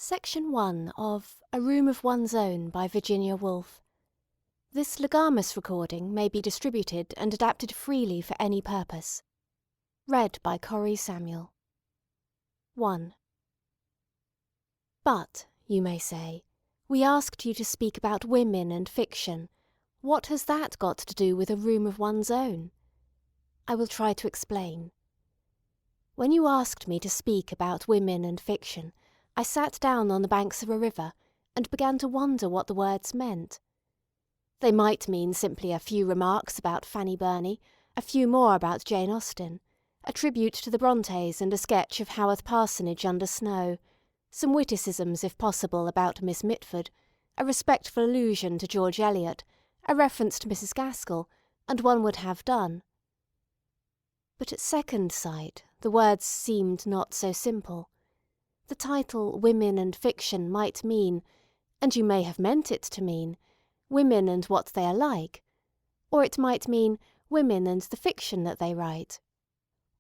Section 1 of A Room of One's Own by Virginia Woolf. This legamus recording may be distributed and adapted freely for any purpose. Read by Cori Samuel. 1. But, you may say, we asked you to speak about women and fiction. What has that got to do with a room of one's own? I will try to explain. When you asked me to speak about women and fiction, I sat down on the banks of a river and began to wonder what the words meant. They might mean simply a few remarks about Fanny Burney, a few more about Jane Austen, a tribute to the Brontes and a sketch of Haworth Parsonage under snow, some witticisms, if possible, about Miss Mitford, a respectful allusion to George Eliot, a reference to Mrs. Gaskell, and one would have done. But at second sight the words seemed not so simple. The title Women and Fiction might mean, and you may have meant it to mean, women and what they are like, or it might mean women and the fiction that they write,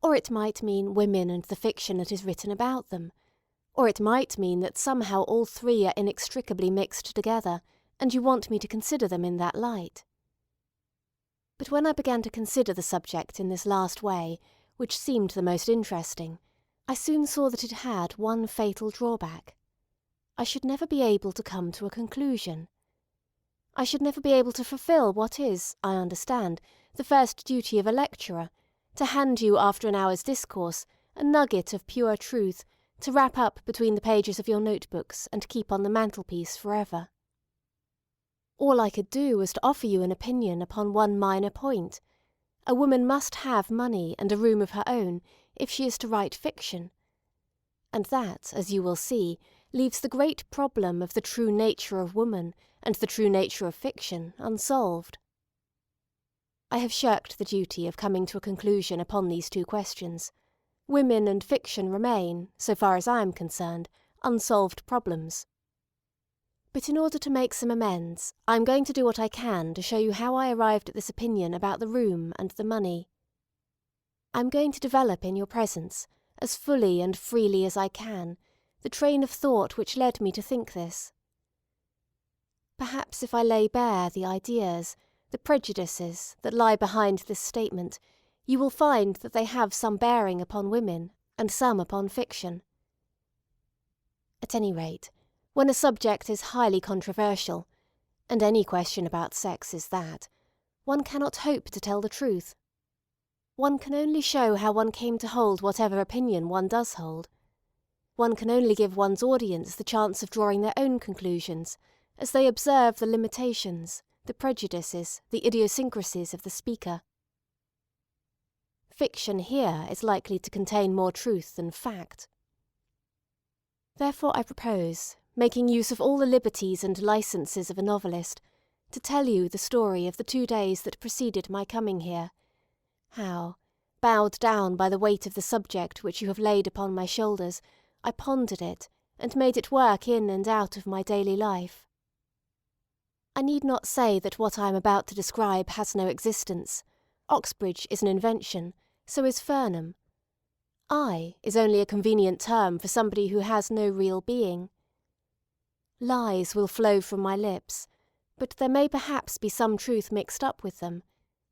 or it might mean women and the fiction that is written about them, or it might mean that somehow all three are inextricably mixed together, and you want me to consider them in that light. But when I began to consider the subject in this last way, which seemed the most interesting, I soon saw that it had one fatal drawback. I should never be able to come to a conclusion. I should never be able to fulfil what is, I understand, the first duty of a lecturer, to hand you after an hour's discourse a nugget of pure truth to wrap up between the pages of your notebooks and keep on the mantelpiece forever. All I could do was to offer you an opinion upon one minor point. A woman must have money and a room of her own if she is to write fiction. And that, as you will see, leaves the great problem of the true nature of woman and the true nature of fiction unsolved. I have shirked the duty of coming to a conclusion upon these two questions. Women and fiction remain, so far as I am concerned, unsolved problems. But in order to make some amends, I am going to do what I can to show you how I arrived at this opinion about the room and the money. I am going to develop in your presence, as fully and freely as I can, the train of thought which led me to think this. Perhaps if I lay bare the ideas, the prejudices that lie behind this statement, you will find that they have some bearing upon women and some upon fiction. At any rate, when a subject is highly controversial, and any question about sex is that, one cannot hope to tell the truth. One can only show how one came to hold whatever opinion one does hold. One can only give one's audience the chance of drawing their own conclusions as they observe the limitations, the prejudices, the idiosyncrasies of the speaker. Fiction here is likely to contain more truth than fact. Therefore I propose, making use of all the liberties and licenses of a novelist, to tell you the story of the 2 days that preceded my coming here, how, bowed down by the weight of the subject which you have laid upon my shoulders, I pondered it and made it work in and out of my daily life. I need not say that what I am about to describe has no existence. Oxbridge is an invention, so is Fernham. I is only a convenient term for somebody who has no real being. Lies will flow from my lips, but there may perhaps be some truth mixed up with them.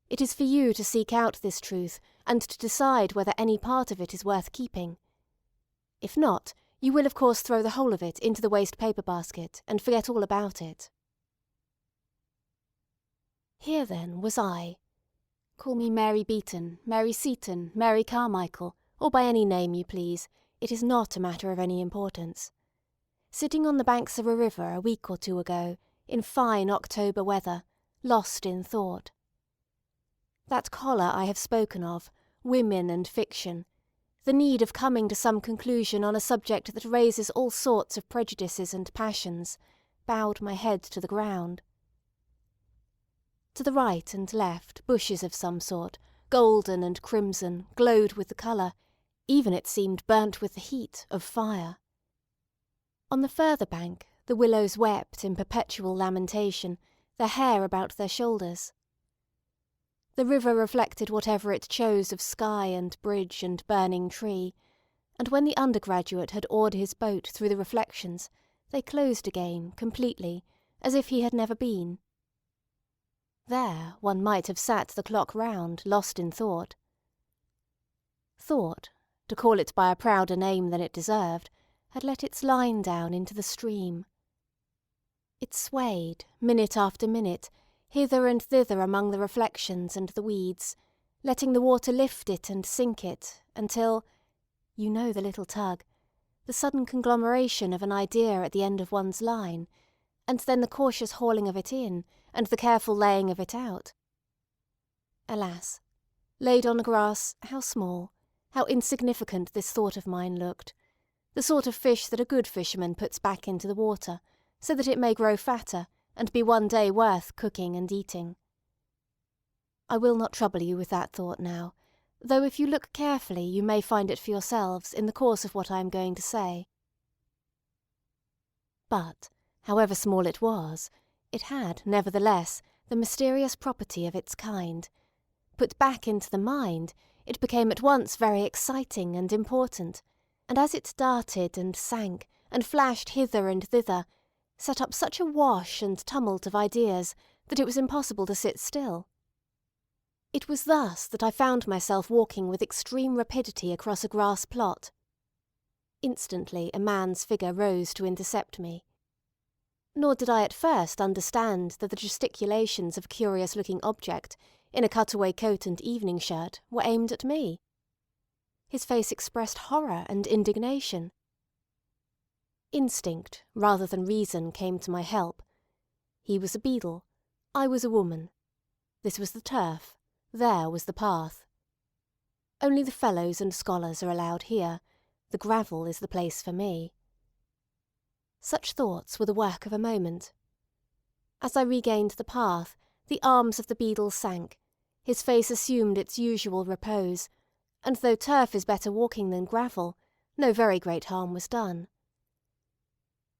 It is for you to seek out this truth and to decide whether any part of it is worth keeping. If not, you will of course throw the whole of it into the waste paper basket and forget all about it. Here then was I. Call me Mary Beaton, Mary Seaton, Mary Carmichael, or by any name you please, it is not a matter of any importance. Sitting on the banks of a river a week or two ago, in fine October weather, lost in thought. That collar I have spoken of, women and fiction, the need of coming to some conclusion on a subject that raises all sorts of prejudices and passions, bowed my head to the ground. To the right and left, bushes of some sort, golden and crimson, glowed with the colour, even it seemed burnt with the heat, of fire. On the further bank, the willows wept in perpetual lamentation, their hair about their shoulders. The river reflected whatever it chose of sky and bridge and burning tree, and when the undergraduate had oared his boat through the reflections, they closed again, completely, as if he had never been. There one might have sat the clock round, lost in thought. Thought, to call it by a prouder name than it deserved, had let its line down into the stream. It swayed, minute after minute, hither and thither among the reflections and the weeds, letting the water lift it and sink it, until, you know the little tug, the sudden conglomeration of an idea at the end of one's line, and then the cautious hauling of it in, and the careful laying of it out. Alas, laid on grass, how small, how insignificant this thought of mine looked, the sort of fish that a good fisherman puts back into the water, so that it may grow fatter, and be one day worth cooking and eating. I will not trouble you with that thought now, though if you look carefully you may find it for yourselves in the course of what I am going to say. But, however small it was, it had, nevertheless, the mysterious property of its kind. Put back into the mind, it became at once very exciting and important, and as it darted and sank, and flashed hither and thither, set up such a wash and tumult of ideas that it was impossible to sit still. It was thus that I found myself walking with extreme rapidity across a grass plot. Instantly a man's figure rose to intercept me. Nor did I at first understand that the gesticulations of a curious-looking object in a cutaway coat and evening shirt were aimed at me. His face expressed horror and indignation. Instinct, rather than reason, came to my help. He was a beadle, I was a woman. This was the turf, there was the path. Only the fellows and scholars are allowed here, the gravel is the place for me. Such thoughts were the work of a moment. As I regained the path, the arms of the beadle sank, his face assumed its usual repose, and though turf is better walking than gravel, no very great harm was done.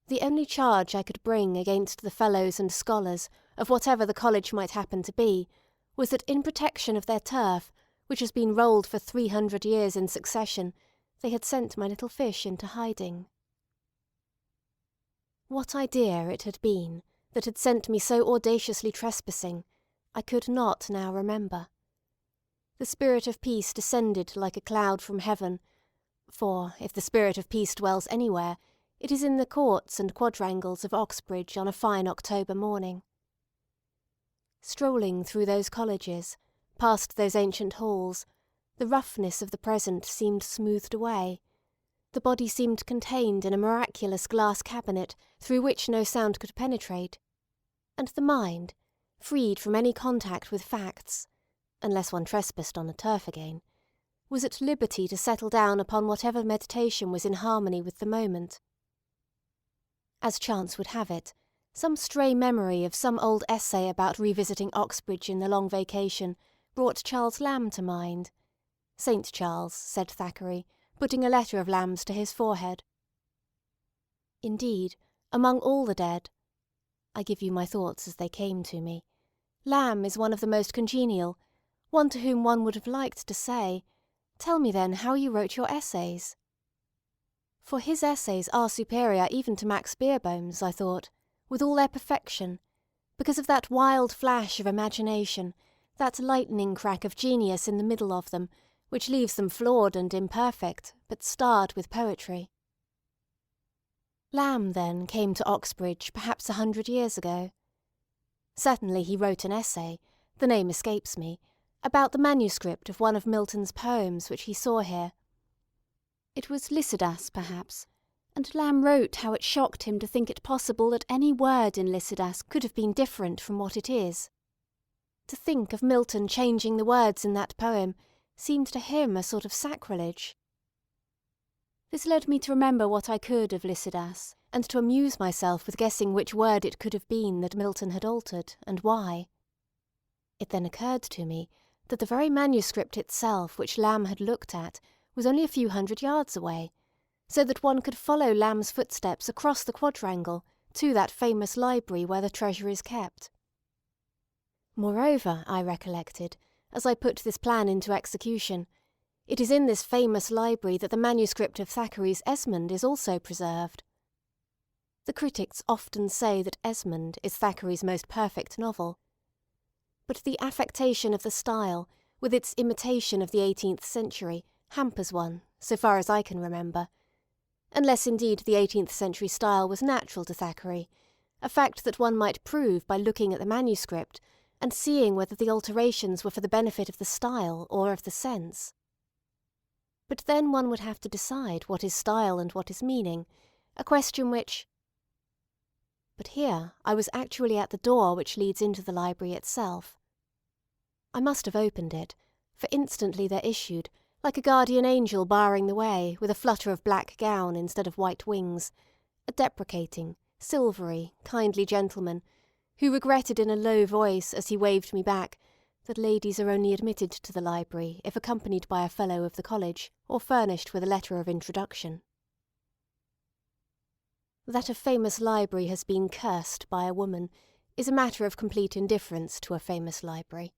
The only charge I could bring against the fellows and scholars of whatever the college might happen to be, was that in protection of their turf, which has been rolled for 300 years in succession, they had sent my little fish into hiding. What idea it had been that had sent me so audaciously trespassing, I could not now remember. The spirit of peace descended like a cloud from heaven, for, if the spirit of peace dwells anywhere, it is in the courts and quadrangles of Oxbridge on a fine October morning. Strolling through those colleges, past those ancient halls, the roughness of the present seemed smoothed away. The body seemed contained in a miraculous glass cabinet through which no sound could penetrate, and the mind, freed from any contact with facts, unless one trespassed on the turf again, was at liberty to settle down upon whatever meditation was in harmony with the moment. As chance would have it, some stray memory of some old essay about revisiting Oxbridge in the long vacation brought Charles Lamb to mind. St. Charles, said Thackeray, putting a letter of Lamb's to his forehead. Indeed, among all the dead, I give you my thoughts as they came to me, Lamb is one of the most congenial, one to whom one would have liked to say, "Tell me then how you wrote your essays." For his essays are superior even to Max Beerbohm's, I thought, with all their perfection, because of that wild flash of imagination, that lightning crack of genius in the middle of them, which leaves them flawed and imperfect, but starred with poetry. Lamb, then, came to Oxbridge perhaps 100 years ago. Certainly he wrote an essay, the name escapes me, about the manuscript of one of Milton's poems which he saw here. It was Lycidas, perhaps, and Lamb wrote how it shocked him to think it possible that any word in Lycidas could have been different from what it is. To think of Milton changing the words in that poem seemed to him a sort of sacrilege. This led me to remember what I could of Lycidas, and to amuse myself with guessing which word it could have been that Milton had altered, and why. It then occurred to me that the very manuscript itself which Lamb had looked at was only a few 100 yards away, so that one could follow Lamb's footsteps across the quadrangle to that famous library where the treasure is kept. Moreover, I recollected, as I put this plan into execution, It is in this famous library that the manuscript of Thackeray's Esmond is also preserved. The critics often say that Esmond is Thackeray's most perfect novel. But the affectation of the style, with its imitation of the 18th century, hampers one, so far as I can remember. Unless indeed the 18th century style was natural to Thackeray, a fact that one might prove by looking at the manuscript and seeing whether the alterations were for the benefit of the style or of the sense. But then one would have to decide what is style and what is meaning, a question which... But here I was actually at the door which leads into the library itself. I must have opened it, for instantly there issued, like a guardian angel barring the way, with a flutter of black gown instead of white wings, a deprecating, silvery, kindly gentleman, who regretted in a low voice, as he waved me back, that ladies are only admitted to the library if accompanied by a fellow of the college, or furnished with a letter of introduction. That a famous library has been cursed by a woman is a matter of complete indifference to a famous library.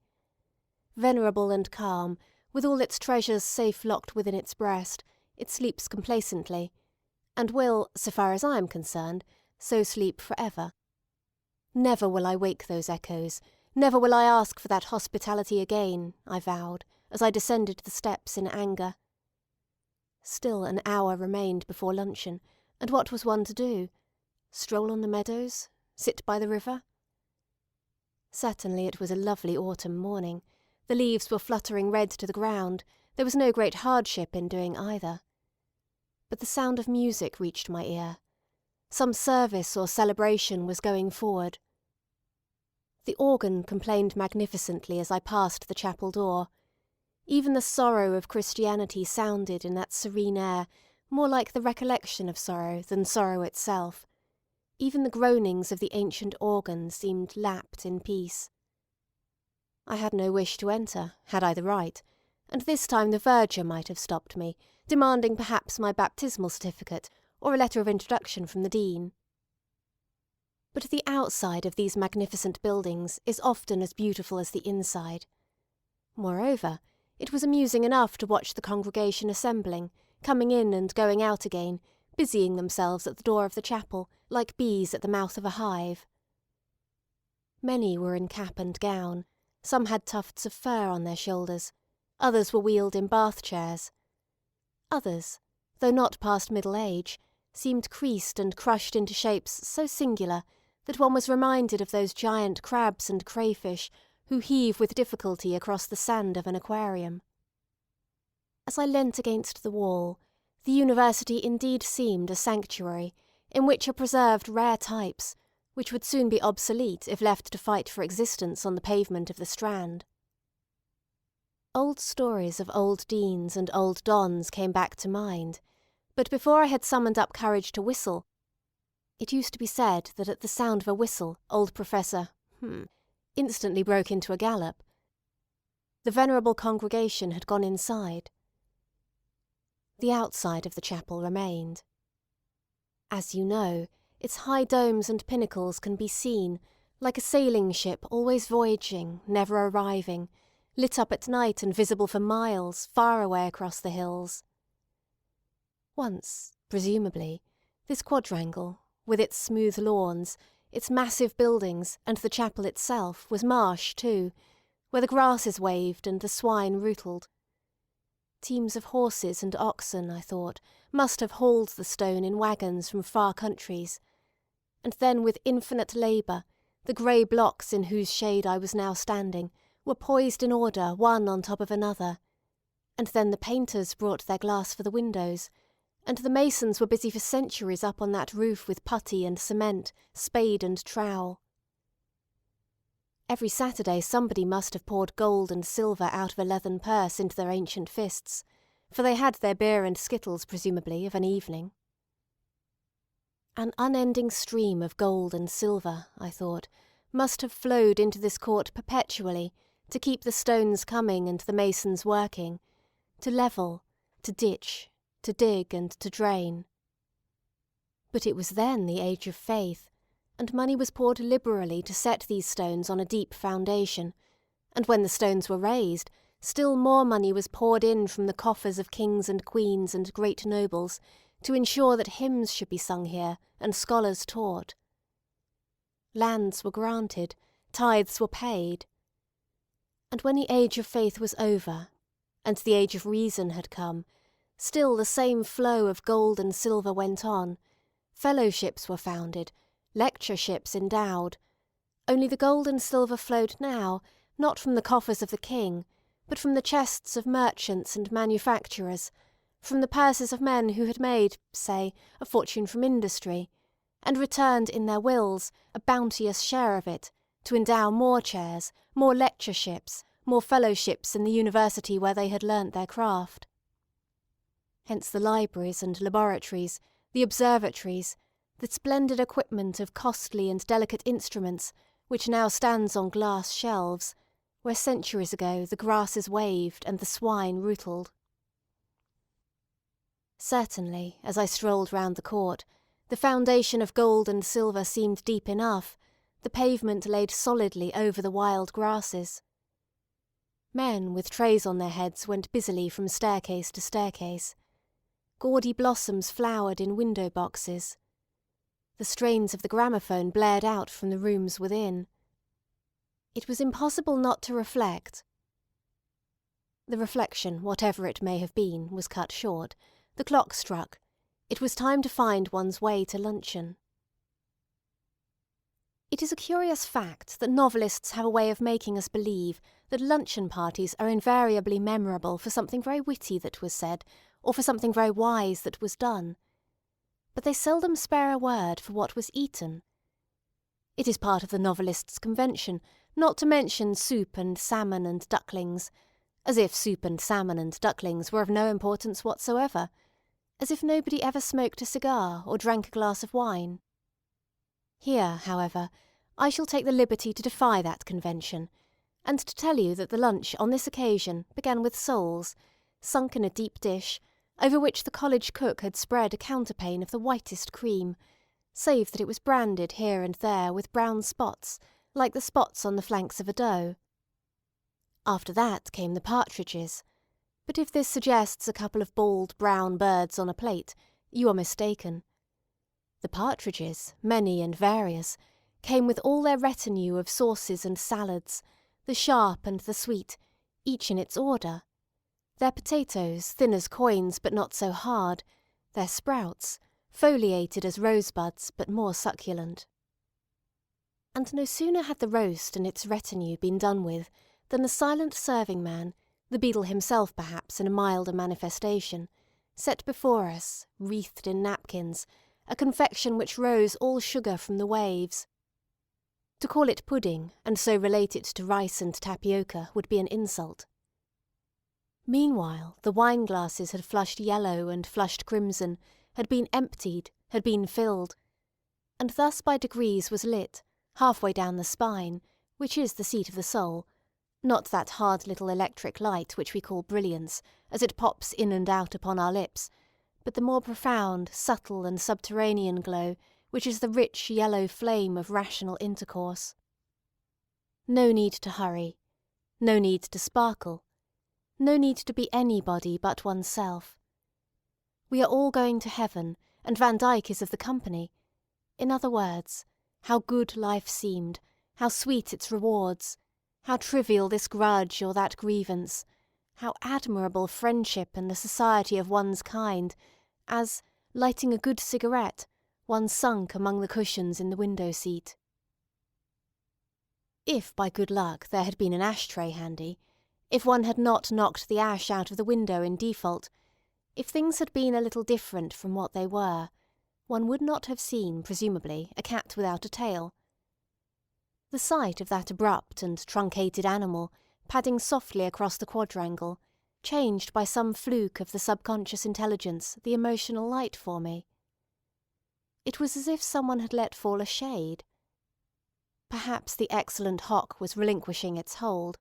Venerable and calm, with all its treasures safe locked within its breast, it sleeps complacently, and will, so far as I am concerned, so sleep for ever. Never will I wake those echoes, never will I ask for that hospitality again, I vowed, as I descended the steps in anger. Still an hour remained before luncheon, and what was one to do? Stroll on the meadows? Sit by the river? Certainly it was a lovely autumn morning. The leaves were fluttering red to the ground. There was no great hardship in doing either. But the sound of music reached my ear. Some service or celebration was going forward. The organ complained magnificently as I passed the chapel door. Even the sorrow of Christianity sounded in that serene air, more like the recollection of sorrow than sorrow itself. Even the groanings of the ancient organ seemed lapped in peace. I had no wish to enter, had I the right, and this time the verger might have stopped me, demanding perhaps my baptismal certificate or a letter of introduction from the dean. But the outside of these magnificent buildings is often as beautiful as the inside. Moreover, it was amusing enough to watch the congregation assembling, coming in and going out again, busying themselves at the door of the chapel, like bees at the mouth of a hive. Many were in cap and gown. Some had tufts of fur on their shoulders, others were wheeled in bath chairs. Others, though not past middle age, seemed creased and crushed into shapes so singular that one was reminded of those giant crabs and crayfish who heave with difficulty across the sand of an aquarium. As I leant against the wall, the university indeed seemed a sanctuary in which are preserved rare types, which would soon be obsolete if left to fight for existence on the pavement of the Strand. Old stories of old deans and old dons came back to mind, but before I had summoned up courage to whistle, it used to be said that at the sound of a whistle old Professor instantly broke into a gallop. The venerable congregation had gone inside. The outside of the chapel remained. As you know, its high domes and pinnacles can be seen, like a sailing ship always voyaging, never arriving, lit up at night and visible for miles, far away across the hills. Once, presumably, this quadrangle, with its smooth lawns, its massive buildings, and the chapel itself, was marsh too, where the grasses waved and the swine rootled. Teams of horses and oxen, I thought, must have hauled the stone in wagons from far countries, and then with infinite labour, the grey blocks in whose shade I was now standing were poised in order one on top of another, and then the painters brought their glass for the windows, and the masons were busy for centuries up on that roof with putty and cement, spade and trowel. Every Saturday somebody must have poured gold and silver out of a leathern purse into their ancient fists, for they had their beer and skittles, presumably, of an evening. An unending stream of gold and silver, I thought, must have flowed into this court perpetually to keep the stones coming and the masons working, to level, to ditch, to dig and to drain. But it was then the age of faith, and money was poured liberally to set these stones on a deep foundation, and when the stones were raised, still more money was poured in from the coffers of kings and queens and great nobles to ensure that hymns should be sung here and scholars taught. Lands were granted, tithes were paid. And when the age of faith was over, and the age of reason had come, still the same flow of gold and silver went on. Fellowships were founded, lectureships endowed. Only the gold and silver flowed now, not from the coffers of the king, but from the chests of merchants and manufacturers, from the purses of men who had made, say, a fortune from industry, and returned in their wills a bounteous share of it, to endow more chairs, more lectureships, more fellowships in the university where they had learnt their craft. Hence the libraries and laboratories, the observatories, the splendid equipment of costly and delicate instruments which now stands on glass shelves, where centuries ago the grasses waved and the swine rootled. Certainly, as I strolled round the court, the foundation of gold and silver seemed deep enough, the pavement laid solidly over the wild grasses. Men with trays on their heads went busily from staircase to staircase. Gaudy blossoms flowered in window boxes. The strains of the gramophone blared out from the rooms within. It was impossible not to reflect. The reflection, whatever it may have been, was cut short. The clock struck. It was time to find one's way to luncheon. It is a curious fact that novelists have a way of making us believe that luncheon parties are invariably memorable for something very witty that was said, or for something very wise that was done. But they seldom spare a word for what was eaten. It is part of the novelist's convention not to mention soup and salmon and ducklings, as if soup and salmon and ducklings were of no importance whatsoever, as if nobody ever smoked a cigar or drank a glass of wine. Here, however, I shall take the liberty to defy that convention, and to tell you that the lunch on this occasion began with soles, sunk in a deep dish, over which the college cook had spread a counterpane of the whitest cream, save that it was branded here and there with brown spots, like the spots on the flanks of a doe. After that came the partridges, but if this suggests a couple of bald brown birds on a plate, you are mistaken. The partridges, many and various, came with all their retinue of sauces and salads, the sharp and the sweet, each in its order. Their potatoes, thin as coins but not so hard, their sprouts, foliated as rosebuds but more succulent. And no sooner had the roast and its retinue been done with than the silent serving-man, the beadle himself perhaps in a milder manifestation, set before us, wreathed in napkins, a confection which rose all sugar from the waves. To call it pudding, and so relate it to rice and tapioca, would be an insult. Meanwhile, the wine-glasses had flushed yellow and flushed crimson, had been emptied, had been filled, and thus by degrees was lit, halfway down the spine, which is the seat of the soul, not that hard little electric light which we call brilliance, as it pops in and out upon our lips, but the more profound, subtle and subterranean glow, which is the rich yellow flame of rational intercourse. No need to hurry, no need to sparkle, no need to be anybody but oneself. We are all going to heaven, and Van Dyck is of the company. In other words, how good life seemed, how sweet its rewards, how trivial this grudge or that grievance, how admirable friendship and the society of one's kind, as, lighting a good cigarette, one sunk among the cushions in the window-seat. If by good luck there had been an ash-tray handy, if one had not knocked the ash out of the window in default, if things had been a little different from what they were, one would not have seen, presumably, a cat without a tail. The sight of that abrupt and truncated animal, padding softly across the quadrangle, changed by some fluke of the subconscious intelligence the emotional light for me. It was as if someone had let fall a shade. Perhaps the excellent hock was relinquishing its hold.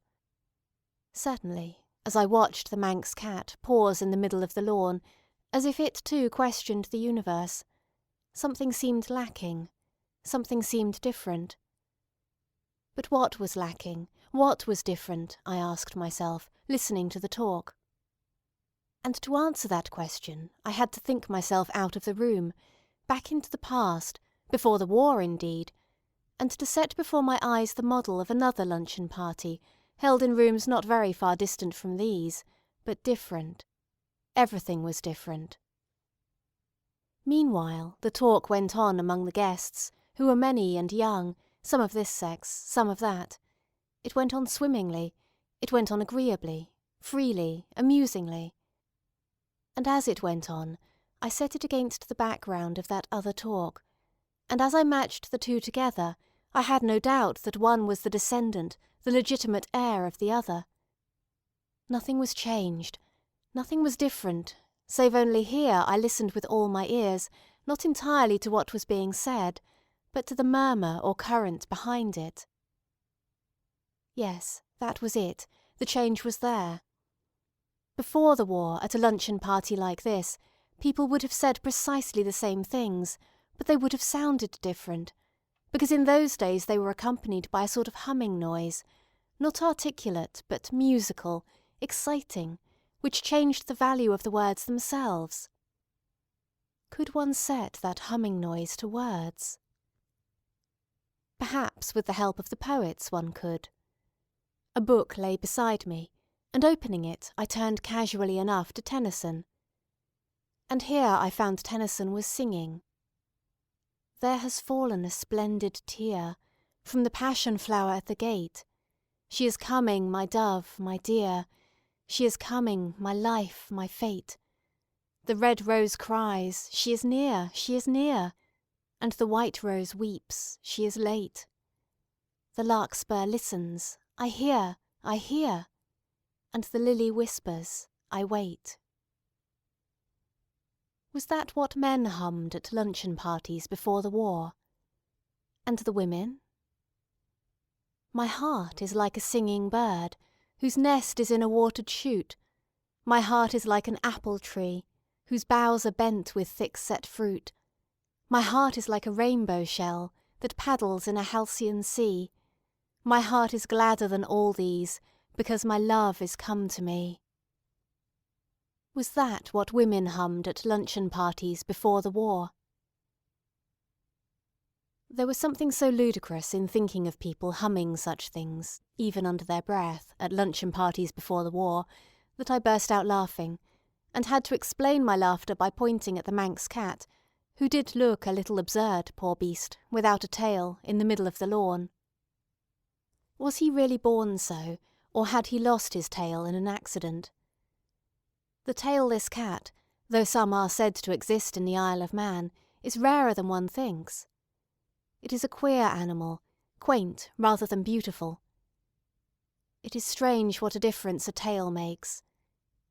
Certainly, as I watched the Manx cat pause in the middle of the lawn, as if it too questioned the universe, something seemed lacking, something seemed different. But what was lacking, what was different, I asked myself, listening to the talk. And to answer that question, I had to think myself out of the room, back into the past, before the war indeed, and to set before my eyes the model of another luncheon party, held in rooms not very far distant from these, but different. Everything was different. Meanwhile, the talk went on among the guests, who were many and young, some of this sex, some of that. It went on swimmingly, it went on agreeably, freely, amusingly. And as it went on, I set it against the background of that other talk, and as I matched the two together, I had no doubt that one was the descendant, the legitimate heir of the other. Nothing was changed, nothing was different, save only here I listened with all my ears, not entirely to what was being said, but to the murmur or current behind it. Yes, that was it, the change was there. Before the war, at a luncheon party like this, people would have said precisely the same things, but they would have sounded different, because in those days they were accompanied by a sort of humming noise, not articulate, but musical, exciting, which changed the value of the words themselves. Could one set that humming noise to words? Perhaps with the help of the poets one could. A book lay beside me, and opening it I turned casually enough to Tennyson. And here I found Tennyson was singing. There has fallen a splendid tear from the passion flower at the gate. She is coming, my dove, my dear. She is coming, my life, my fate. The red rose cries, she is near, she is near. And the white rose weeps, she is late. The larkspur listens, I hear, I hear. And the lily whispers, I wait. Was that what men hummed at luncheon parties before the war? And the women? My heart is like a singing bird, whose nest is in a watered shoot. My heart is like an apple tree, whose boughs are bent with thick-set fruit. My heart is like a rainbow shell that paddles in a halcyon sea. My heart is gladder than all these, because my love is come to me. Was that what women hummed at luncheon parties before the war? There was something so ludicrous in thinking of people humming such things, even under their breath, at luncheon parties before the war, that I burst out laughing, and had to explain my laughter by pointing at the Manx cat, who did look a little absurd, poor beast, without a tail, in the middle of the lawn. Was he really born so, or had he lost his tail in an accident? The tailless cat, though some are said to exist in the Isle of Man, is rarer than one thinks. It is a queer animal, quaint rather than beautiful. It is strange what a difference a tail makes.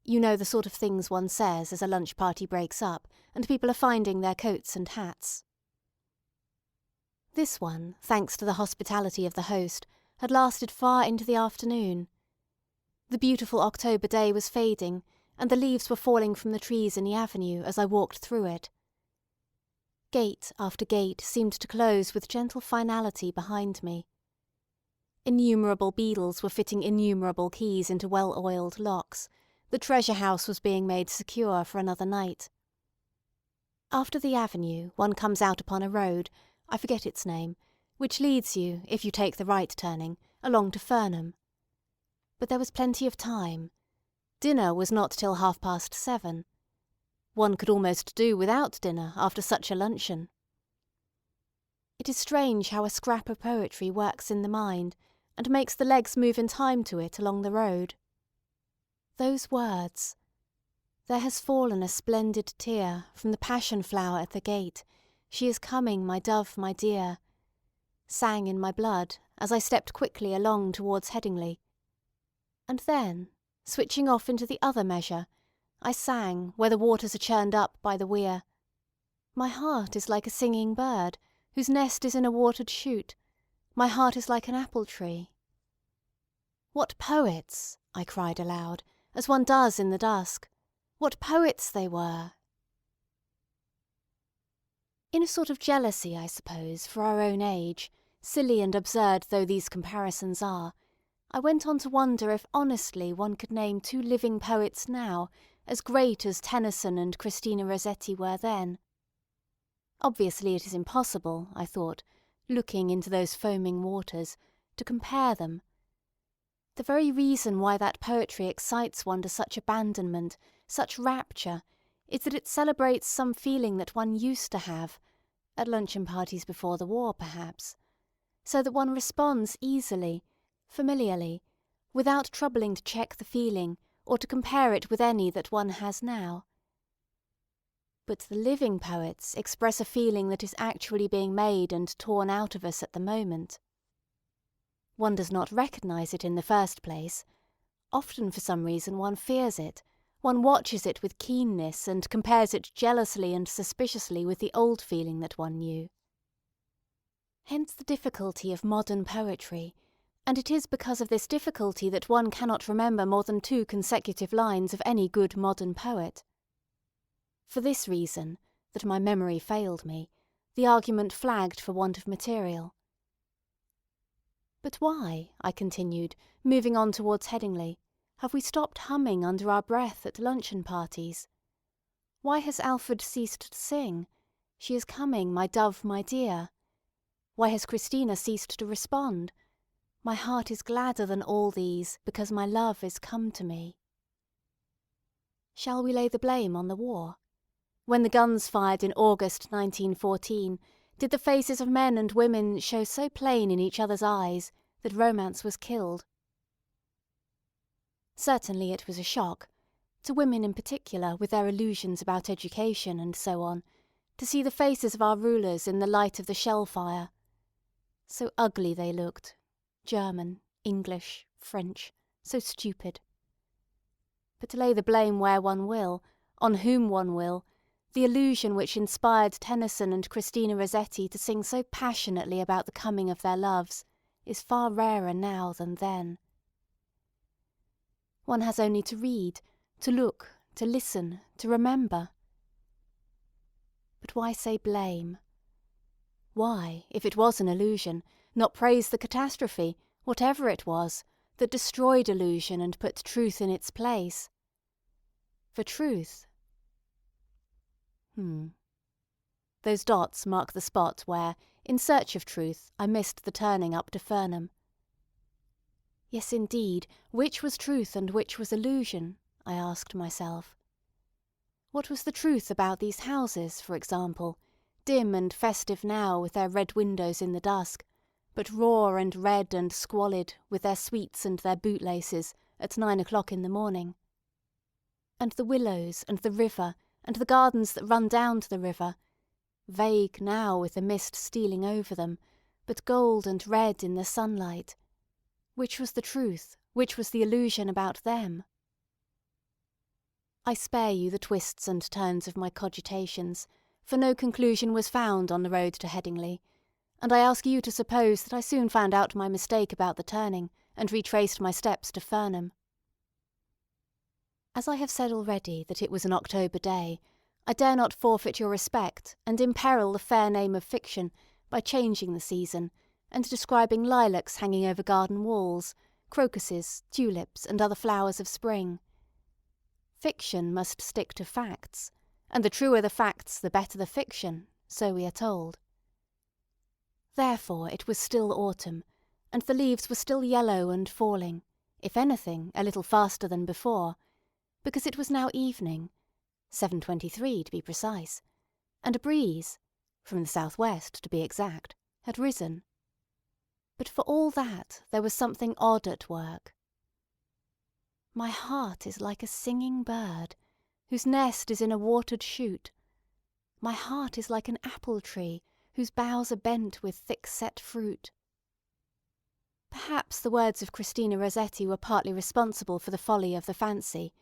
You know the sort of things one says as a lunch party breaks up, and people are finding their coats and hats. This one, thanks to the hospitality of the host, had lasted far into the afternoon. The beautiful October day was fading, and the leaves were falling from the trees in the avenue as I walked through it. Gate after gate seemed to close with gentle finality behind me. Innumerable beadles were fitting innumerable keys into well-oiled locks. The treasure house was being made secure for another night. After the avenue one comes out upon a road, I forget its name, which leads you, if you take the right turning, along to Furnham. But there was plenty of time. Dinner was not till 7:30. One could almost do without dinner after such a luncheon. It is strange how a scrap of poetry works in the mind, and makes the legs move in time to it along the road. Those words, "There has fallen a splendid tear from the passion flower at the gate. She is coming, my dove, my dear," sang in my blood as I stepped quickly along towards Headingley. And then, switching off into the other measure, I sang, where the waters are churned up by the weir, "My heart is like a singing bird, whose nest is in a watered shoot. My heart is like an apple tree." What poets, I cried aloud, as one does in the dusk. What poets they were! In a sort of jealousy, I suppose, for our own age, silly and absurd though these comparisons are, I went on to wonder if honestly one could name two living poets now as great as Tennyson and Christina Rossetti were then. Obviously it is impossible, I thought, looking into those foaming waters, to compare them. The very reason why that poetry excites one to such abandonment, such rapture, is that it celebrates some feeling that one used to have, at luncheon parties before the war perhaps, so that one responds easily, familiarly, without troubling to check the feeling or to compare it with any that one has now. But the living poets express a feeling that is actually being made and torn out of us at the moment. One does not recognise it in the first place. Often for some reason one fears it. One watches it with keenness and compares it jealously and suspiciously with the old feeling that one knew. Hence the difficulty of modern poetry, and it is because of this difficulty that one cannot remember more than 2 consecutive lines of any good modern poet. For this reason, that my memory failed me, the argument flagged for want of material. But why, I continued, moving on towards Headingley, have we stopped humming under our breath at luncheon parties? Why has Alfred ceased to sing, "She is coming, my dove, my dear"? Why has Christina ceased to respond, "My heart is gladder than all these, because my love is come to me"? Shall we lay the blame on the war? When the guns fired in August 1914, did the faces of men and women show so plain in each other's eyes that romance was killed? Certainly it was a shock, to women in particular with their illusions about education and so on, to see the faces of our rulers in the light of the shell fire. So ugly they looked, German, English, French, so stupid. But lay the blame where one will, on whom one will, the illusion which inspired Tennyson and Christina Rossetti to sing so passionately about the coming of their loves is far rarer now than then. One has only to read, to look, to listen, to remember. But why say blame? Why, if it was an illusion, not praise the catastrophe, whatever it was, that destroyed illusion and put truth in its place? For truth. Those dots mark the spot where, in search of truth, I missed the turning up to Furnham. Yes, indeed, which was truth and which was illusion? I asked myself. What was the truth about these houses, for example, dim and festive now with their red windows in the dusk, but raw and red and squalid with their sweets and their bootlaces at 9 o'clock in the morning? And the willows and the river and the gardens that run down to the river, vague now with the mist stealing over them, but gold and red in the sunlight. Which was the truth, which was the illusion about them? I spare you the twists and turns of my cogitations, for no conclusion was found on the road to Headingley, and I ask you to suppose that I soon found out my mistake about the turning, and retraced my steps to Furnham. As I have said already that it was an October day, I dare not forfeit your respect and imperil the fair name of fiction by changing the season, and describing lilacs hanging over garden walls, crocuses, tulips, and other flowers of spring. Fiction must stick to facts, and the truer the facts the better the fiction, so we are told. Therefore it was still autumn, and the leaves were still yellow and falling, if anything, a little faster than before, because it was now evening, 7:23 to be precise, and a breeze, from the south-west to be exact, had risen. But for all that there was something odd at work. My heart is like a singing bird, whose nest is in a watered shoot. My heart is like an apple tree, whose boughs are bent with thick-set fruit. Perhaps the words of Christina Rossetti were partly responsible for the folly of the fancy.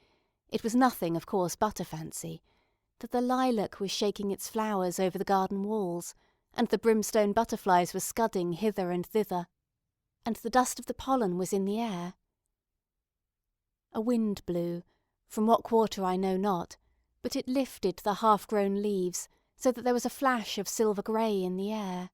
It was nothing, of course, but a fancy, that the lilac was shaking its flowers over the garden walls, and the brimstone butterflies were scudding hither and thither, and the dust of the pollen was in the air. A wind blew, from what quarter I know not, but it lifted the half-grown leaves, so that there was a flash of silver grey in the air.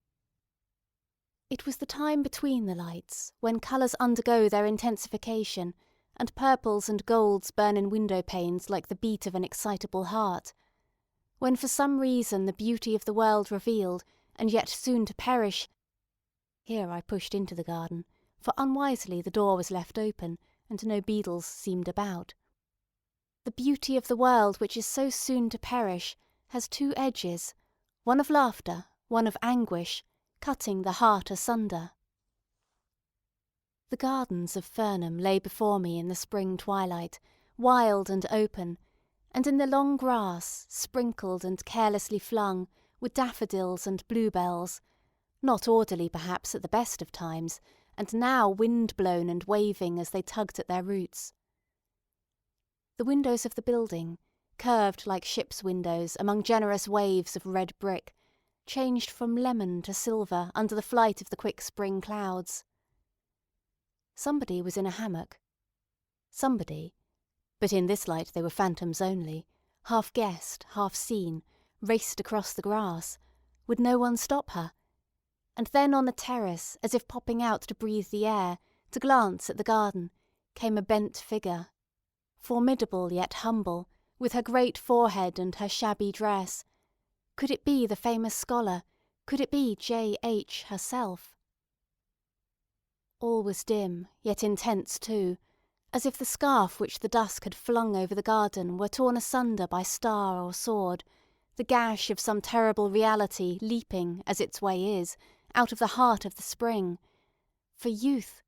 It was the time between the lights, when colours undergo their intensification, and purples and golds burn in window panes like the beat of an excitable heart, when for some reason the beauty of the world revealed, and yet soon to perish. Here I pushed into the garden, for unwisely the door was left open, and no beadles seemed about. The beauty of the world which is so soon to perish has two edges, one of laughter, one of anguish, cutting the heart asunder. The gardens of Fernham lay before me in the spring twilight, wild and open, and in the long grass, sprinkled and carelessly flung, were daffodils and bluebells, not orderly perhaps at the best of times, and now wind-blown and waving as they tugged at their roots. The windows of the building, curved like ships' windows among generous waves of red brick, changed from lemon to silver under the flight of the quick spring clouds. Somebody was in a hammock. Somebody, but in this light they were phantoms only, half guessed, half seen, raced across the grass. Would no one stop her? And then on the terrace, as if popping out to breathe the air, to glance at the garden, came a bent figure, formidable yet humble, with her great forehead and her shabby dress. Could it be the famous scholar? Could it be J.H. herself? All was dim, yet intense too, as if the scarf which the dusk had flung over the garden were torn asunder by star or sword, the gash of some terrible reality leaping, as its way is, out of the heart of the spring. For youth.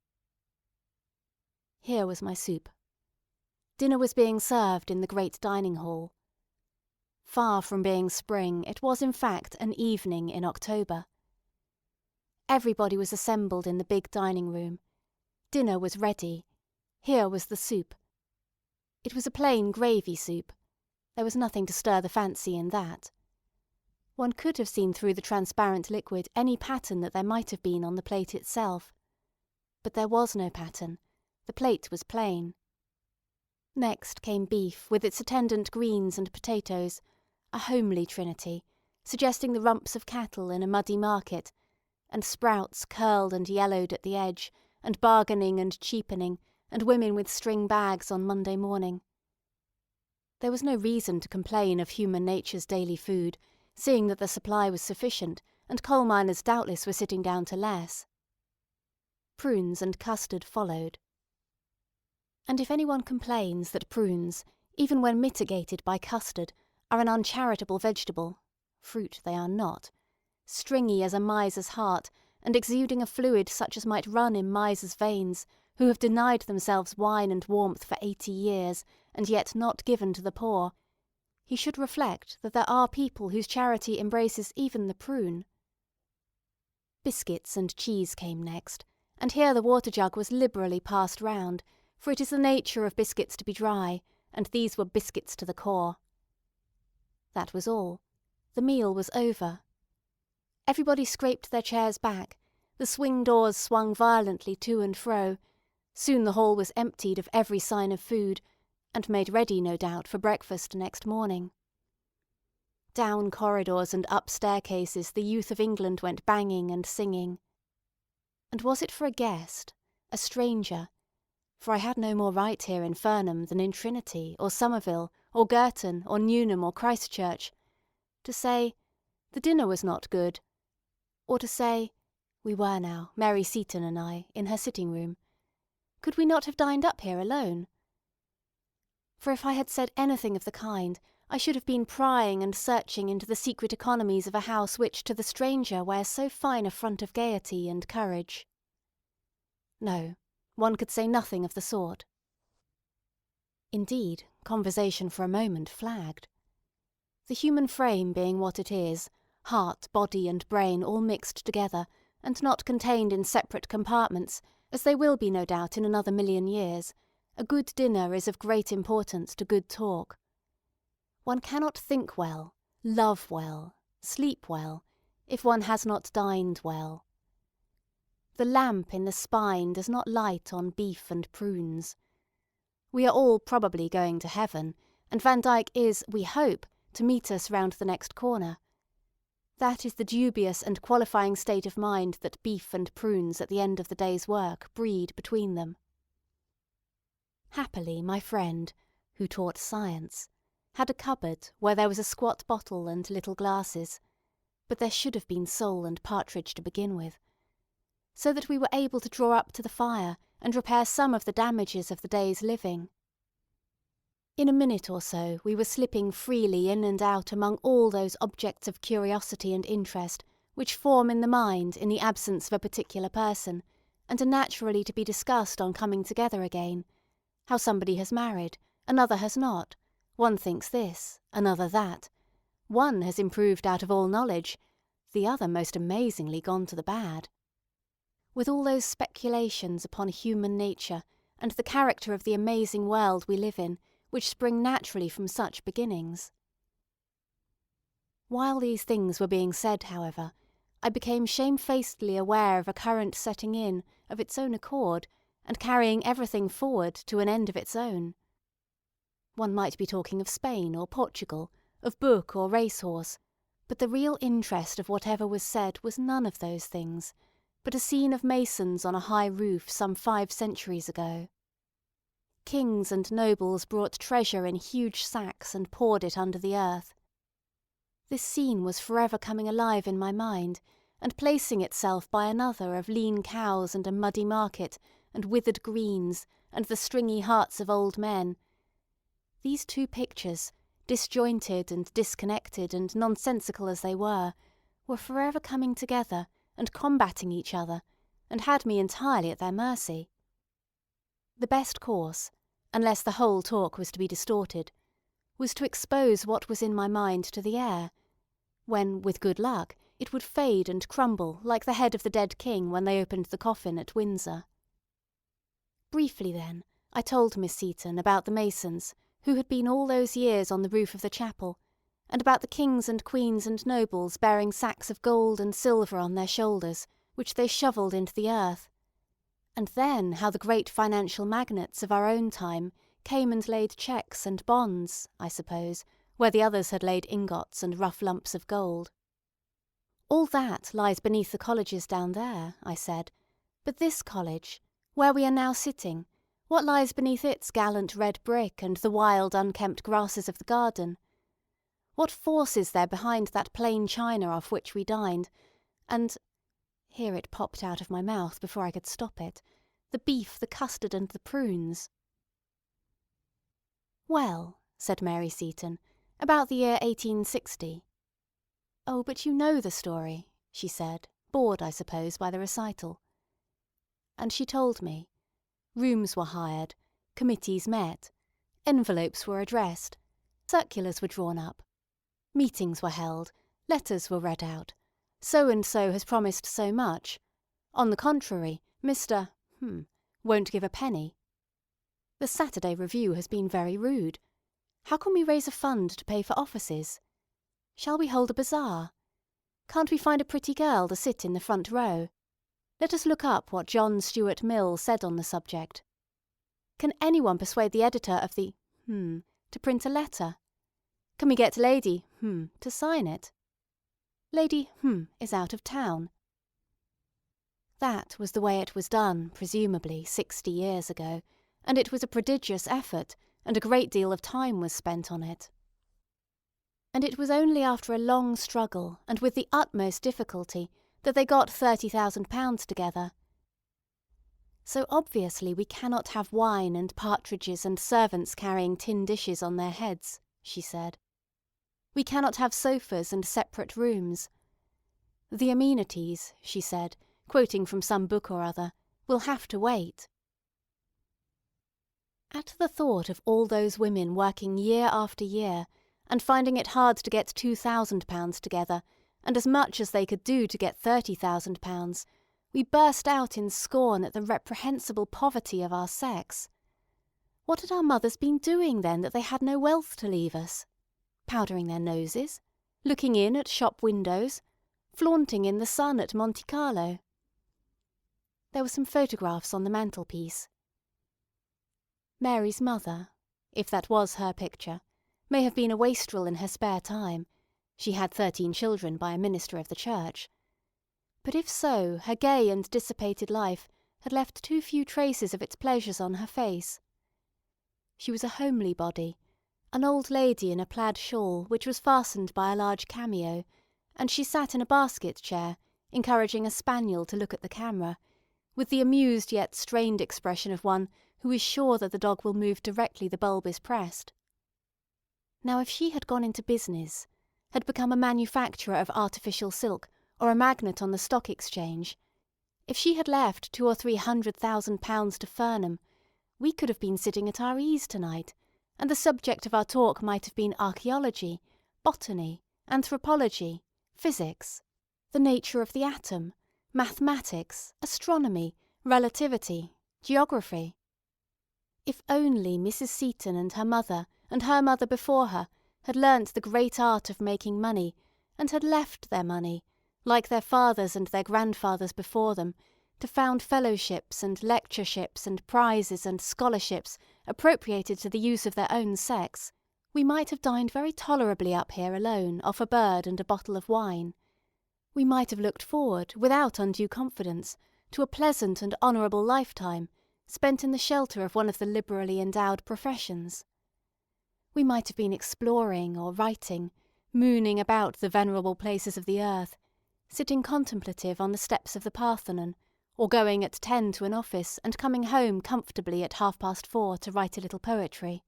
Here was my soup. Dinner was being served in the great dining hall. Far from being spring, it was in fact an evening in October. Everybody was assembled in the big dining room. Dinner was ready. Here was the soup. It was a plain gravy soup. There was nothing to stir the fancy in that. One could have seen through the transparent liquid any pattern that there might have been on the plate itself. But there was no pattern. The plate was plain. Next came beef with its attendant greens and potatoes, a homely trinity, suggesting the rumps of cattle in a muddy market, and sprouts curled and yellowed at the edge, and bargaining and cheapening, and women with string bags on Monday morning. There was no reason to complain of human nature's daily food, seeing that the supply was sufficient, and coal miners doubtless were sitting down to less. Prunes and custard followed. And if anyone complains that prunes, even when mitigated by custard, are an uncharitable vegetable, fruit they are not, stringy as a miser's heart, and exuding a fluid such as might run in misers' veins, who have denied themselves wine and warmth for 80 years, and yet not given to the poor, he should reflect that there are people whose charity embraces even the prune. Biscuits and cheese came next, and here the water-jug was liberally passed round, for it is the nature of biscuits to be dry, and these were biscuits to the core. That was all. The meal was over. Everybody scraped their chairs back, the swing doors swung violently to and fro, soon the hall was emptied of every sign of food, and made ready, no doubt, for breakfast next morning. Down corridors and up staircases the youth of England went banging and singing. And was it for a guest, a stranger, for I had no more right here in Fernham than in Trinity, or Somerville, or Girton, or Newnham, or Christchurch, to say, the dinner was not good, or to say, we were now, Mary Seaton and I, in her sitting-room, could we not have dined up here alone? For if I had said anything of the kind, I should have been prying and searching into the secret economies of a house which to the stranger wears so fine a front of gaiety and courage. No, one could say nothing of the sort. Indeed, conversation for a moment flagged. The human frame being what it is, heart, body, and brain all mixed together, and not contained in separate compartments, as they will be no doubt in another 1,000,000 years, a good dinner is of great importance to good talk. One cannot think well, love well, sleep well, if one has not dined well. The lamp in the spine does not light on beef and prunes. We are all probably going to heaven, and Van Dyck is, we hope, to meet us round the next corner. That is the dubious and qualifying state of mind that beef and prunes at the end of the day's work breed between them. Happily, my friend, who taught science, had a cupboard where there was a squat bottle and little glasses, but there should have been sole and partridge to begin with, so that we were able to draw up to the fire and repair some of the damages of the day's living. In a minute or so we were slipping freely in and out among all those objects of curiosity and interest which form in the mind in the absence of a particular person, and are naturally to be discussed on coming together again. How somebody has married, another has not, one thinks this, another that, one has improved out of all knowledge, the other most amazingly gone to the bad. With all those speculations upon human nature and the character of the amazing world we live in, which spring naturally from such beginnings. While these things were being said, however, I became shamefacedly aware of a current setting in of its own accord and carrying everything forward to an end of its own. One might be talking of Spain or Portugal, of book or racehorse, but the real interest of whatever was said was none of those things, but a scene of masons on a high roof some 5 centuries ago. Kings and nobles brought treasure in huge sacks and poured it under the earth. This scene was forever coming alive in my mind, and placing itself by another of lean cows and a muddy market, and withered greens, and the stringy hearts of old men. These 2 pictures, disjointed and disconnected and nonsensical as they were forever coming together and combating each other, and had me entirely at their mercy. The best course, unless the whole talk was to be distorted, was to expose what was in my mind to the air, when, with good luck, it would fade and crumble like the head of the dead king when they opened the coffin at Windsor. Briefly, then, I told Miss Seton about the masons, who had been all those years on the roof of the chapel, and about the kings and queens and nobles bearing sacks of gold and silver on their shoulders, which they shovelled into the earth, and then how the great financial magnates of our own time came and laid cheques and bonds, I suppose, where the others had laid ingots and rough lumps of gold. All that lies beneath the colleges down there, I said, but this college, where we are now sitting, what lies beneath its gallant red brick and the wild unkempt grasses of the garden? What force is there behind that plain china off which we dined, and here it popped out of my mouth before I could stop it, the beef, the custard, and the prunes? Well, said Mary Seton, about the year 1860. Oh, but you know the story, she said, bored, I suppose, by the recital. And she told me. Rooms were hired, committees met, envelopes were addressed, circulars were drawn up, meetings were held, letters were read out. So-and-so has promised so much. On the contrary, Mr. won't give a penny. The Saturday Review has been very rude. How can we raise a fund to pay for offices? Shall we hold a bazaar? Can't we find a pretty girl to sit in the front row? Let us look up what John Stuart Mill said on the subject. Can anyone persuade the editor of the to print a letter? Can we get Lady to sign it? Lady is out of town. That was the way it was done, presumably, 60 years ago, and it was a prodigious effort, and a great deal of time was spent on it. And it was only after a long struggle, and with the utmost difficulty, that they got £30,000 together. So obviously we cannot have wine and partridges and servants carrying tin dishes on their heads, she said. We cannot have sofas and separate rooms. The amenities, she said, quoting from some book or other, will have to wait. At the thought of all those women working year after year, and finding it hard to get £2,000 together, and as much as they could do to get £30,000, we burst out in scorn at the reprehensible poverty of our sex. What had our mothers been doing then that they had no wealth to leave us? Powdering their noses? Looking in at shop windows? Flaunting in the sun at Monte Carlo? There were some photographs on the mantelpiece. Mary's mother, if that was her picture, may have been a wastrel in her spare time, She had 13 children by a minister of the church. But if so, her gay and dissipated life had left too few traces of its pleasures on her face. She was a homely body, an old lady in a plaid shawl which was fastened by a large cameo, and she sat in a basket chair, encouraging a spaniel to look at the camera, with the amused yet strained expression of one who is sure that the dog will move directly the bulb is pressed. Now if she had gone into business, had become a manufacturer of artificial silk or a magnate on the stock exchange, if she had left £200,000 or £300,000 to Fernham, we could have been sitting at our ease tonight, and the subject of our talk might have been archaeology, botany, anthropology, physics, the nature of the atom, mathematics, astronomy, relativity, geography. If only Mrs. Seton and her mother before her had learnt the great art of making money, and had left their money, like their fathers and their grandfathers before them, to found fellowships and lectureships and prizes and scholarships appropriated to the use of their own sex, we might have dined very tolerably up here alone off a bird and a bottle of wine. We might have looked forward, without undue confidence, to a pleasant and honourable lifetime, spent in the shelter of one of the liberally endowed professions. We might have been exploring or writing, mooning about the venerable places of the earth, sitting contemplative on the steps of the Parthenon, or going at 10 to an office and coming home comfortably at 4:30 to write a little poetry.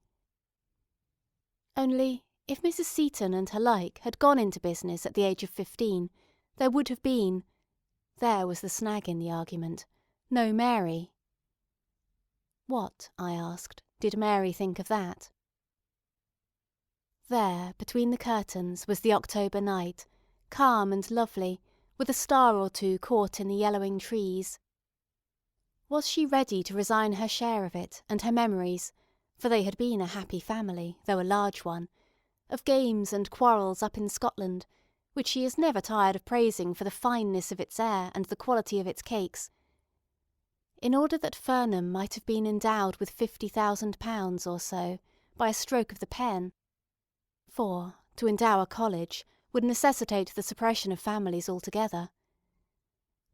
Only, if Mrs. Seton and her like had gone into business at the age of 15, there would have been—there was the snag in the argument— no Mary. What, I asked, did Mary think of that? There, between the curtains, was the October night, calm and lovely, with a star or two caught in the yellowing trees. Was she ready to resign her share of it and her memories, for they had been a happy family, though a large one, of games and quarrels up in Scotland, which she is never tired of praising for the fineness of its air and the quality of its cakes, in order that Fernham might have been endowed with £50,000 or so by a stroke of the pen? For, to endow a college would necessitate the suppression of families altogether.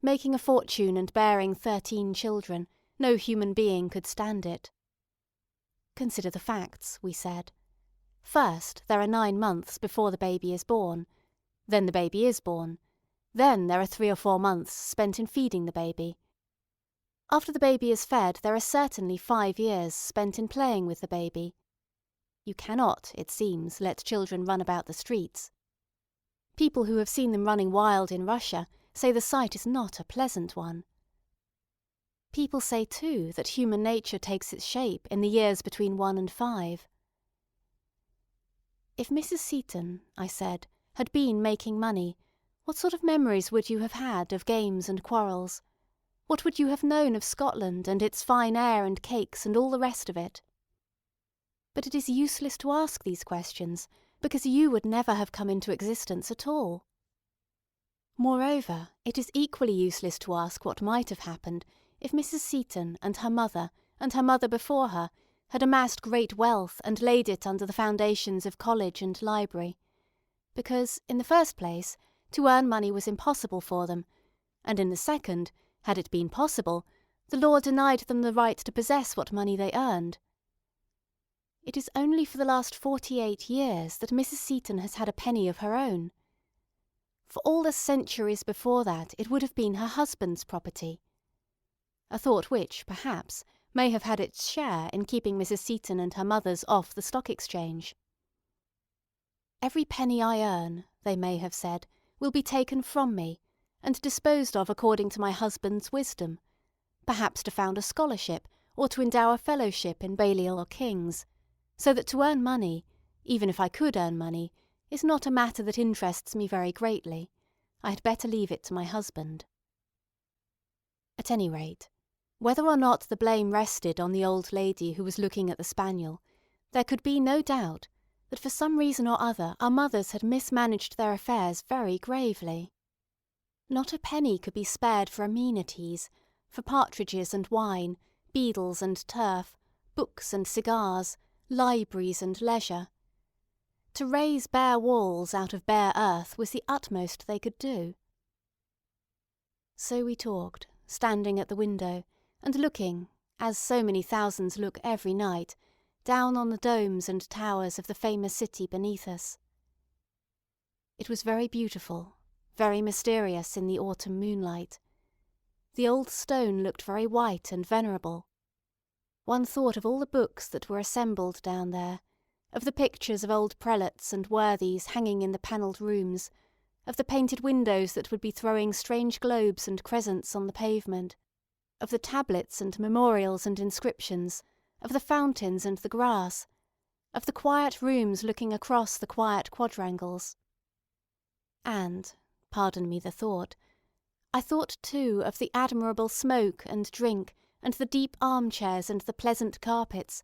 Making a fortune and bearing 13 children, no human being could stand it. Consider the facts, we said. First, there are 9 months before the baby is born. Then the baby is born. Then there are 3 or 4 months spent in feeding the baby. After the baby is fed, there are certainly 5 years spent in playing with the baby. You cannot, it seems, let children run about the streets. People who have seen them running wild in Russia say the sight is not a pleasant one. People say, too, that human nature takes its shape in the years between 1 and 5. If Mrs. Seton, I said, had been making money, what sort of memories would you have had of games and quarrels? What would you have known of Scotland and its fine air and cakes and all the rest of it? But it is useless to ask these questions, because you would never have come into existence at all. Moreover, it is equally useless to ask what might have happened if Mrs. Seton and her mother before her, had amassed great wealth and laid it under the foundations of college and library, because, in the first place, to earn money was impossible for them, and in the second, had it been possible, the law denied them the right to possess what money they earned. It is only for the last 48 years that Mrs. Seton has had a penny of her own. For all the centuries before that it would have been her husband's property. A thought which, perhaps, may have had its share in keeping Mrs. Seton and her mothers off the stock exchange. Every penny I earn, they may have said, will be taken from me, and disposed of according to my husband's wisdom, perhaps to found a scholarship, or to endow a fellowship in Balliol or King's, so that to earn money, even if I could earn money, is not a matter that interests me very greatly. I had better leave it to my husband. At any rate, whether or not the blame rested on the old lady who was looking at the spaniel, there could be no doubt that for some reason or other our mothers had mismanaged their affairs very gravely. Not a penny could be spared for amenities, for partridges and wine, beadles and turf, books and cigars, libraries and leisure. To raise bare walls out of bare earth was the utmost they could do. So we talked, standing at the window, and looking, as so many thousands look every night, down on the domes and towers of the famous city beneath us. It was very beautiful, very mysterious in the autumn moonlight. The old stone looked very white and venerable. One thought of all the books that were assembled down there, of the pictures of old prelates and worthies hanging in the panelled rooms, of the painted windows that would be throwing strange globes and crescents on the pavement, of the tablets and memorials and inscriptions, of the fountains and the grass, of the quiet rooms looking across the quiet quadrangles. And, pardon me the thought, I thought too of the admirable smoke and drink and the deep armchairs and the pleasant carpets,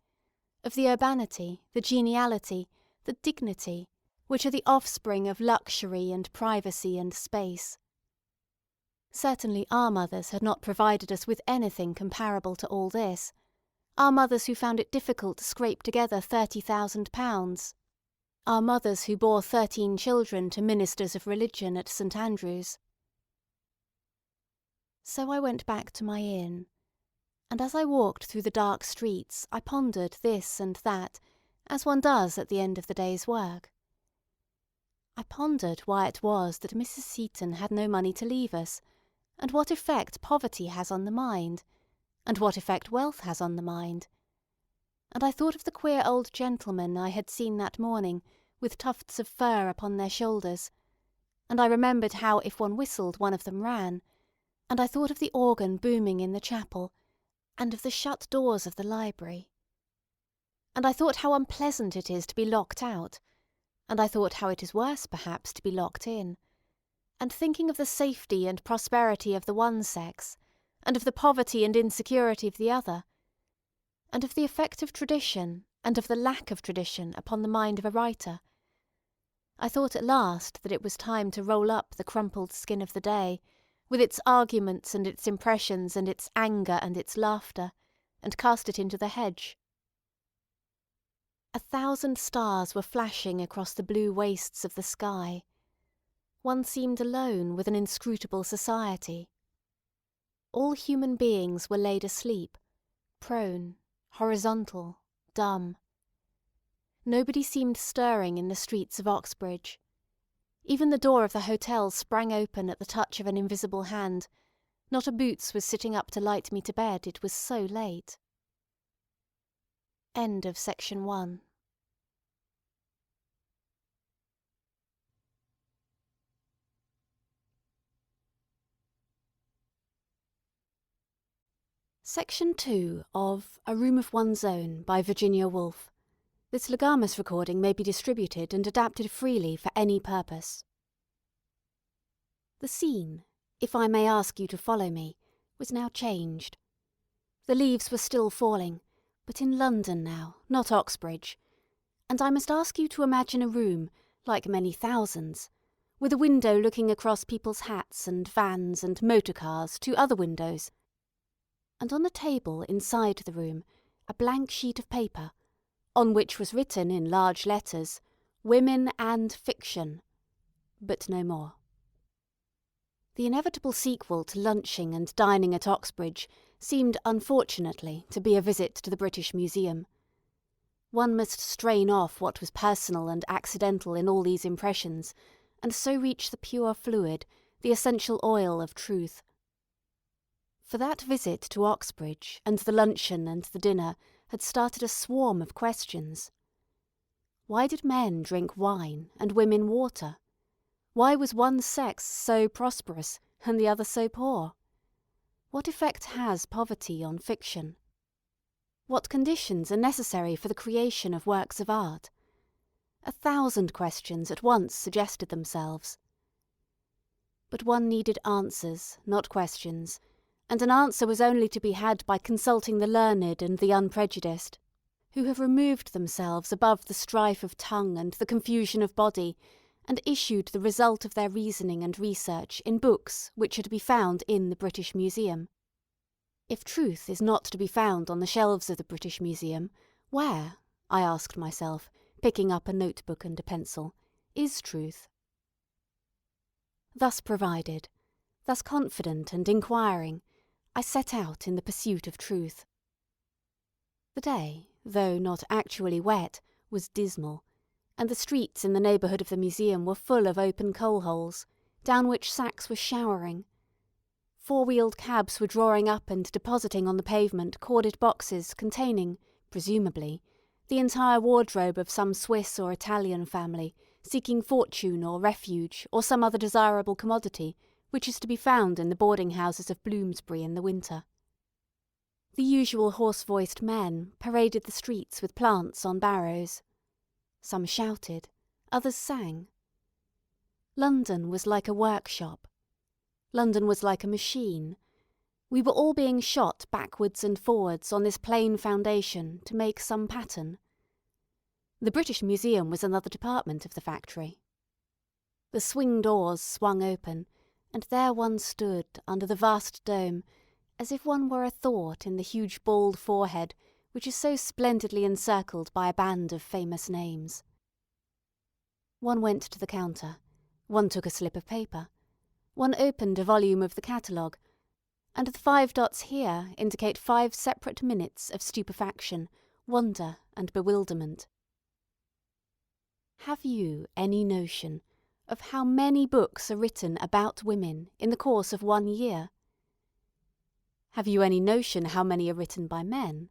of the urbanity, the geniality, the dignity, which are the offspring of luxury and privacy and space. Certainly our mothers had not provided us with anything comparable to all this, our mothers who found it difficult to scrape together £30,000, our mothers who bore 13 children to ministers of religion at St. Andrews. So I went back to my inn, and as I walked through the dark streets I pondered this and that, as one does at the end of the day's work. I pondered why it was that Mrs. Seaton had no money to leave us, and what effect poverty has on the mind, and what effect wealth has on the mind. And I thought of the queer old gentlemen I had seen that morning with tufts of fur upon their shoulders, and I remembered how if one whistled one of them ran, and I thought of the organ booming in the chapel, and of the shut doors of the library. And I thought how unpleasant it is to be locked out, and I thought how it is worse perhaps to be locked in, and thinking of the safety and prosperity of the one sex, and of the poverty and insecurity of the other, and of the effect of tradition and of the lack of tradition upon the mind of a writer, I thought at last that it was time to roll up the crumpled skin of the day, with its arguments and its impressions and its anger and its laughter, and cast it into the hedge. 1,000 stars were flashing across the blue wastes of the sky. One seemed alone with an inscrutable society. All human beings were laid asleep, prone, horizontal, dumb. Nobody seemed stirring in the streets of Oxbridge. Even the door of the hotel sprang open at the touch of an invisible hand. Not a boots was sitting up to light me to bed, it was so late. End of section 1. Section 2 of A Room of One's Own by Virginia Woolf. This legamus recording may be distributed and adapted freely for any purpose. The scene, if I may ask you to follow me, was now changed. The leaves were still falling, but in London now, not Oxbridge, and I must ask you to imagine a room, like many thousands, with a window looking across people's hats and vans and motor cars to other windows, and on the table inside the room a blank sheet of paper, on which was written in large letters, "Women and Fiction," but no more. The inevitable sequel to lunching and dining at Oxbridge seemed, unfortunately, to be a visit to the British Museum. One must strain off what was personal and accidental in all these impressions, and so reach the pure fluid, the essential oil of truth. For that visit to Oxbridge, and the luncheon and the dinner, had started a swarm of questions. Why did men drink wine and women water? Why was one sex so prosperous and the other so poor? What effect has poverty on fiction? What conditions are necessary for the creation of works of art? 1,000 questions at once suggested themselves. But one needed answers, not questions, and an answer was only to be had by consulting the learned and the unprejudiced, who have removed themselves above the strife of tongue and the confusion of body, and issued the result of their reasoning and research in books which are to be found in the British Museum. If truth is not to be found on the shelves of the British Museum, where, I asked myself, picking up a notebook and a pencil, is truth. Thus provided, thus confident and inquiring, I set out in the pursuit of truth. The day, though not actually wet, was dismal, and the streets in the neighbourhood of the museum were full of open coal-holes, down which sacks were showering. Four-wheeled cabs were drawing up and depositing on the pavement corded boxes containing, presumably, the entire wardrobe of some Swiss or Italian family seeking fortune or refuge or some other desirable commodity which is to be found in the boarding-houses of Bloomsbury in the winter. The usual hoarse-voiced men paraded the streets with plants on barrows. Some shouted, others sang. London was like a workshop. London was like a machine. We were all being shot backwards and forwards on this plain foundation to make some pattern. The British Museum was another department of the factory. The swing doors swung open, and there one stood under the vast dome, as if one were a thought in the huge bald forehead which is so splendidly encircled by a band of famous names. One went to the counter, one took a slip of paper, one opened a volume of the catalogue, and the 5 dots here indicate 5 separate minutes of stupefaction, wonder, and bewilderment. Have you any notion of how many books are written about women in the course of 1 year? Have you any notion how many are written by men?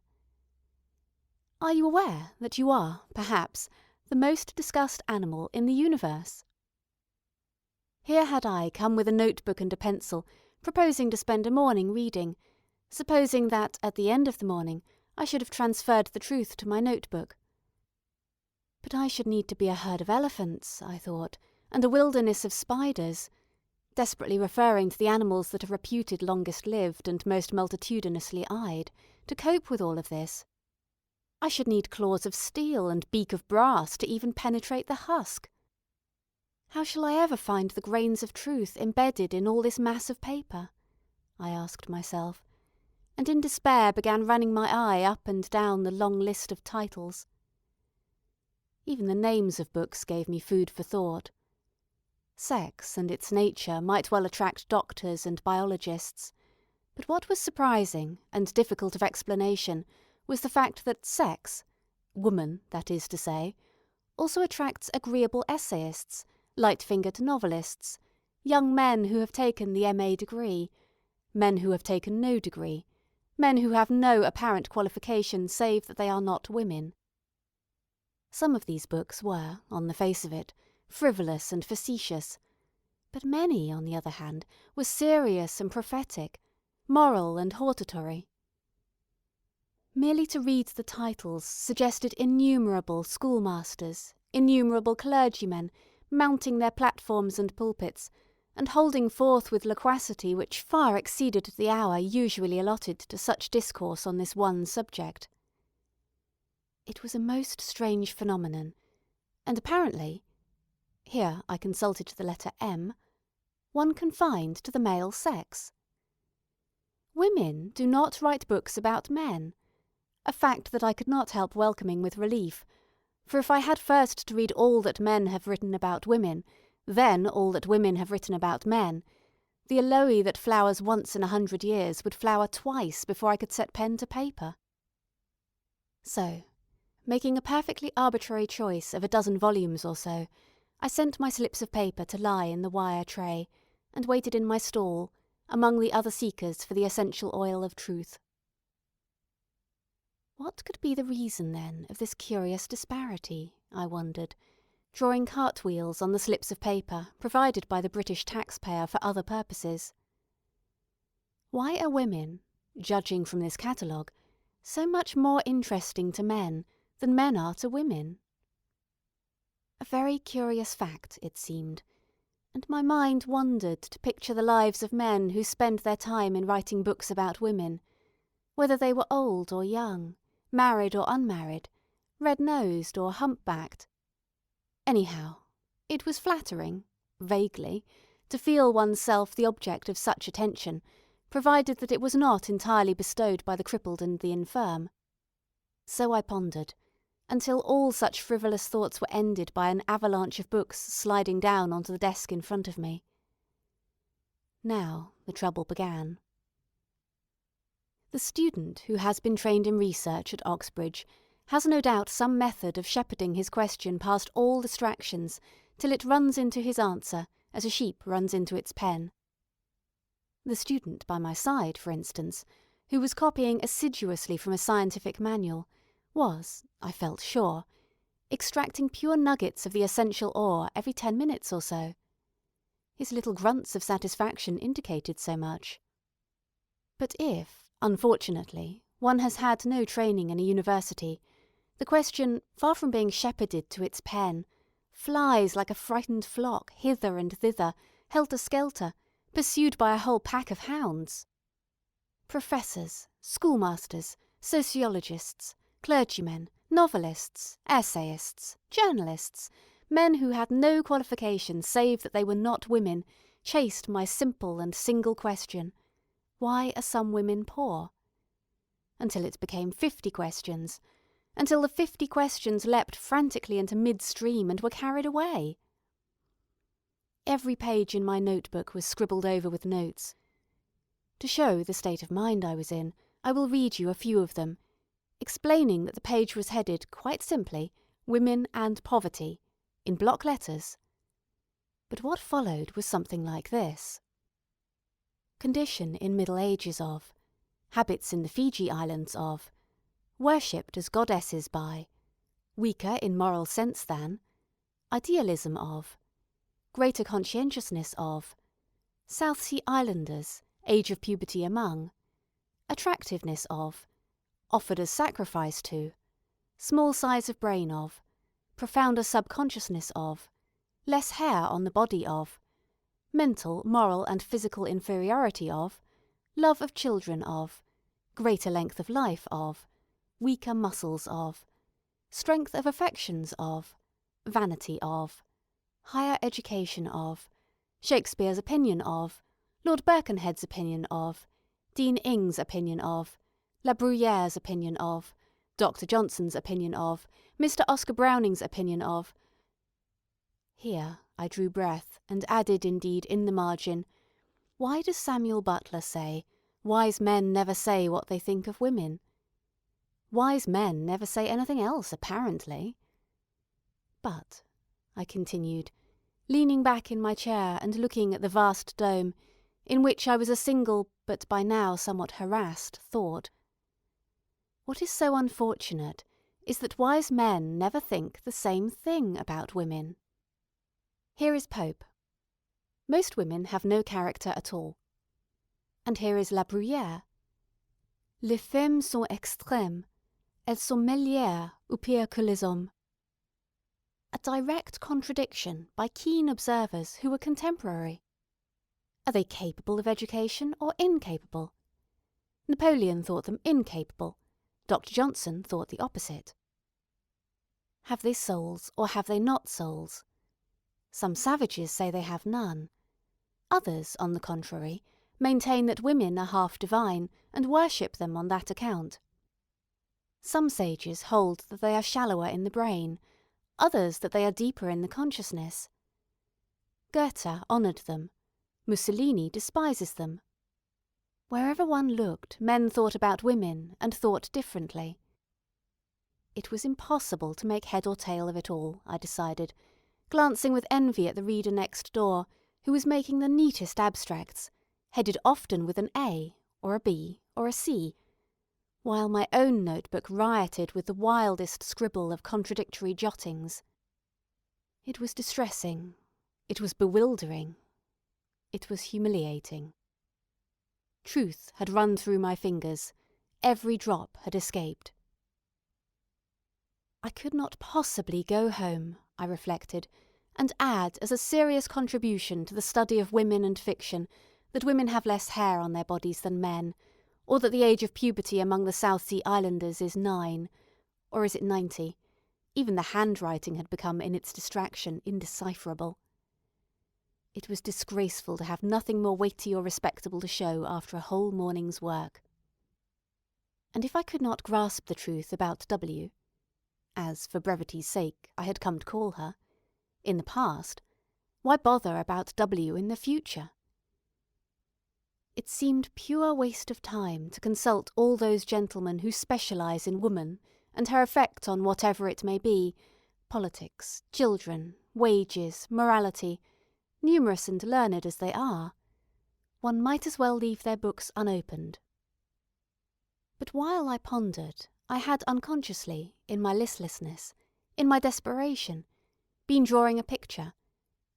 Are you aware that you are, perhaps, the most discussed animal in the universe? Here had I come with a notebook and a pencil, proposing to spend a morning reading, supposing that at the end of the morning I should have transferred the truth to my notebook. But I should need to be a herd of elephants, I thought, and a wilderness of spiders, desperately referring to the animals that are reputed longest lived and most multitudinously eyed, to cope with all of this. I should need claws of steel and beak of brass to even penetrate the husk. How shall I ever find the grains of truth embedded in all this mass of paper? I asked myself, and in despair began running my eye up and down the long list of titles. Even the names of books gave me food for thought. Sex and its nature might well attract doctors and biologists, but what was surprising and difficult of explanation was the fact that sex, woman, that is to say, also attracts agreeable essayists, light-fingered novelists, young men who have taken the M.A. degree, men who have taken no degree, men who have no apparent qualification save that they are not women. Some of these books were, on the face of it, frivolous and facetious, but many, on the other hand, were serious and prophetic, moral and hortatory. Merely to read the titles suggested innumerable schoolmasters, innumerable clergymen, mounting their platforms and pulpits, and holding forth with loquacity which far exceeded the hour usually allotted to such discourse on this one subject. It was a most strange phenomenon, and apparently, here I consulted the letter M, one confined to the male sex. Women do not write books about men, a fact that I could not help welcoming with relief, for if I had first to read all that men have written about women, then all that women have written about men, the aloe that flowers once in 100 years would flower twice before I could set pen to paper. So, making a perfectly arbitrary choice of a dozen volumes or so, I sent my slips of paper to lie in the wire tray, and waited in my stall, among the other seekers for the essential oil of truth. What could be the reason, then, of this curious disparity, I wondered, drawing cartwheels on the slips of paper provided by the British taxpayer for other purposes? Why are women, judging from this catalogue, so much more interesting to men than men are to women? A very curious fact, it seemed, and my mind wandered to picture the lives of men who spend their time in writing books about women, whether they were old or young, married or unmarried, red-nosed or hump-backed. Anyhow, it was flattering, vaguely, to feel oneself the object of such attention, provided that it was not entirely bestowed by the crippled and the infirm. So I pondered, until all such frivolous thoughts were ended by an avalanche of books sliding down onto the desk in front of me. Now the trouble began. The student who has been trained in research at Oxbridge has no doubt some method of shepherding his question past all distractions till it runs into his answer as a sheep runs into its pen. The student by my side, for instance, who was copying assiduously from a scientific manual, was, I felt sure, extracting pure nuggets of the essential ore every 10 minutes or so. His little grunts of satisfaction indicated so much. But if, unfortunately, one has had no training in a university, the question, far from being shepherded to its pen, flies like a frightened flock hither and thither, helter-skelter, pursued by a whole pack of hounds. Professors, schoolmasters, sociologists, clergymen, novelists, essayists, journalists, men who had no qualification save that they were not women, chased my simple and single question, why are some women poor? Until it became 50 questions, until the 50 questions leapt frantically into mid-stream and were carried away. Every page in my notebook was scribbled over with notes. To show the state of mind I was in, I will read you a few of them, explaining that the page was headed, quite simply, Women and Poverty, in block letters. But what followed was something like this. Condition in Middle Ages of, habits in the Fiji Islands of, worshipped as goddesses by, weaker in moral sense than, idealism of, greater conscientiousness of, South Sea Islanders, age of puberty among, attractiveness of, offered as sacrifice to, small size of brain of, profounder subconsciousness of, less hair on the body of, mental, moral and physical inferiority of, love of children of, greater length of life of, weaker muscles of, strength of affections of, vanity of, higher education of, Shakespeare's opinion of, Lord Birkenhead's opinion of, Dean Ing's opinion of, La Bruyère's opinion of, Dr. Johnson's opinion of, Mr. Oscar Browning's opinion of. Here I drew breath and added indeed in the margin, why does Samuel Butler say, wise men never say what they think of women? Wise men never say anything else, apparently. But, I continued, leaning back in my chair and looking at the vast dome, in which I was a single, but by now somewhat harassed, thought. What is so unfortunate is that wise men never think the same thing about women. Here is Pope. Most women have no character at all. And here is La Bruyère. Les femmes sont extrêmes. Elles sont meilleures ou pires que les hommes. A direct contradiction by keen observers who were contemporary. Are they capable of education or incapable? Napoleon thought them incapable. Dr. Johnson thought the opposite. Have they souls or have they not souls? Some savages say they have none. Others, on the contrary, maintain that women are half divine and worship them on that account. Some sages hold that they are shallower in the brain, others that they are deeper in the consciousness. Goethe honoured them. Mussolini despises them. Wherever one looked, men thought about women and thought differently. It was impossible to make head or tail of it all, I decided, glancing with envy at the reader next door, who was making the neatest abstracts, headed often with an A, or a B, or a C, while my own notebook rioted with the wildest scribble of contradictory jottings. It was distressing. It was bewildering. It was humiliating. Truth had run through my fingers. Every drop had escaped. I could not possibly go home, I reflected, and add as a serious contribution to the study of women and fiction that women have less hair on their bodies than men, or that the age of puberty among the South Sea Islanders is 9, or is it 90? Even the handwriting had become in its distraction indecipherable. It was disgraceful to have nothing more weighty or respectable to show after a whole morning's work. And if I could not grasp the truth about W, as for brevity's sake I had come to call her, in the past, why bother about W in the future? It seemed pure waste of time to consult all those gentlemen who specialise in woman and her effect on whatever it may be, politics, children, wages, morality, numerous and learned as they are. One might as well leave their books unopened. But while I pondered, I had unconsciously, in my listlessness, in my desperation, been drawing a picture,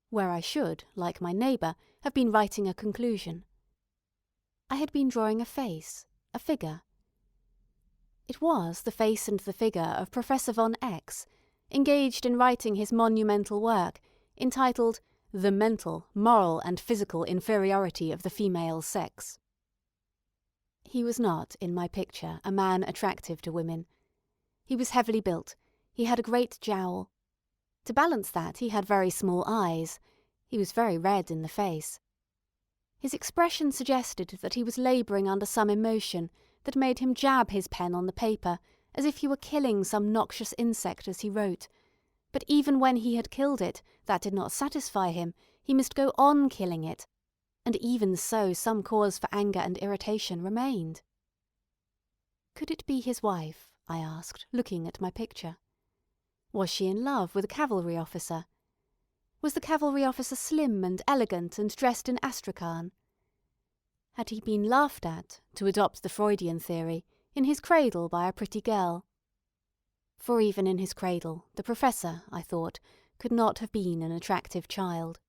where I should, like my neighbour, have been writing a conclusion. I had been drawing a face, a figure. It was the face and the figure of Professor von X, engaged in writing his monumental work, entitled The Mental, Moral and Physical Inferiority of the Female Sex. He was not, in my picture, a man attractive to women. He was heavily built, he had a great jowl. To balance that, he had very small eyes, he was very red in the face. His expression suggested that he was labouring under some emotion that made him jab his pen on the paper as if he were killing some noxious insect as he wrote, but even when he had killed it, that did not satisfy him, he must go on killing it, and even so some cause for anger and irritation remained. Could it be his wife? I asked, looking at my picture. Was she in love with a cavalry officer? Was the cavalry officer slim and elegant and dressed in astrakhan? Had he been laughed at, to adopt the Freudian theory, in his cradle by a pretty girl? For even in his cradle, the professor, I thought, could not have been an attractive child.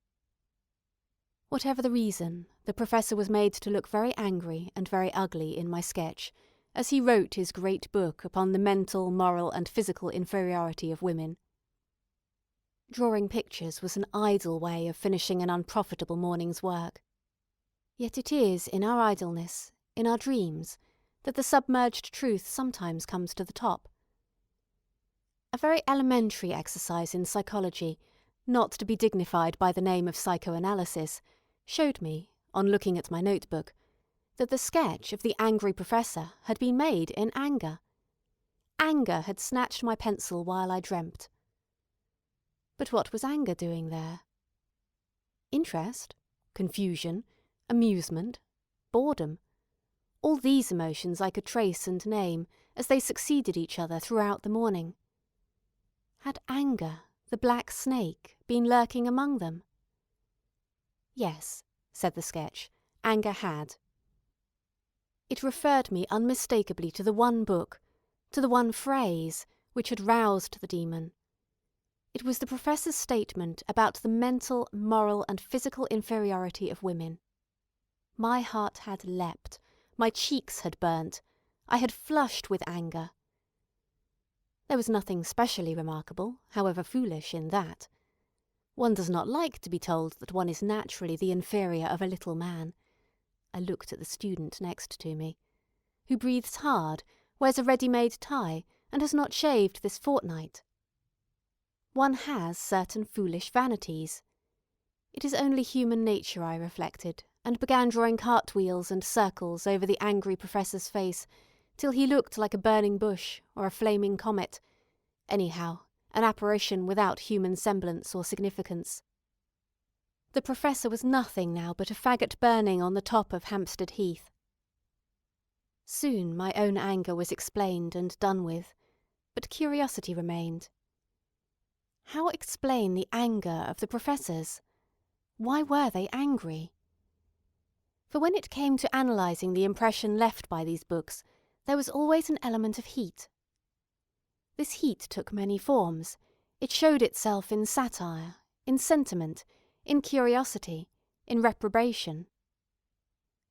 Whatever the reason, the professor was made to look very angry and very ugly in my sketch, as he wrote his great book upon the mental, moral and physical inferiority of women. Drawing pictures was an idle way of finishing an unprofitable morning's work. Yet it is in our idleness, in our dreams, that the submerged truth sometimes comes to the top. A very elementary exercise in psychology, not to be dignified by the name of psychoanalysis, showed me, on looking at my notebook, that the sketch of the angry professor had been made in anger. Anger had snatched my pencil while I dreamt. But what was anger doing there? Interest, confusion, amusement, boredom. All these emotions I could trace and name as they succeeded each other throughout the morning. Had anger, the black snake, been lurking among them? Yes, said the sketch, anger had. It referred me unmistakably to the one book, to the one phrase, which had roused the demon. It was the professor's statement about the mental, moral and physical inferiority of women. My heart had leapt, my cheeks had burnt, I had flushed with anger. There was nothing specially remarkable, however foolish, in that. One does not like to be told that one is naturally the inferior of a little man. I looked at the student next to me, who breathes hard, wears a ready-made tie, and has not shaved this fortnight. One has certain foolish vanities. It is only human nature, I reflected, and began drawing cartwheels and circles over the angry professor's face, till he looked like a burning bush or a flaming comet, anyhow, an apparition without human semblance or significance. The professor was nothing now but a faggot burning on the top of Hampstead Heath. Soon my own anger was explained and done with, but curiosity remained. How explain the anger of the professors? Why were they angry? For when it came to analysing the impression left by these books, there was always an element of heat. This heat took many forms. It showed itself in satire, in sentiment, in curiosity, in reprobation.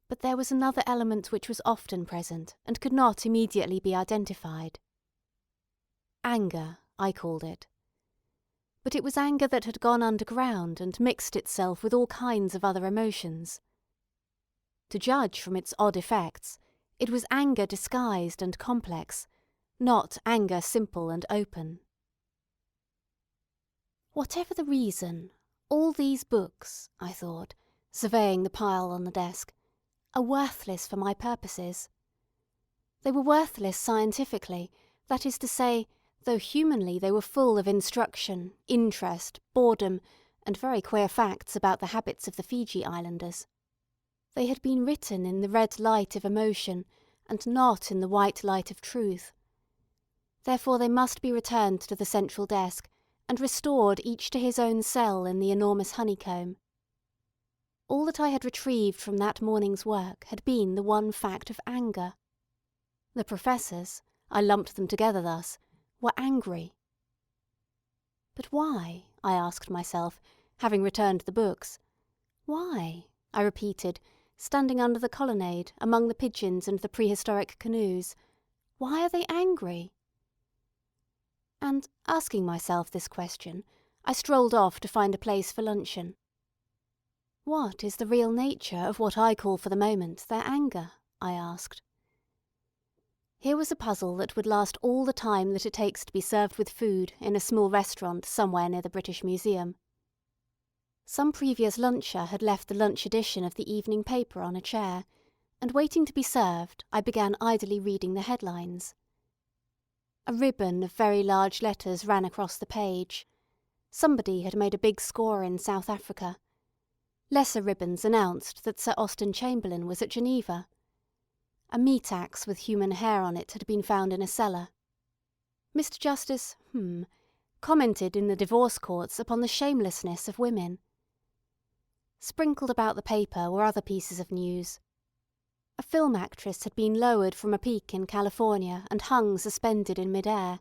But there was another element which was often present and could not immediately be identified. Anger, I called it. But it was anger that had gone underground and mixed itself with all kinds of other emotions. To judge from its odd effects, it was anger disguised and complex, not anger simple and open. Whatever the reason, all these books, I thought, surveying the pile on the desk, are worthless for my purposes. They were worthless scientifically, that is to say, though humanly they were full of instruction, interest, boredom, and very queer facts about the habits of the Fiji Islanders. They had been written in the red light of emotion, and not in the white light of truth. Therefore they must be returned to the central desk, and restored each to his own cell in the enormous honeycomb. All that I had retrieved from that morning's work had been the one fact of anger. The professors, I lumped them together thus, were angry. But why, I asked myself, having returned the books. Why, I repeated, standing under the colonnade, among the pigeons and the prehistoric canoes, why are they angry? And, asking myself this question, I strolled off to find a place for luncheon. What is the real nature of what I call for the moment their anger? I asked. Here was a puzzle that would last all the time that it takes to be served with food in a small restaurant somewhere near the British Museum. Some previous luncher had left the lunch edition of the evening paper on a chair, and waiting to be served, I began idly reading the headlines. A ribbon of very large letters ran across the page. Somebody had made a big score in South Africa. Lesser ribbons announced that Sir Austen Chamberlain was at Geneva. A meat axe with human hair on it had been found in a cellar. Mr. Justice commented in the divorce courts upon the shamelessness of women. Sprinkled about the paper were other pieces of news. A film actress had been lowered from a peak in California and hung suspended in mid-air.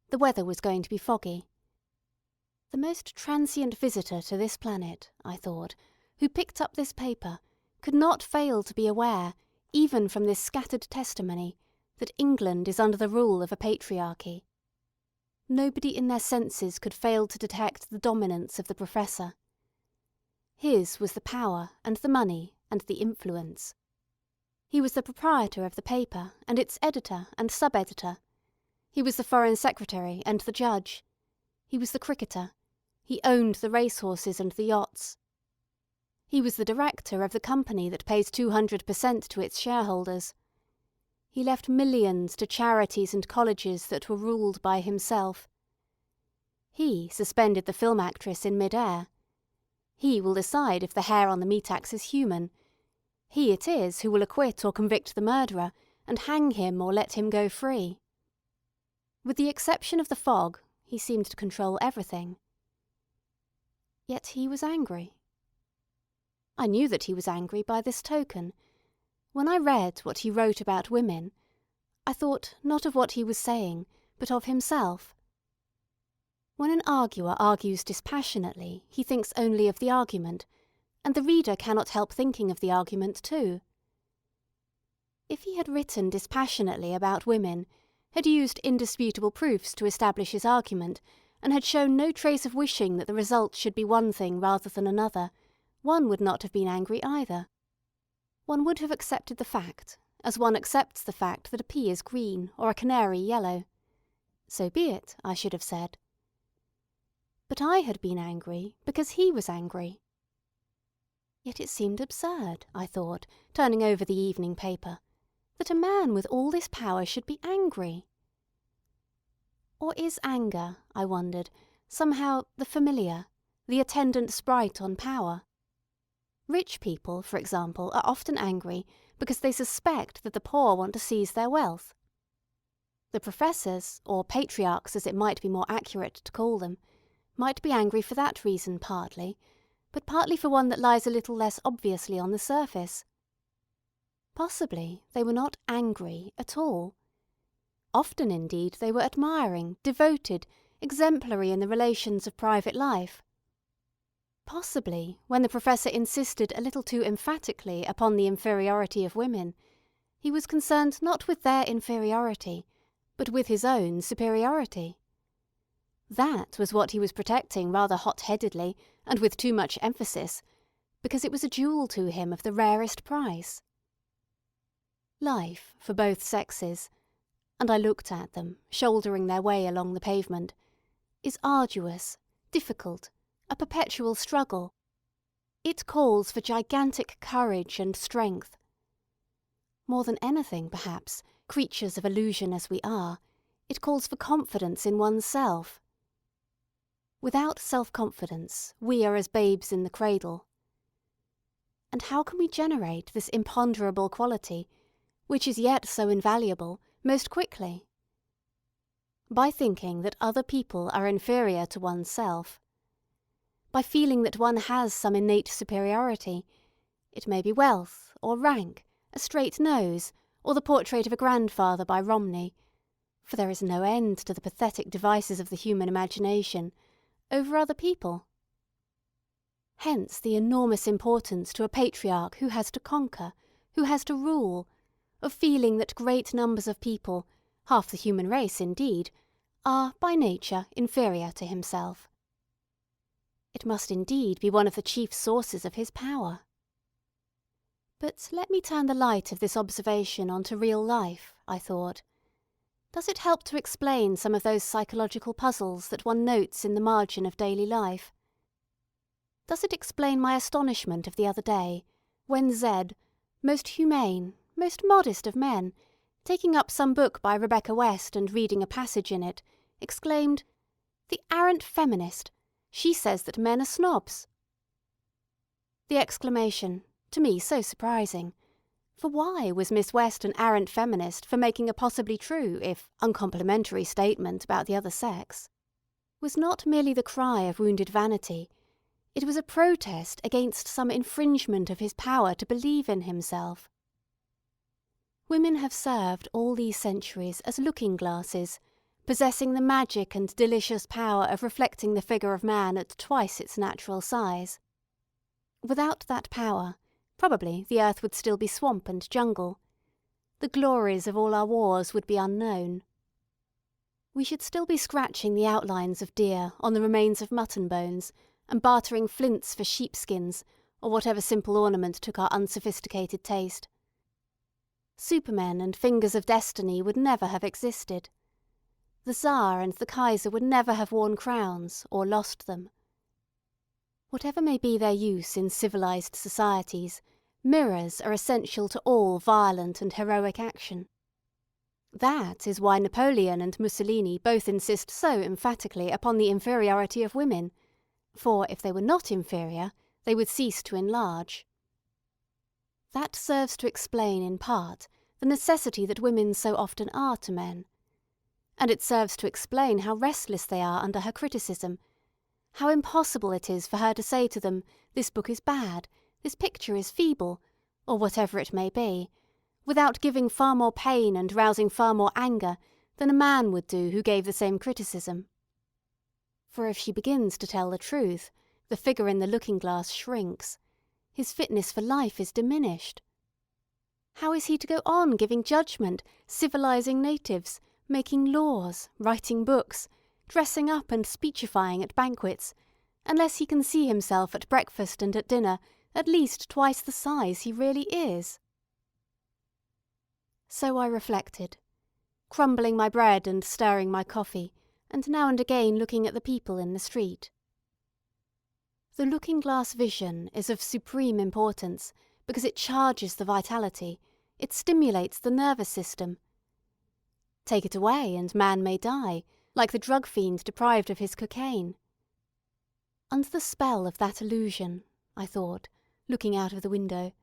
The weather was going to be foggy. The most transient visitor to this planet, I thought, who picked up this paper, could not fail to be aware, even from this scattered testimony, that England is under the rule of a patriarchy. Nobody in their senses could fail to detect the dominance of the professor. His was the power and the money and the influence. He was the proprietor of the paper and its editor and sub-editor. He was the foreign secretary and the judge. He was the cricketer. He owned the racehorses and the yachts. He was the director of the company that pays 200% to its shareholders. He left millions to charities and colleges that were ruled by himself. He suspended the film actress in mid-air. He will decide if the hair on the meat axe is human. He it is who will acquit or convict the murderer, and hang him or let him go free. With the exception of the fog, he seemed to control everything. Yet he was angry. I knew that he was angry by this token. When I read what he wrote about women, I thought not of what he was saying, but of himself. When an arguer argues dispassionately, he thinks only of the argument, and the reader cannot help thinking of the argument too. If he had written dispassionately about women, had used indisputable proofs to establish his argument, and had shown no trace of wishing that the result should be one thing rather than another, one would not have been angry either. One would have accepted the fact, as one accepts the fact that a pea is green or a canary yellow. So be it, I should have said. But I had been angry because he was angry. Yet it seemed absurd, I thought, turning over the evening paper, that a man with all this power should be angry. Or is anger, I wondered, somehow the familiar, the attendant sprite on power? Rich people, for example, are often angry because they suspect that the poor want to seize their wealth. The professors, or patriarchs as it might be more accurate to call them, might be angry for that reason partly, but partly for one that lies a little less obviously on the surface. Possibly they were not angry at all. Often, indeed, they were admiring, devoted, exemplary in the relations of private life. Possibly, when the professor insisted a little too emphatically upon the inferiority of women, he was concerned not with their inferiority, but with his own superiority. That was what he was protecting rather hot-headedly and with too much emphasis, because it was a jewel to him of the rarest price. Life, for both sexes, and I looked at them, shouldering their way along the pavement, is arduous, difficult, a perpetual struggle. It calls for gigantic courage and strength. More than anything, perhaps, creatures of illusion as we are, It calls for confidence in oneself. Without self-confidence, we are as babes in the cradle. And how can we generate this imponderable quality, which is yet so invaluable, most quickly? By thinking that other people are inferior to oneself. By feeling that one has some innate superiority. It may be wealth, or rank, a straight nose, or the portrait of a grandfather by Romney, for there is no end to the pathetic devices of the human imagination, over other people. Hence the enormous importance to a patriarch who has to conquer, who has to rule, of feeling that great numbers of people, half the human race indeed, are by nature inferior to himself. It must indeed be one of the chief sources of his power. But let me turn the light of this observation onto real life, I thought. Does it help to explain some of those psychological puzzles that one notes in the margin of daily life? Does it explain my astonishment of the other day, when Z, most humane, most modest of men, taking up some book by Rebecca West and reading a passage in it, exclaimed, "The arrant feminist! She says that men are snobs." The exclamation, to me so surprising, for why was Miss West an arrant feminist for making a possibly true, if uncomplimentary, statement about the other sex, was not merely the cry of wounded vanity. It was a protest against some infringement of his power to believe in himself. Women have served all these centuries as looking-glasses, possessing the magic and delicious power of reflecting the figure of man at twice its natural size. Without that power, probably the earth would still be swamp and jungle. The glories of all our wars would be unknown. We should still be scratching the outlines of deer on the remains of mutton bones, and bartering flints for sheepskins, or whatever simple ornament took our unsophisticated taste. Supermen and fingers of destiny would never have existed. The Tsar and the Kaiser would never have worn crowns, or lost them. Whatever may be their use in civilized societies, mirrors are essential to all violent and heroic action. That is why Napoleon and Mussolini both insist so emphatically upon the inferiority of women, for if they were not inferior, they would cease to enlarge. That serves to explain in part the necessity that women so often are to men. And it serves to explain how restless they are under her criticism, how impossible it is for her to say to them, "This book is bad, this picture is feeble," or whatever it may be, without giving far more pain and rousing far more anger than a man would do who gave the same criticism. For if she begins to tell the truth, the figure in the looking-glass shrinks. His fitness for life is diminished. How is he to go on giving judgment, civilizing natives, making laws, writing books, dressing up and speechifying at banquets, unless he can see himself at breakfast and at dinner at least twice the size he really is? So I reflected, crumbling my bread and stirring my coffee, and now and again looking at the people in the street. The looking-glass vision is of supreme importance because it charges the vitality, it stimulates the nervous system. Take it away and man may die, like the drug fiend deprived of his cocaine. Under the spell of that illusion, I thought, looking out of the window,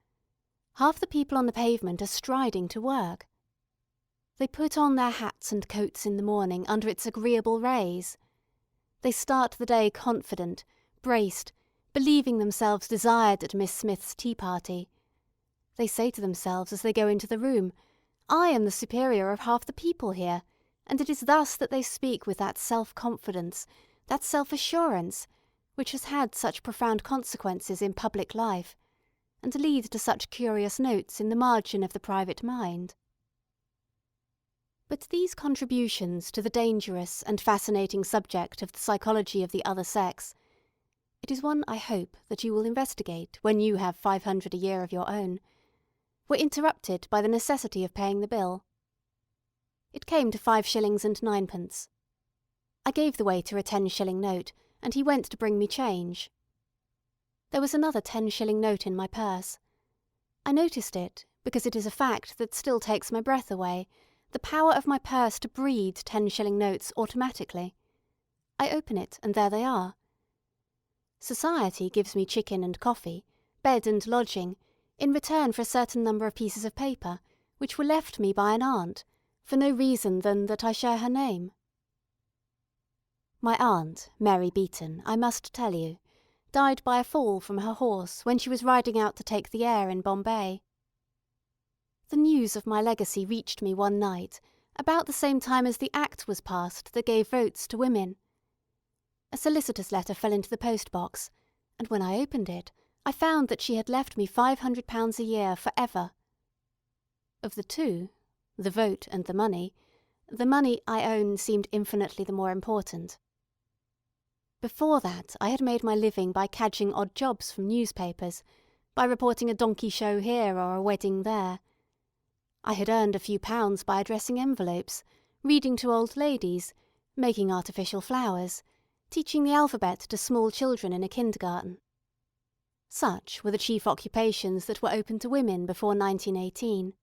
half the people on the pavement are striding to work. They put on their hats and coats in the morning under its agreeable rays. They start the day confident, braced, believing themselves desired at Miss Smith's tea party. They say to themselves as they go into the room, "I am the superior of half the people here," and it is thus that they speak with that self-confidence, that self-assurance, which has had such profound consequences in public life, and lead to such curious notes in the margin of the private mind. But these contributions to the dangerous and fascinating subject of the psychology of the other sex, it is one I hope that you will investigate when you have 500 a year of your own, were interrupted by the necessity of paying the bill. It came to 5 shillings and 9pence. I gave the waiter a 10-shilling note, and he went to bring me change. There was another 10-shilling note in my purse. I noticed it because it is a fact that still takes my breath away, the power of my purse to breed 10-shilling notes automatically. I open it, and there they are. Society gives me chicken and coffee, bed and lodging, in return for a certain number of pieces of paper, which were left me by an aunt, for no reason than that I share her name. My aunt, Mary Beaton, I must tell you, died by a fall from her horse when she was riding out to take the air in Bombay. The news of my legacy reached me one night, about the same time as the Act was passed that gave votes to women. A solicitor's letter fell into the post-box, and when I opened it, I found that she had left me £500 a year for ever. Of the two, the vote and the money I own seemed infinitely the more important. Before that I had made my living by cadging odd jobs from newspapers, by reporting a donkey show here or a wedding there. I had earned a few pounds by addressing envelopes, reading to old ladies, making artificial flowers, teaching the alphabet to small children in a kindergarten. Such were the chief occupations that were open to women before 1918.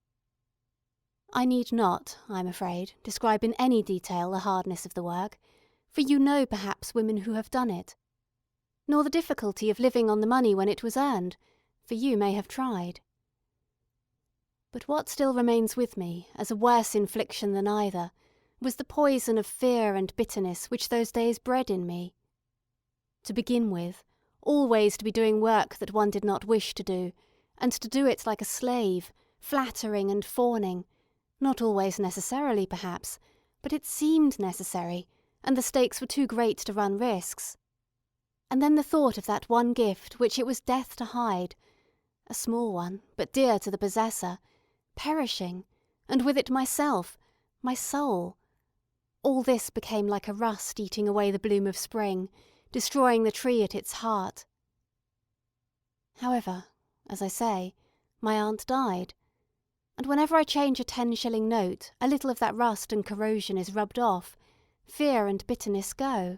I need not, I am afraid, describe in any detail the hardness of the work, for you know perhaps women who have done it, nor the difficulty of living on the money when it was earned, for you may have tried. But what still remains with me, as a worse infliction than either, was the poison of fear and bitterness which those days bred in me. To begin with, always to be doing work that one did not wish to do, and to do it like a slave, flattering and fawning, not always necessarily perhaps, but it seemed necessary, and the stakes were too great to run risks. And then the thought of that one gift which it was death to hide, a small one, but dear to the possessor, perishing, and with it myself, my soul. All this became like a rust eating away the bloom of spring, destroying the tree at its heart. However, as I say, my aunt died, and whenever I change a 10-shilling note, a little of that rust and corrosion is rubbed off, fear and bitterness go.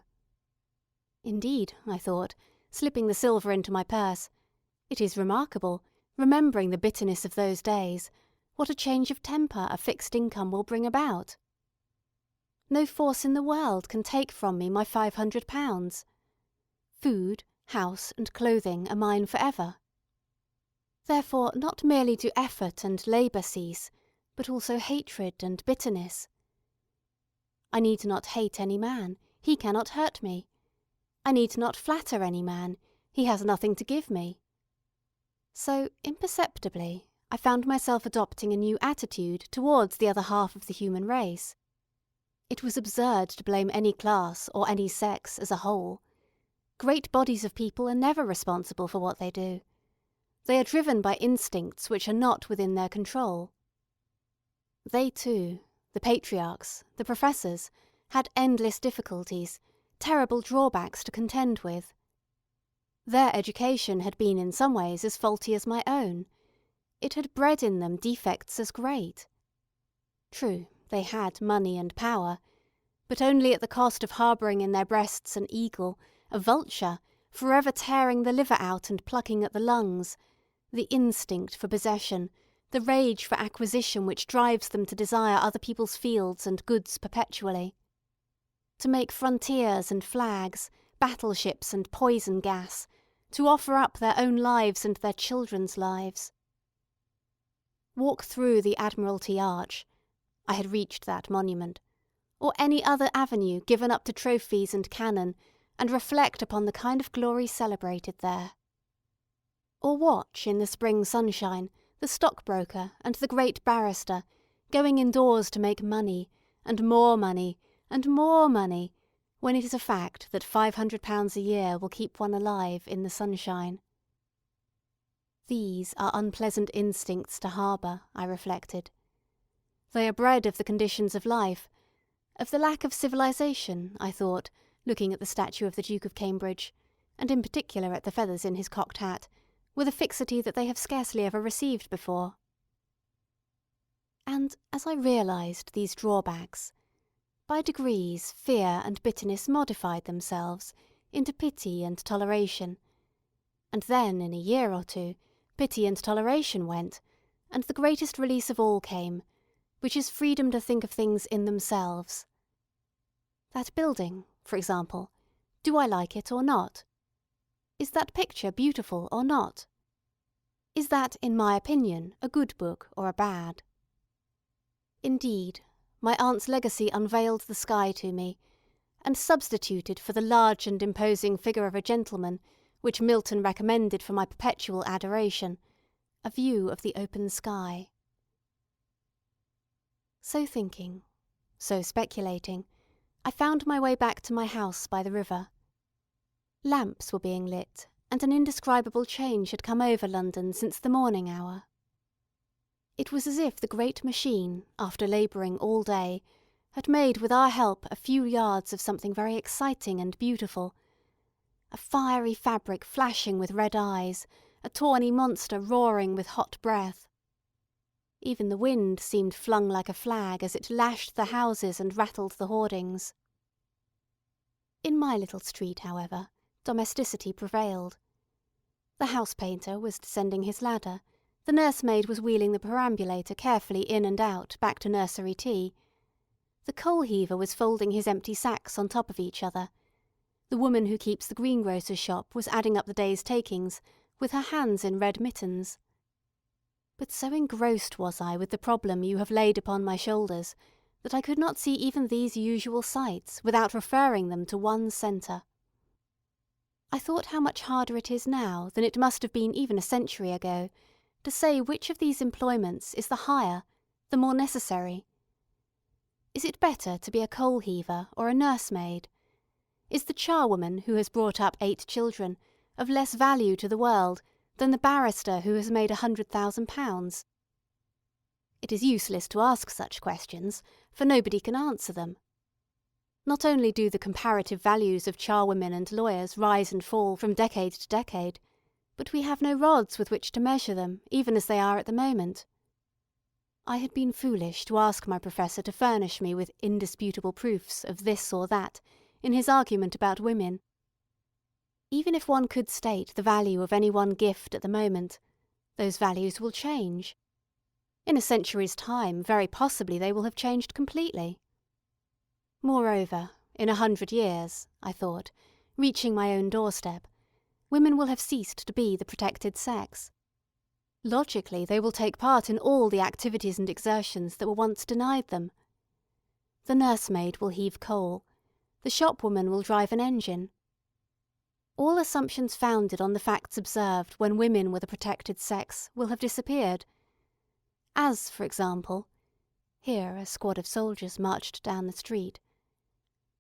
Indeed, I thought, slipping the silver into my purse, it is remarkable, remembering the bitterness of those days, what a change of temper a fixed income will bring about. No force in the world can take from me my £500. Food, house, and clothing are mine for ever. Therefore not merely do effort and labour cease, but also hatred and bitterness. I need not hate any man, he cannot hurt me. I need not flatter any man, he has nothing to give me. So, imperceptibly, I found myself adopting a new attitude towards the other half of the human race. It was absurd to blame any class or any sex as a whole. Great bodies of people are never responsible for what they do. They are driven by instincts which are not within their control. They too, the patriarchs, the professors, had endless difficulties, terrible drawbacks to contend with. Their education had been in some ways as faulty as my own. It had bred in them defects as great. True, they had money and power, but only at the cost of harbouring in their breasts an eagle, a vulture, forever tearing the liver out and plucking at the lungs, the instinct for possession, the rage for acquisition which drives them to desire other people's fields and goods perpetually. To make frontiers and flags, battleships and poison gas, to offer up their own lives and their children's lives. Walk through the Admiralty Arch, I had reached that monument, or any other avenue given up to trophies and cannon, and reflect upon the kind of glory celebrated there. Or watch in the spring sunshine the stockbroker and the great barrister going indoors to make money, and more money, and more money, when it is a fact that £500 a year will keep one alive in the sunshine. These are unpleasant instincts to harbour, I reflected. They are bred of the conditions of life, of the lack of civilization, I thought, looking at the statue of the Duke of Cambridge, and in particular at the feathers in his cocked hat, with a fixity that they have scarcely ever received before. And as I realised these drawbacks, by degrees fear and bitterness modified themselves into pity and toleration, and then in a year or two pity and toleration went, and the greatest release of all came, which is freedom to think of things in themselves. That building, for example, do I like it or not? Is that picture beautiful or not? Is that, in my opinion, a good book or a bad? Indeed, my aunt's legacy unveiled the sky to me, and substituted for the large and imposing figure of a gentleman, which Milton recommended for my perpetual adoration, a view of the open sky. So thinking, so speculating, I found my way back to my house by the river. Lamps were being lit, and an indescribable change had come over London since the morning hour. It was as if the great machine, after labouring all day, had made with our help a few yards of something very exciting and beautiful, a fiery fabric flashing with red eyes, a tawny monster roaring with hot breath. Even the wind seemed flung like a flag as it lashed the houses and rattled the hoardings. In my little street, however, domesticity prevailed. The house painter was descending his ladder, the nursemaid was wheeling the perambulator carefully in and out back to nursery tea, the coal heaver was folding his empty sacks on top of each other, the woman who keeps the greengrocer's shop was adding up the day's takings, with her hands in red mittens. But so engrossed was I with the problem you have laid upon my shoulders, that I could not see even these usual sights without referring them to one centre. I thought how much harder it is now than it must have been even a century ago, to say which of these employments is the higher, the more necessary. Is it better to be a coal heaver or a nursemaid? Is the charwoman who has brought up 8 children of less value to the world than the barrister who has made £100,000? It is useless to ask such questions, for nobody can answer them. Not only do the comparative values of charwomen and lawyers rise and fall from decade to decade, but we have no rods with which to measure them, even as they are at the moment. I had been foolish to ask my professor to furnish me with indisputable proofs of this or that in his argument about women. Even if one could state the value of any one gift at the moment, those values will change. In a century's time, very possibly they will have changed completely. Moreover, in 100 years, I thought, reaching my own doorstep, women will have ceased to be the protected sex. Logically, they will take part in all the activities and exertions that were once denied them. The nursemaid will heave coal, the shopwoman will drive an engine. All assumptions founded on the facts observed when women were the protected sex will have disappeared. As, for example, here a squad of soldiers marched down the street,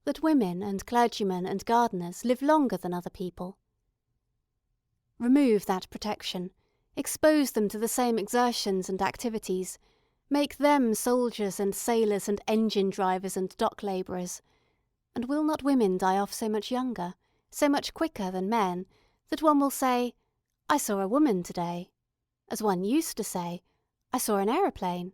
that women and clergymen and gardeners live longer than other people. Remove that protection, expose them to the same exertions and activities, make them soldiers and sailors and engine drivers and dock labourers, and will not women die off so much younger, so much quicker than men, that one will say, "I saw a woman today," as one used to say, "I saw an aeroplane"?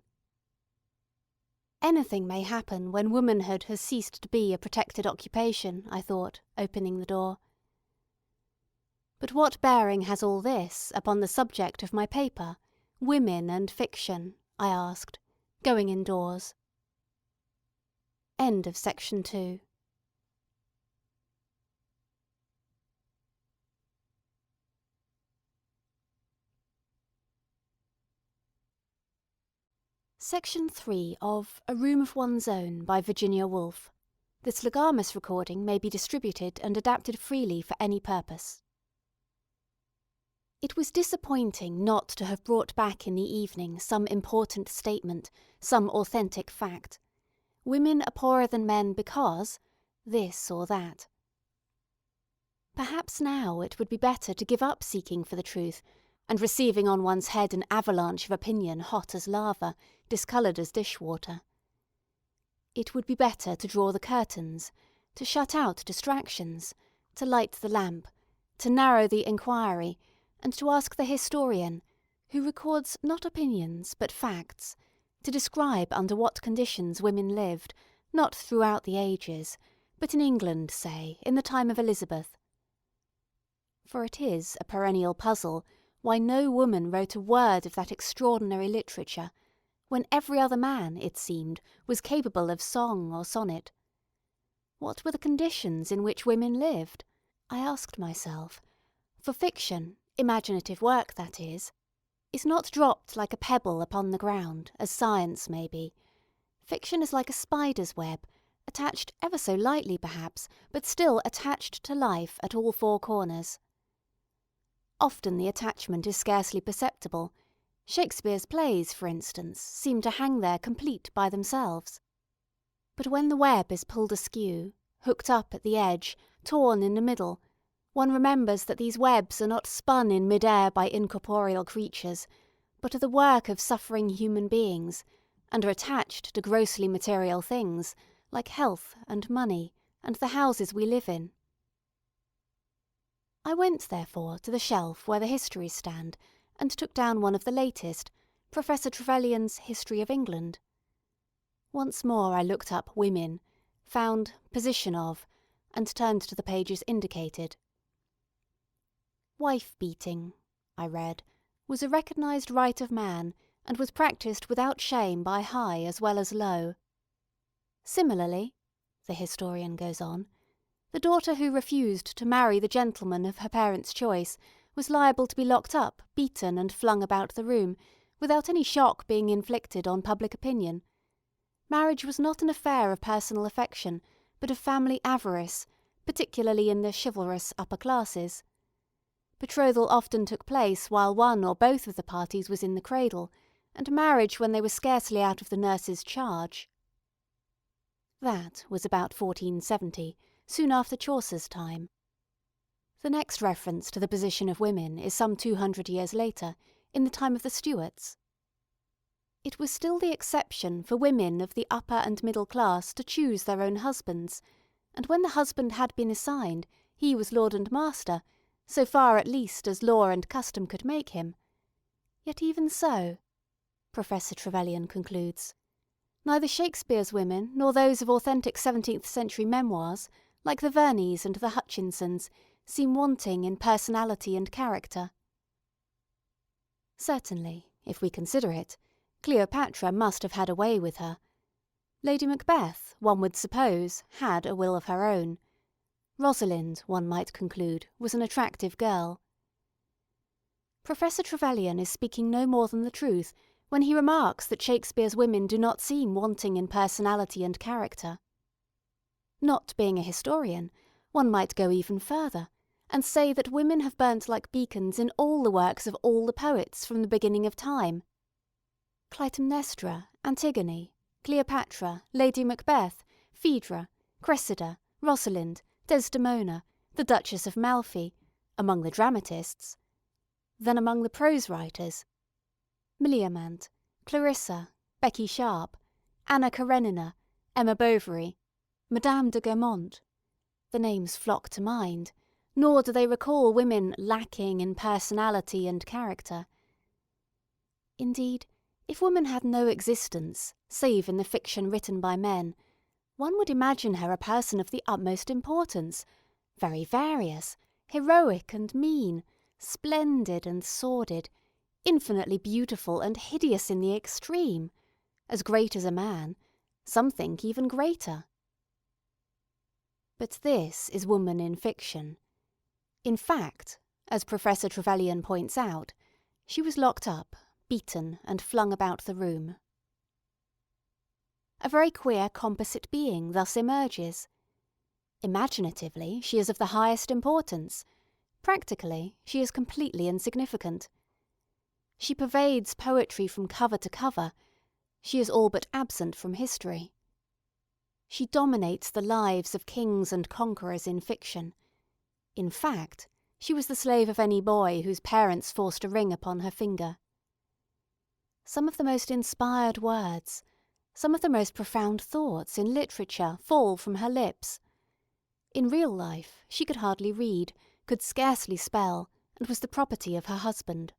Anything may happen when womanhood has ceased to be a protected occupation, I thought, opening the door. But what bearing has all this upon the subject of my paper, Women and Fiction? I asked, going indoors. End of section 2. Section 3 of A Room of One's Own by Virginia Woolf. This Legamus recording may be distributed and adapted freely for any purpose. It was disappointing not to have brought back in the evening some important statement, some authentic fact. Women are poorer than men because this or that. Perhaps now it would be better to give up seeking for the truth, and receiving on one's head an avalanche of opinion hot as lava, discoloured as dishwater. It would be better to draw the curtains, to shut out distractions, to light the lamp, to narrow the inquiry, and to ask the historian, who records not opinions but facts, to describe under what conditions women lived, not throughout the ages, but in England, say, in the time of Elizabeth. For it is a perennial puzzle why no woman wrote a word of that extraordinary literature, when every other man, it seemed, was capable of song or sonnet. What were the conditions in which women lived? I asked myself, for fiction, imaginative work that is not dropped like a pebble upon the ground, as science may be. Fiction is like a spider's web, attached ever so lightly perhaps, but still attached to life at all four corners. Often the attachment is scarcely perceptible. Shakespeare's plays, for instance, seem to hang there complete by themselves. But when the web is pulled askew, hooked up at the edge, torn in the middle, one remembers that these webs are not spun in mid-air by incorporeal creatures, but are the work of suffering human beings, and are attached to grossly material things, like health and money, and the houses we live in. I went, therefore, to the shelf where the histories stand, and took down one of the latest, Professor Trevelyan's History of England. Once more I looked up women, found position of, and turned to the pages indicated. Wife-beating, I read, was a recognised right of man, and was practised without shame by high as well as low. Similarly, the historian goes on, the daughter who refused to marry the gentleman of her parents' choice was liable to be locked up, beaten, and flung about the room, without any shock being inflicted on public opinion. Marriage was not an affair of personal affection, but of family avarice, particularly in the chivalrous upper classes. Betrothal often took place while one or both of the parties was in the cradle, and marriage when they were scarcely out of the nurse's charge. That was about 1470, soon after Chaucer's time. The next reference to the position of women is some 200 years later, in the time of the Stuarts. It was still the exception for women of the upper and middle class to choose their own husbands, and when the husband had been assigned, he was lord and master, so far at least as law and custom could make him. Yet even so, Professor Trevelyan concludes, neither Shakespeare's women nor those of authentic 17th century memoirs, like the Verneys and the Hutchinsons, seem wanting in personality and character. Certainly, if we consider it, Cleopatra must have had a way with her. Lady Macbeth, one would suppose, had a will of her own. Rosalind, one might conclude, was an attractive girl. Professor Trevelyan is speaking no more than the truth when he remarks that Shakespeare's women do not seem wanting in personality and character. Not being a historian, one might go even further, and say that women have burnt like beacons in all the works of all the poets from the beginning of time. Clytemnestra, Antigone, Cleopatra, Lady Macbeth, Phaedra, Cressida, Rosalind, Desdemona, the Duchess of Malfi, among the dramatists. Then among the prose writers, Millamant, Clarissa, Becky Sharp, Anna Karenina, Emma Bovary, Madame de Guermantes. The names flock to mind, nor do they recall women lacking in personality and character. Indeed, if woman had no existence, save in the fiction written by men, one would imagine her a person of the utmost importance, very various, heroic and mean, splendid and sordid, infinitely beautiful and hideous in the extreme, as great as a man, some think even greater. But this is woman in fiction. In fact, as Professor Trevelyan points out, she was locked up, beaten, and flung about the room. A very queer composite being thus emerges. Imaginatively, she is of the highest importance. Practically, she is completely insignificant. She pervades poetry from cover to cover. She is all but absent from history. She dominates the lives of kings and conquerors in fiction. In fact, she was the slave of any boy whose parents forced a ring upon her finger. Some of the most inspired words, some of the most profound thoughts in literature fall from her lips. In real life, she could hardly read, could scarcely spell, and was the property of her husband.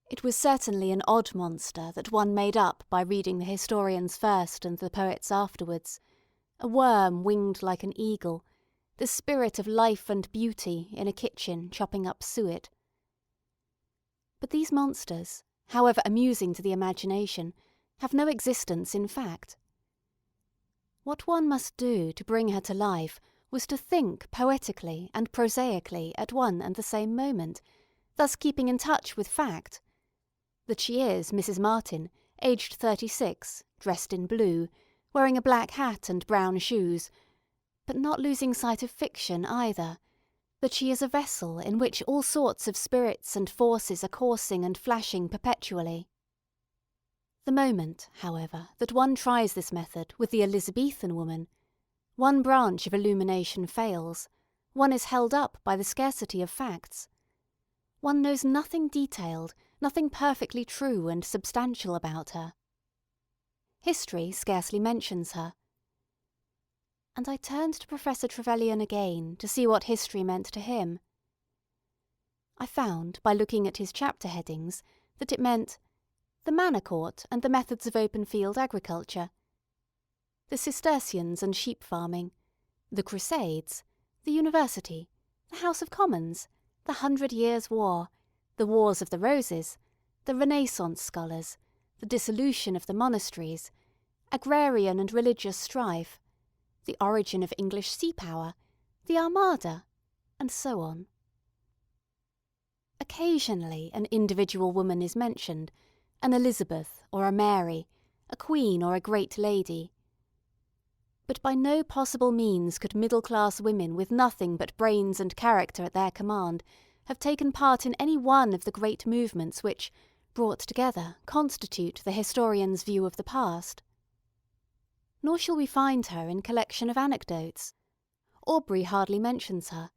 It was certainly an odd monster that one made up by reading the historians first and the poets afterwards, a worm winged like an eagle, the spirit of life and beauty in a kitchen chopping up suet. But these monsters, however amusing to the imagination, have no existence in fact. What one must do to bring her to life was to think poetically and prosaically at one and the same moment, thus keeping in touch with fact. That she is Mrs. Martin, aged 36, dressed in blue, wearing a black hat and brown shoes, but not losing sight of fiction either, that she is a vessel in which all sorts of spirits and forces are coursing and flashing perpetually. The moment, however, that one tries this method with the Elizabethan woman, one branch of illumination fails, one is held up by the scarcity of facts. One knows nothing detailed, nothing perfectly true and substantial about her. History scarcely mentions her. And I turned to Professor Trevelyan again to see what history meant to him. I found, by looking at his chapter headings, that it meant the Manor Court and the methods of open field agriculture, the Cistercians and sheep farming, the Crusades, the University, the House of Commons, the 100 Years' War, the Wars of the Roses, the Renaissance scholars, the dissolution of the monasteries, agrarian and religious strife, the origin of English sea power, the Armada, and so on. Occasionally an individual woman is mentioned, an Elizabeth or a Mary, a queen or a great lady. But by no possible means could middle-class women with nothing but brains and character at their command have taken part in any one of the great movements which, brought together, constitute the historian's view of the past. Nor shall we find her in collection of anecdotes. Aubrey hardly mentions her.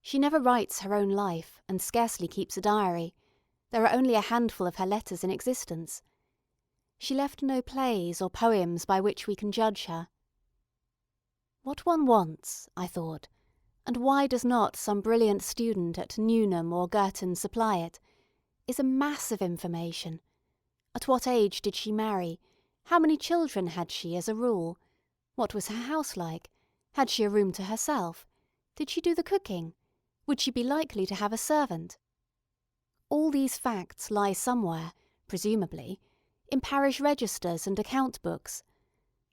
She never writes her own life, and scarcely keeps a diary. There are only a handful of her letters in existence. She left no plays or poems by which we can judge her. What one wants, I thought, and why does not some brilliant student at Newnham or Girton supply it, is a mass of information. At what age did she marry? How many children had she as a rule? What was her house like? Had she a room to herself? Did she do the cooking? Would she be likely to have a servant? All these facts lie somewhere, presumably, in parish registers and account books.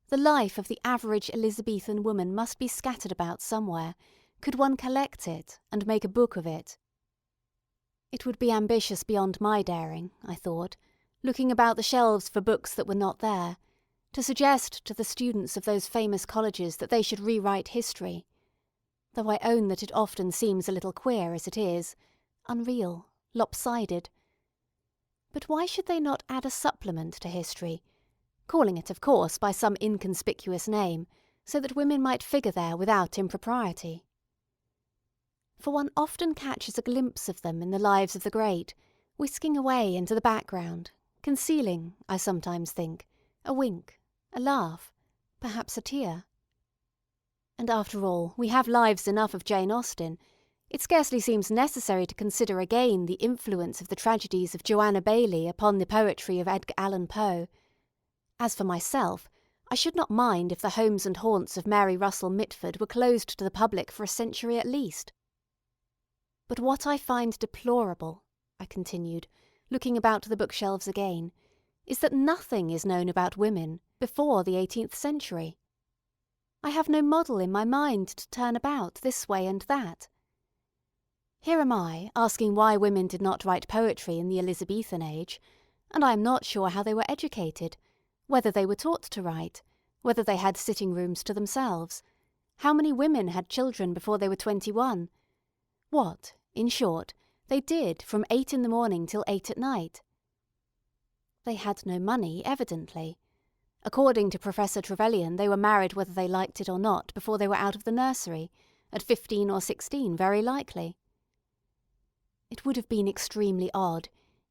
The life of the average Elizabethan woman must be scattered about somewhere, could one collect it and make a book of it. It would be ambitious beyond my daring, I thought, looking about the shelves for books that were not there, to suggest to the students of those famous colleges that they should rewrite history, though I own that it often seems a little queer as it is, unreal, lopsided. But why should they not add a supplement to history, calling it, of course, by some inconspicuous name, so that women might figure there without impropriety? For one often catches a glimpse of them in the lives of the great, whisking away into the background, concealing, I sometimes think, a wink, a laugh, perhaps a tear. And after all, we have lives enough of Jane Austen. It scarcely seems necessary to consider again the influence of the tragedies of Joanna Baillie upon the poetry of Edgar Allan Poe. As for myself, I should not mind if the homes and haunts of Mary Russell Mitford were closed to the public for a century at least. But what I find deplorable, I continued, looking about the bookshelves again, is that nothing is known about women before the 18th century. I have no model in my mind to turn about this way and that. Here am I asking why women did not write poetry in the Elizabethan age, and I am not sure how they were educated, whether they were taught to write, whether they had sitting rooms to themselves, how many women had children before they were 21, what, in short, they did from 8 in the morning till 8 at night. They had no money, evidently. According to Professor Trevelyan, they were married whether they liked it or not before they were out of the nursery, at 15 or 16 very likely. It would have been extremely odd,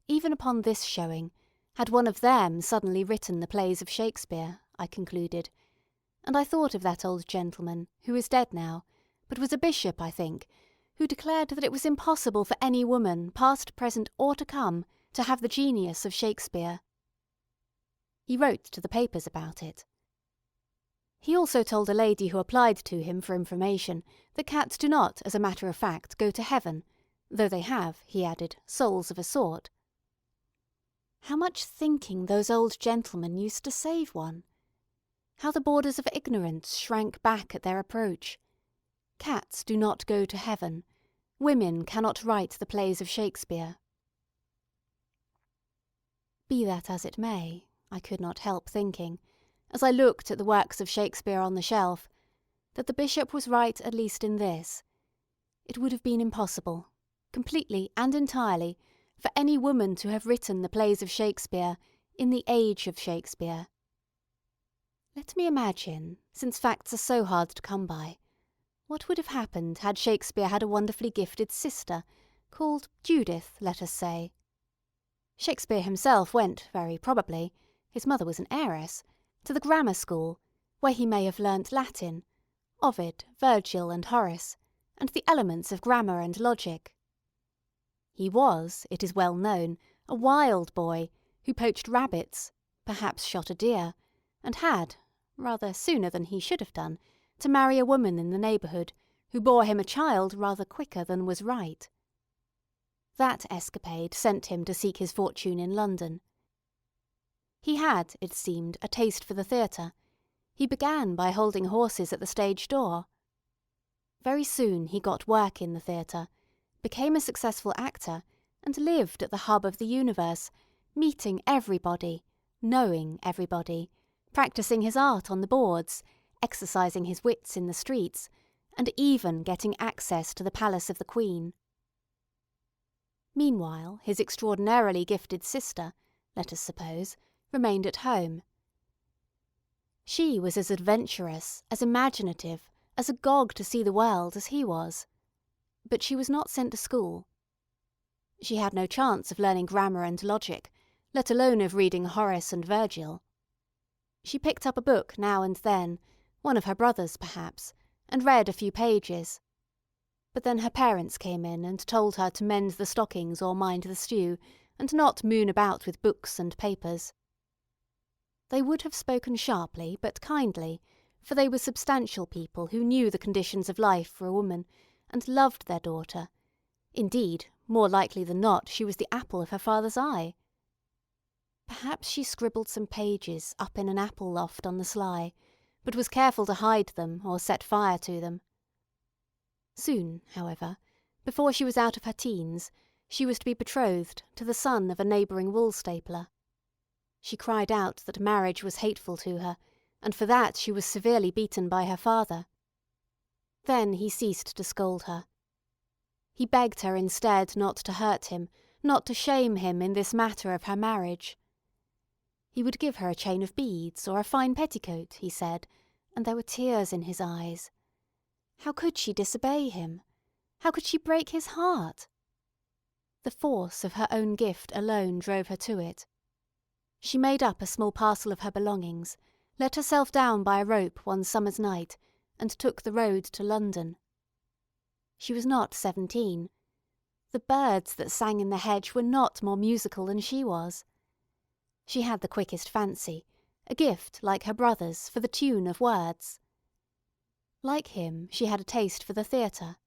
even upon this showing, had one of them suddenly written the plays of Shakespeare, I concluded, and I thought of that old gentleman, who is dead now, but was a bishop, I think, who declared that it was impossible for any woman, past, present, or to come, to have the genius of Shakespeare. He wrote to the papers about it. He also told a lady who applied to him for information that cats do not, as a matter of fact, go to heaven, though they have, he added, souls of a sort. How much thinking those old gentlemen used to save one! How the borders of ignorance shrank back at their approach! Cats do not go to heaven. Women cannot write the plays of Shakespeare. Be that as it may, I could not help thinking, as I looked at the works of Shakespeare on the shelf, that the bishop was right at least in this. It would have been impossible, completely and entirely, for any woman to have written the plays of Shakespeare in the age of Shakespeare. Let me imagine, since facts are so hard to come by, what would have happened had Shakespeare had a wonderfully gifted sister, called Judith, let us say. Shakespeare himself went, very probably, his mother was an heiress, to the grammar school, where he may have learnt Latin, Ovid, Virgil, and Horace, and the elements of grammar and logic. He was, it is well known, a wild boy, who poached rabbits, perhaps shot a deer, and had, rather sooner than he should have done, to marry a woman in the neighbourhood, who bore him a child rather quicker than was right. That escapade sent him to seek his fortune in London. He had, it seemed, a taste for the theatre. He began by holding horses at the stage door. Very soon he got work in the theatre, became a successful actor, and lived at the hub of the universe, meeting everybody, knowing everybody, practising his art on the boards, exercising his wits in the streets, and even getting access to the palace of the Queen. Meanwhile, his extraordinarily gifted sister, let us suppose, remained at home. She was as adventurous, as imaginative, as agog to see the world as he was. But she was not sent to school. She had no chance of learning grammar and logic, let alone of reading Horace and Virgil. She picked up a book now and then, one of her brother's perhaps, and read a few pages. But then her parents came in and told her to mend the stockings or mind the stew, and not moon about with books and papers. They would have spoken sharply, but kindly, for they were substantial people who knew the conditions of life for a woman, and loved their daughter. Indeed, more likely than not, she was the apple of her father's eye. Perhaps she scribbled some pages up in an apple loft on the sly, but was careful to hide them or set fire to them. Soon, however, before she was out of her teens, she was to be betrothed to the son of a neighbouring wool stapler. She cried out that marriage was hateful to her, and for that she was severely beaten by her father. Then he ceased to scold her. He begged her instead not to hurt him, not to shame him in this matter of her marriage. He would give her a chain of beads or a fine petticoat, he said, and there were tears in his eyes. How could she disobey him? How could she break his heart? The force of her own gift alone drove her to it. She made up a small parcel of her belongings, let herself down by a rope one summer's night, and took the road to London. She was not 17. The birds that sang in the hedge were not more musical than she was. She had the quickest fancy, a gift, like her brother's, for the tune of words. Like him, she had a taste for the theatre.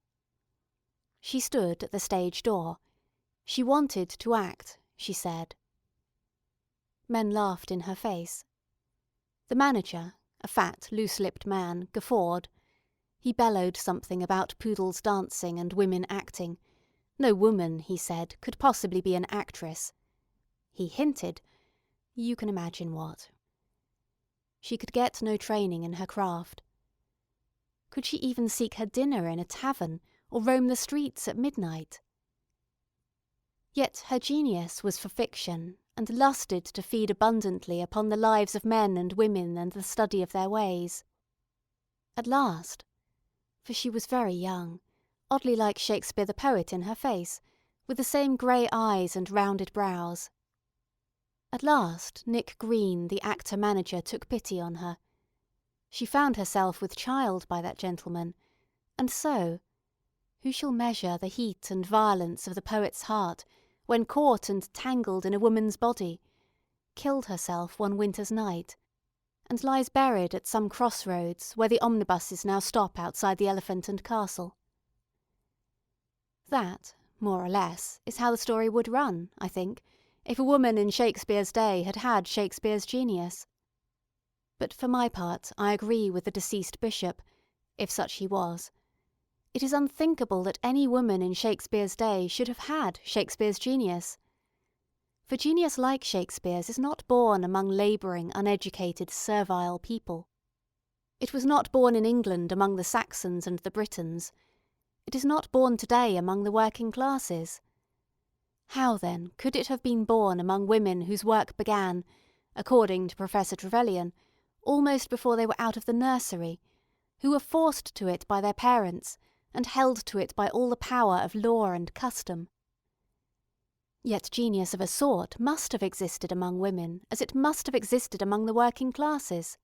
She stood at the stage door. She wanted to act, she said. Men laughed in her face. The manager, a fat, loose-lipped man, guffawed. He bellowed something about poodles dancing and women acting. No woman, he said, could possibly be an actress. He hinted, you can imagine what. She could get no training in her craft. Could she even seek her dinner in a tavern, or roam the streets at midnight? Yet her genius was for fiction, and lusted to feed abundantly upon the lives of men and women and the study of their ways. At last, for she was very young, oddly like Shakespeare the poet in her face, with the same grey eyes and rounded brows. At last Nick Green, the actor-manager, took pity on her. She found herself with child by that gentleman, and so, who shall measure the heat and violence of the poet's heart when caught and tangled in a woman's body, killed herself one winter's night, and lies buried at some crossroads where the omnibuses now stop outside the Elephant and Castle. That, more or less, is how the story would run, I think, if a woman in Shakespeare's day had had Shakespeare's genius. But for my part I agree with the deceased bishop, if such he was. It is unthinkable that any woman in Shakespeare's day should have had Shakespeare's genius. For genius like Shakespeare's is not born among labouring, uneducated, servile people. It was not born in England among the Saxons and the Britons. It is not born today among the working classes. How, then, could it have been born among women whose work began, according to Professor Trevelyan, almost before they were out of the nursery, who were forced to it by their parents and held to it by all the power of law and custom? Yet genius of a sort must have existed among women as it must have existed among the working classes.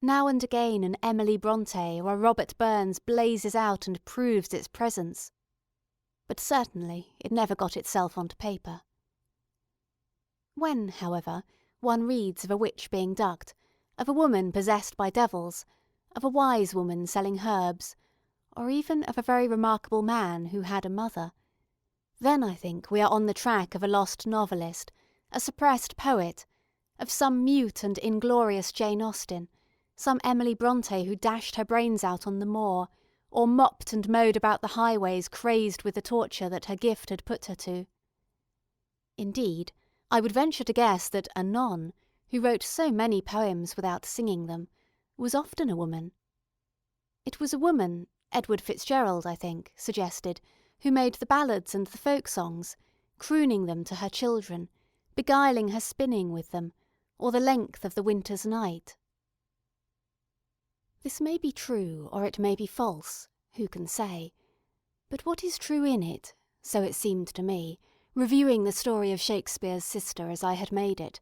Now and again an Emily Brontë or a Robert Burns blazes out and proves its presence. But certainly it never got itself onto paper. When, however, one reads of a witch being ducked, of a woman possessed by devils, of a wise woman selling herbs, or even of a very remarkable man who had a mother, then I think we are on the track of a lost novelist, a suppressed poet, of some mute and inglorious Jane Austen, some Emily Brontë who dashed her brains out on the moor, or mopped and mowed about the highways crazed with the torture that her gift had put her to. Indeed, I would venture to guess that Anon, who wrote so many poems without singing them, was often a woman. It was a woman, Edward Fitzgerald, I think, suggested, who made the ballads and the folk songs, crooning them to her children, beguiling her spinning with them, or the length of the winter's night. This may be true, or it may be false, who can say? But what is true in it, so it seemed to me, reviewing the story of Shakespeare's sister as I had made it,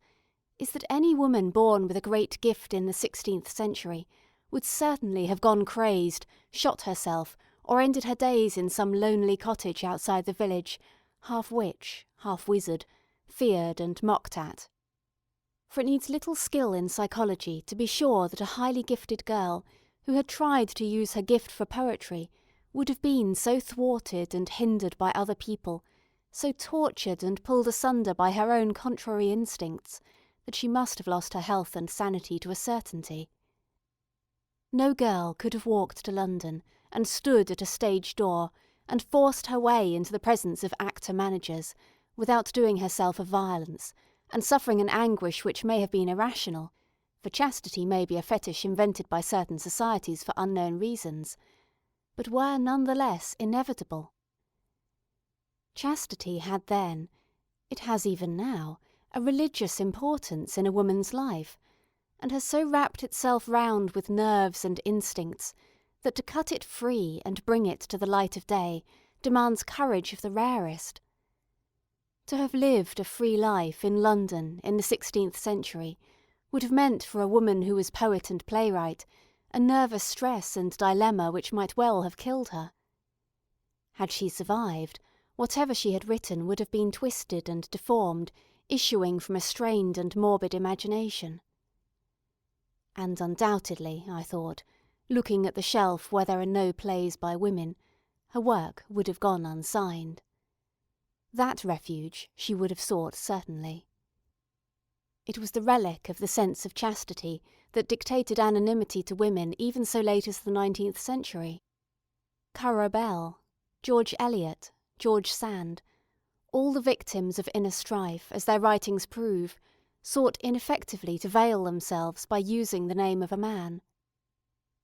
is that any woman born with a great gift in the 16th century would certainly have gone crazed, shot herself, or ended her days in some lonely cottage outside the village, half witch, half wizard, feared and mocked at. For it needs little skill in psychology to be sure that a highly gifted girl, who had tried to use her gift for poetry, would have been so thwarted and hindered by other people, so tortured and pulled asunder by her own contrary instincts, that she must have lost her health and sanity to a certainty. No girl could have walked to London and stood at a stage door and forced her way into the presence of actor-managers without doing herself a violence and suffering an anguish which may have been irrational, for chastity may be a fetish invented by certain societies for unknown reasons, but were none the less inevitable. Chastity had then, it has even now, a religious importance in a woman's life, and has so wrapped itself round with nerves and instincts that to cut it free and bring it to the light of day demands courage of the rarest. To have lived a free life in London in the 16th century would have meant for a woman who was poet and playwright a nervous stress and dilemma which might well have killed her. Had she survived, whatever she had written would have been twisted and deformed, issuing from a strained and morbid imagination. And undoubtedly, I thought, looking at the shelf where there are no plays by women, her work would have gone unsigned. That refuge she would have sought certainly. It was the relic of the sense of chastity that dictated anonymity to women even so late as the 19th century. Currer Bell, George Eliot, George Sand, all the victims of inner strife, as their writings prove, sought ineffectively to veil themselves by using the name of a man.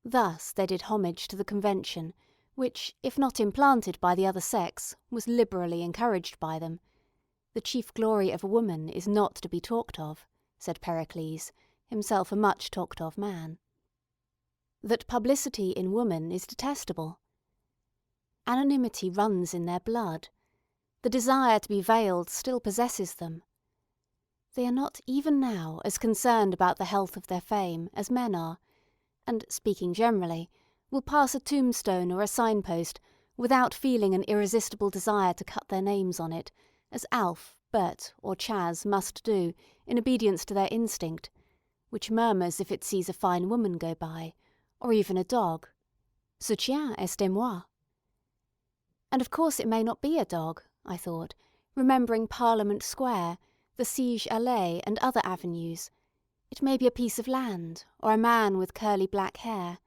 Thus they did homage to the convention, which, if not implanted by the other sex, was liberally encouraged by them. The chief glory of a woman is not to be talked of, said Pericles, himself a much talked of man. That publicity in woman is detestable. Anonymity runs in their blood. The desire to be veiled still possesses them. They are not even now as concerned about the health of their fame as men are, and, speaking generally, will pass a tombstone or a signpost without feeling an irresistible desire to cut their names on it, as Alf, Bert, or Chas must do in obedience to their instinct, which murmurs if it sees a fine woman go by, or even a dog. Ce chien est à moi. And of course it may not be a dog, I thought, remembering Parliament Square, the siege allée and other avenues. It may be a piece of land, or a man with curly black hair.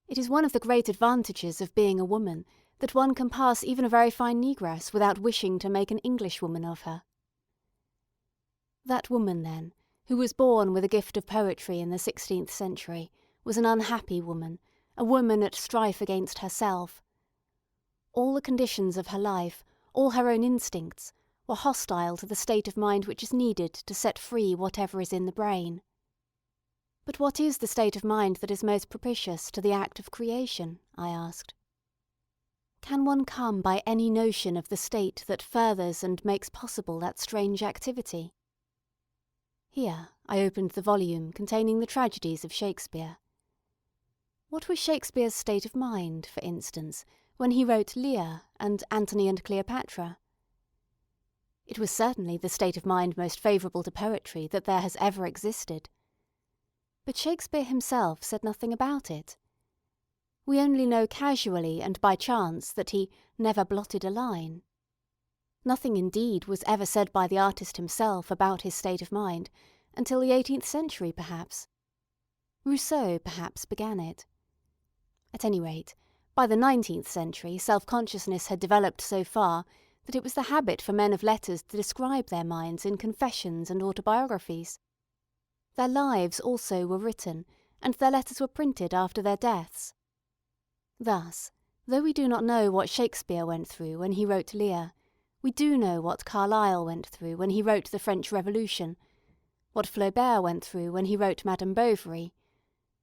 It is one of the great advantages of being a woman that one can pass even a very fine negress without wishing to make an Englishwoman of her. That woman, then, who was born with a gift of poetry in the 16th century, was an unhappy woman, a woman at strife against herself. All the conditions of her life, all her own instincts, were hostile to the state of mind which is needed to set free whatever is in the brain. But what is the state of mind that is most propitious to the act of creation? I asked. Can one come by any notion of the state that furthers and makes possible that strange activity? Here I opened the volume containing the tragedies of Shakespeare. What was Shakespeare's state of mind, for instance, when he wrote Lear and Antony and Cleopatra? It was certainly the state of mind most favourable to poetry that there has ever existed. But Shakespeare himself said nothing about it. We only know casually and by chance that he never blotted a line. Nothing indeed was ever said by the artist himself about his state of mind until the 18th century perhaps. Rousseau perhaps began it. At any rate, by the 19th century self-consciousness had developed so far that it was the habit for men of letters to describe their minds in confessions and autobiographies. Their lives also were written, and their letters were printed after their deaths. Thus, though we do not know what Shakespeare went through when he wrote Lear, we do know what Carlyle went through when he wrote the French Revolution, what Flaubert went through when he wrote Madame Bovary,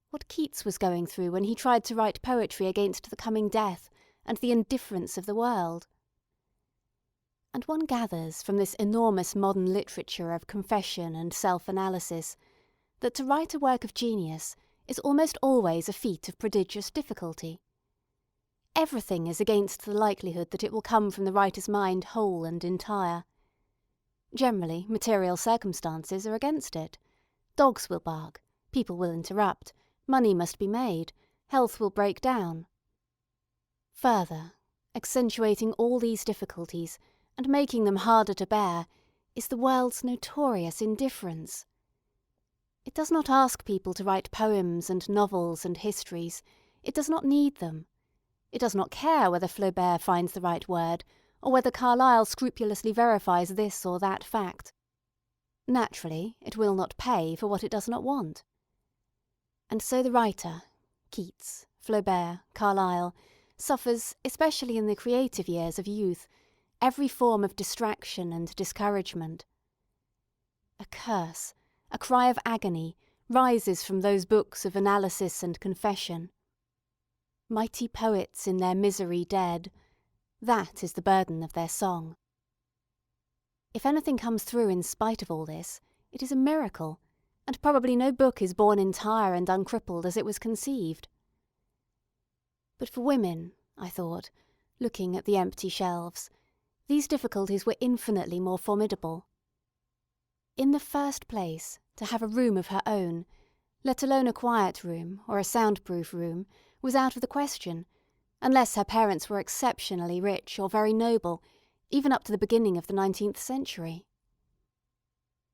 what Keats was going through when he tried to write poetry against the coming death and the indifference of the world. And one gathers from this enormous modern literature of confession and self-analysis that to write a work of genius is almost always a feat of prodigious difficulty. Everything is against the likelihood that it will come from the writer's mind whole and entire. Generally, material circumstances are against it. Dogs will bark, people will interrupt, money must be made, health will break down. Further, accentuating all these difficulties and making them harder to bear is the world's notorious indifference. It does not ask people to write poems and novels and histories. It does not need them. It does not care whether Flaubert finds the right word, or whether Carlyle scrupulously verifies this or that fact. Naturally, it will not pay for what it does not want. And so the writer, Keats, Flaubert, Carlyle, suffers, especially in the creative years of youth, every form of distraction and discouragement. A curse, a cry of agony, rises from those books of analysis and confession. Mighty poets in their misery dead, that is the burden of their song. If anything comes through in spite of all this, it is a miracle, and probably no book is born entire and uncrippled as it was conceived. But for women, I thought, looking at the empty shelves, these difficulties were infinitely more formidable. In the first place, to have a room of her own, let alone a quiet room or a soundproof room, was out of the question, unless her parents were exceptionally rich or very noble, even up to the beginning of the 19th century.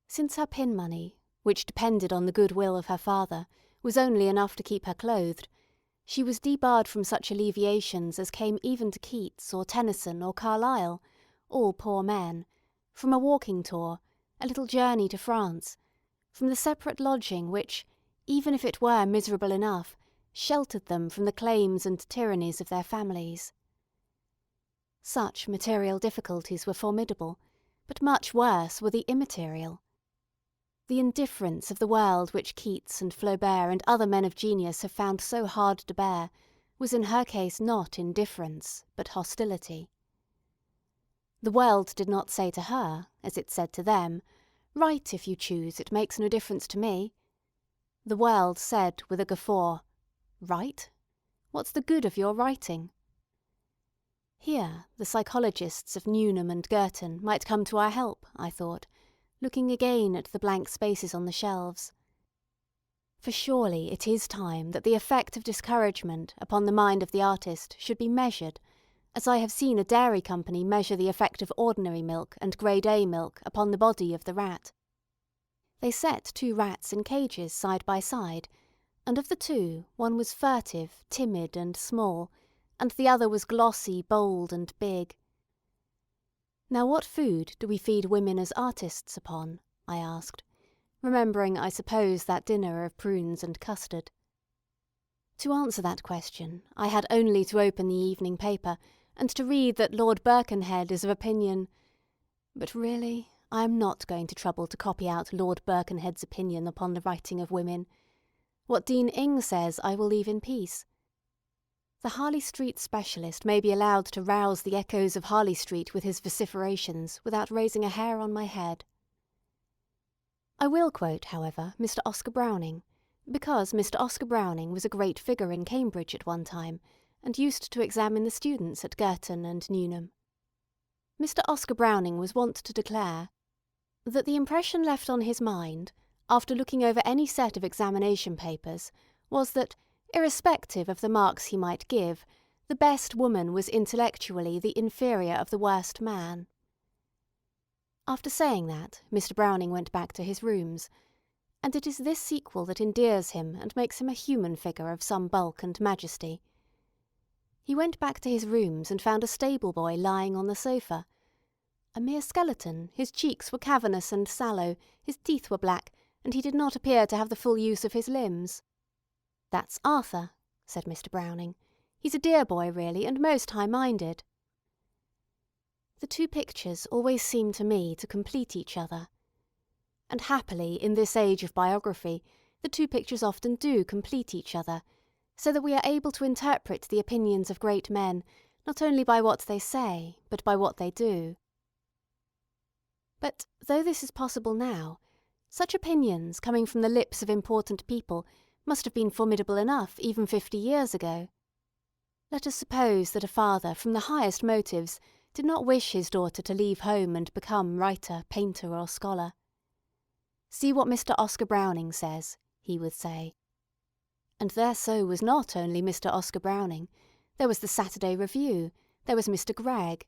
Since her pin money, which depended on the goodwill of her father, was only enough to keep her clothed, she was debarred from such alleviations as came even to Keats or Tennyson or Carlyle, all poor men, from a walking tour, a little journey to France, from the separate lodging which, even if it were miserable enough, sheltered them from the claims and tyrannies of their families. Such material difficulties were formidable, but much worse were the immaterial. The indifference of the world which Keats and Flaubert and other men of genius have found so hard to bear was in her case not indifference, but hostility. The world did not say to her, as it said to them, "Write if you choose, it makes no difference to me." The world said with a guffaw, "Write? What's the good of your writing?" Here the psychologists of Newnham and Girton might come to our help, I thought, looking again at the blank spaces on the shelves. For surely it is time that the effect of discouragement upon the mind of the artist should be measured, as I have seen a dairy company measure the effect of ordinary milk and grade A milk upon the body of the rat. They set 2 rats in cages side by side, and of the 2, one was furtive, timid and small, and the other was glossy, bold and big. Now what food do we feed women as artists upon? I asked, remembering, I suppose, that dinner of prunes and custard. To answer that question, I had only to open the evening paper and to read that Lord Birkenhead is of opinion. But really, I am not going to trouble to copy out Lord Birkenhead's opinion upon the writing of women. What Dean Ing says I will leave in peace. The Harley Street specialist may be allowed to rouse the echoes of Harley Street with his vociferations without raising a hair on my head. I will quote, however, Mr. Oscar Browning, because Mr. Oscar Browning was a great figure in Cambridge at one time, and used to examine the students at Girton and Newnham. Mr. Oscar Browning was wont to declare that the impression left on his mind, after looking over any set of examination papers, was that, irrespective of the marks he might give, the best woman was intellectually the inferior of the worst man. After saying that, Mr. Browning went back to his rooms, and it is this sequel that endears him and makes him a human figure of some bulk and majesty. He went back to his rooms and found a stable boy lying on the sofa. A mere skeleton, his cheeks were cavernous and sallow, his teeth were black, and he did not appear to have the full use of his limbs. "That's Arthur," said Mr. Browning. "He's a dear boy, really, and most high-minded." The 2 pictures always seem to me to complete each other. And happily, in this age of biography, the 2 pictures often do complete each other, so that we are able to interpret the opinions of great men not only by what they say, but by what they do. But though this is possible now, such opinions coming from the lips of important people must have been formidable enough even 50 years ago. Let us suppose that a father from the highest motives did not wish his daughter to leave home and become writer, painter or scholar. "See what Mr. Oscar Browning says," he would say. And there so was not only Mr. Oscar Browning, there was the Saturday Review, there was Mr. Gregg.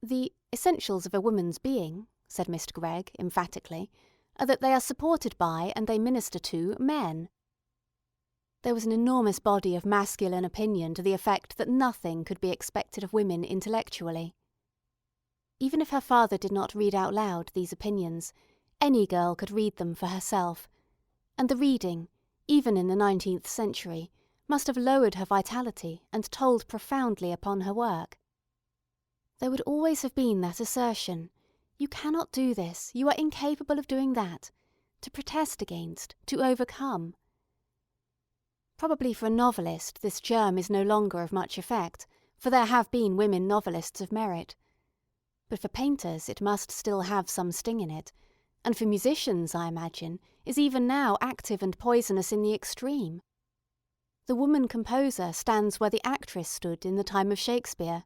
"The essentials of a woman's being," said Mr. Gregg emphatically, "are that they are supported by, and they minister to, men." There was an enormous body of masculine opinion to the effect that nothing could be expected of women intellectually. Even if her father did not read out loud these opinions, any girl could read them for herself, and the reading, even in the 19th century, must have lowered her vitality and told profoundly upon her work. There would always have been that assertion, "You cannot do this, you are incapable of doing that," to protest against, to overcome. Probably for a novelist this germ is no longer of much effect, for there have been women novelists of merit. But for painters it must still have some sting in it, and for musicians, I imagine, is even now active and poisonous in the extreme. The woman composer stands where the actress stood in the time of Shakespeare.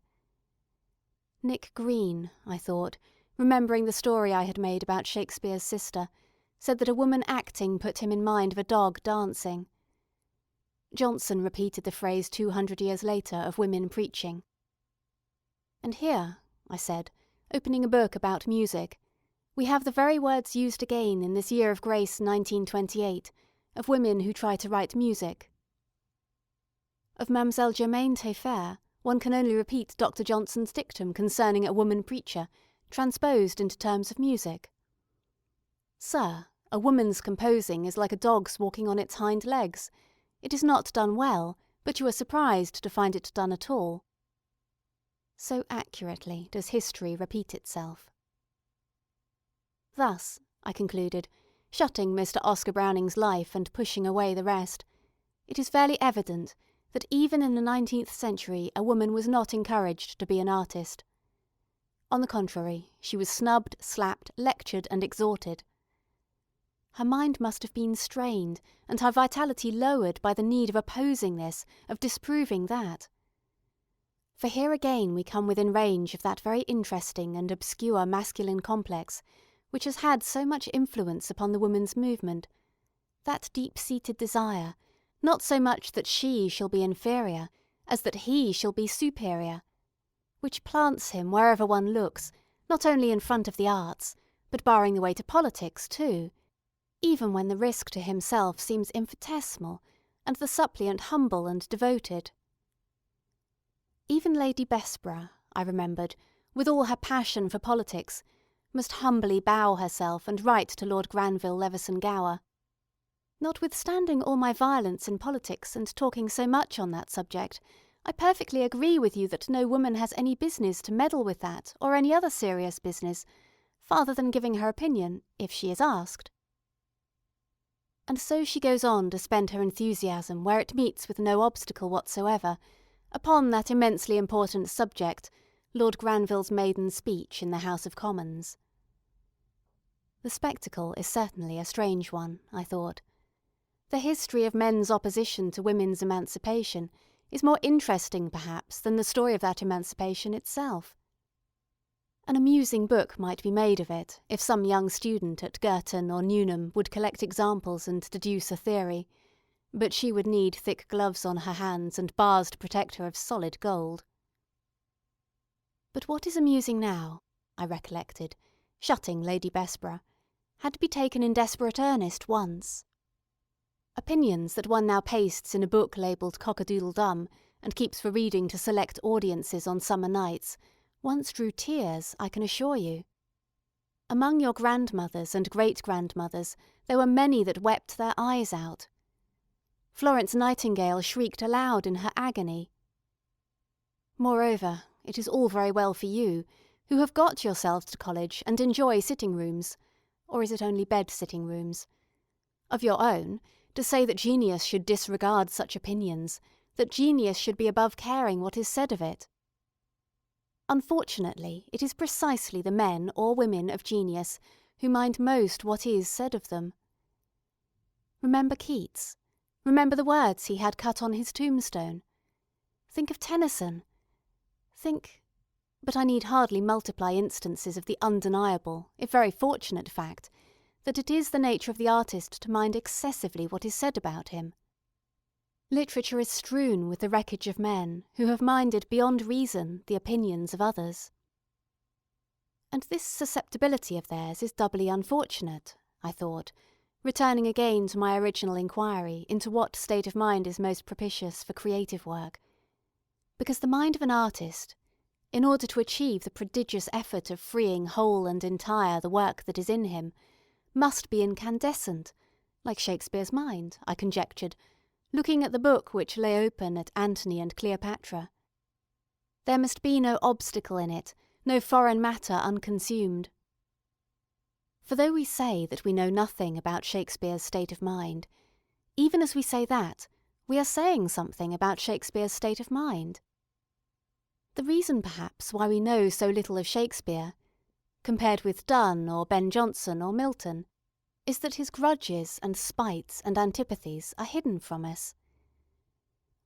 Nick Green, I thought, remembering the story I had made about Shakespeare's sister, said that a woman acting put him in mind of a dog dancing. Johnson repeated the phrase 200 years later of women preaching. And here, I said, opening a book about music, we have the very words used again in this year of grace 1928, of women who try to write music. Of Mademoiselle Germaine Taillefer, one can only repeat Dr. Johnson's dictum concerning a woman preacher, transposed into terms of music. "Sir, a woman's composing is like a dog's walking on its hind legs. It is not done well, but you are surprised to find it done at all." So accurately does history repeat itself. Thus, I concluded, shutting Mr. Oscar Browning's life and pushing away the rest, it is fairly evident that even in the 19th century a woman was not encouraged to be an artist. On the contrary, she was snubbed, slapped, lectured and exhorted. Her mind must have been strained and her vitality lowered by the need of opposing this, of disproving that. For here again we come within range of that very interesting and obscure masculine complex which has had so much influence upon the woman's movement, that deep-seated desire, not so much that she shall be inferior, as that he shall be superior, which plants him wherever one looks, not only in front of the arts, but barring the way to politics too, even when the risk to himself seems infinitesimal and the suppliant humble and devoted. Even Lady Bessborough, I remembered, with all her passion for politics, must humbly bow herself and write to Lord Granville Leveson Gower. Notwithstanding all my violence in politics and talking so much on that subject, I perfectly agree with you that no woman has any business to meddle with that or any other serious business, farther than giving her opinion, if she is asked. And so she goes on to spend her enthusiasm where it meets with no obstacle whatsoever, upon that immensely important subject, Lord Granville's maiden speech in the House of Commons. The spectacle is certainly a strange one, I thought. The history of men's opposition to women's emancipation is more interesting, perhaps, than the story of that emancipation itself. An amusing book might be made of it if some young student at Girton or Newnham would collect examples and deduce a theory, but she would need thick gloves on her hands and bars to protect her of solid gold. But what is amusing now, I recollected, shutting Lady Bessborough, had to be taken in desperate earnest once. Opinions that one now pastes in a book labelled Cock-a-doodle-dum and keeps for reading to select audiences on summer nights once drew tears, I can assure you. Among your grandmothers and great-grandmothers there were many that wept their eyes out. Florence Nightingale shrieked aloud in her agony. Moreover, it is all very well for you, who have got yourselves to college and enjoy sitting-rooms, or is it only bed-sitting-rooms, of your own, to say that genius should disregard such opinions, that genius should be above caring what is said of it. Unfortunately, it is precisely the men or women of genius who mind most what is said of them. Remember Keats. Remember the words he had cut on his tombstone. Think of Tennyson. But I need hardly multiply instances of the undeniable, if very fortunate fact, that it is the nature of the artist to mind excessively what is said about him. Literature is strewn with the wreckage of men who have minded beyond reason the opinions of others. And this susceptibility of theirs is doubly unfortunate, I thought, returning again to my original inquiry into what state of mind is most propitious for creative work, because the mind of an artist, in order to achieve the prodigious effort of freeing whole and entire the work that is in him, must be incandescent, like Shakespeare's mind, I conjectured, looking at the book which lay open at Antony and Cleopatra. There must be no obstacle in it, no foreign matter unconsumed. For though we say that we know nothing about Shakespeare's state of mind, even as we say that, we are saying something about Shakespeare's state of mind. The reason, perhaps, why we know so little of Shakespeare, compared with Donne or Ben Jonson or Milton, is that his grudges and spites and antipathies are hidden from us.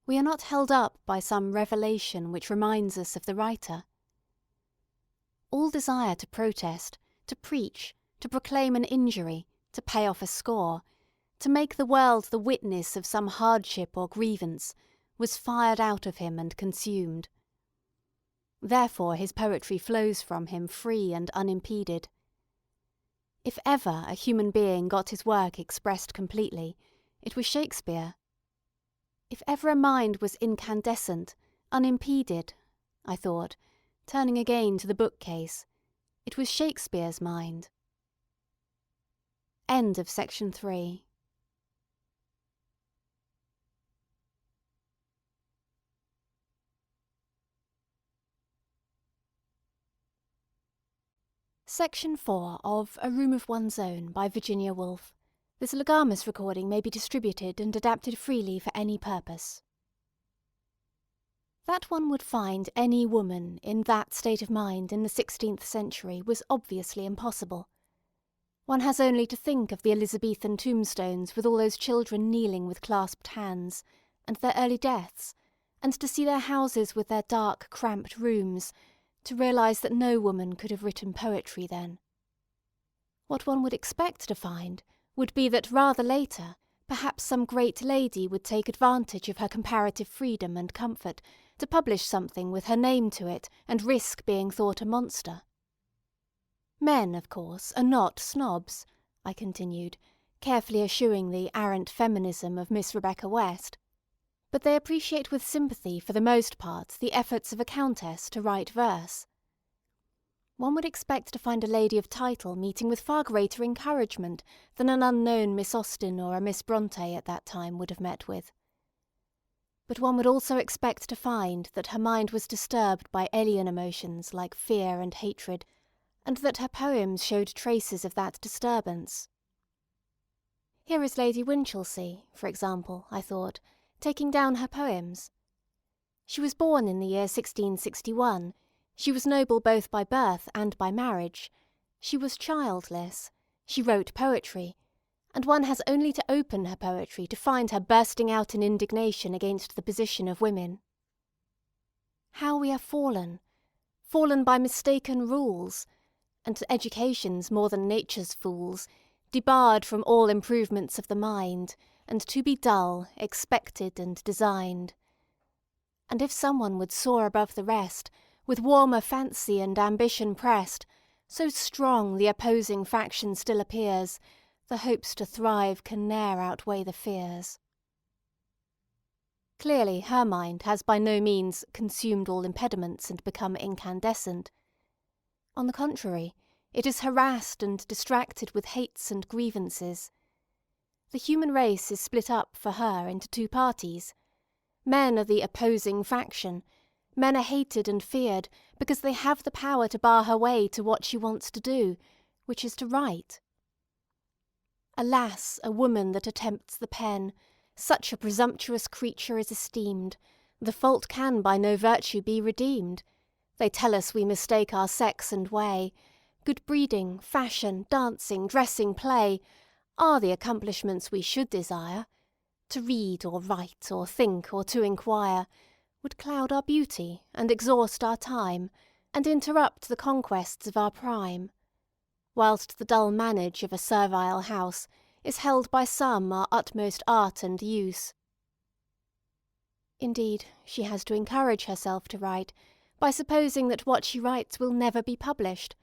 We are not held up by some revelation which reminds us of the writer. All desire to protest, to preach, to proclaim an injury, to pay off a score, to make the world the witness of some hardship or grievance, was fired out of him and consumed. Therefore his poetry flows from him free and unimpeded. If ever a human being got his work expressed completely, it was Shakespeare. If ever a mind was incandescent, unimpeded, I thought, turning again to the bookcase, it was Shakespeare's mind. End of section 3. Section 4 of A Room of One's Own by Virginia Woolf. This Legamus recording may be distributed and adapted freely for any purpose. That one would find any woman in that state of mind in the 16th century was obviously impossible. One has only to think of the Elizabethan tombstones with all those children kneeling with clasped hands, and their early deaths, and to see their houses with their dark, cramped rooms, to realise that no woman could have written poetry then. What one would expect to find would be that rather later, perhaps some great lady would take advantage of her comparative freedom and comfort to publish something with her name to it and risk being thought a monster. Men, of course, are not snobs, I continued, carefully eschewing the arrant feminism of Miss Rebecca West, but they appreciate with sympathy for the most part the efforts of a countess to write verse. One would expect to find a lady of title meeting with far greater encouragement than an unknown Miss Austen or a Miss Bronte at that time would have met with. But one would also expect to find that her mind was disturbed by alien emotions like fear and hatred, and that her poems showed traces of that disturbance. Here is Lady Winchelsea, for example, I thought, taking down her poems. She was born in the year 1661. She was noble both by birth and by marriage. She was childless. She wrote poetry, and one has only to open her poetry to find her bursting out in indignation against the position of women. How we are fallen by mistaken rules, and education's more than nature's fools, debarred from all improvements of the mind, and to be dull, expected and designed. And if someone would soar above the rest, with warmer fancy and ambition pressed, so strong the opposing faction still appears, the hopes to thrive can ne'er outweigh the fears. Clearly her mind has by no means consumed all impediments and become incandescent. On the contrary, it is harassed and distracted with hates and grievances. The human race is split up for her into two parties. Men are the opposing faction. Men are hated and feared because they have the power to bar her way to what she wants to do, which is to write. Alas, a woman that attempts the pen, such a presumptuous creature is esteemed, the fault can by no virtue be redeemed. They tell us we mistake our sex and way. Good breeding, fashion, dancing, dressing, play, are the accomplishments we should desire. To read or write or think or to inquire would cloud our beauty and exhaust our time, and interrupt the conquests of our prime, whilst the dull manage of a servile house is held by some our utmost art and use. Indeed, she has to encourage herself to write, by supposing that what she writes will never be published,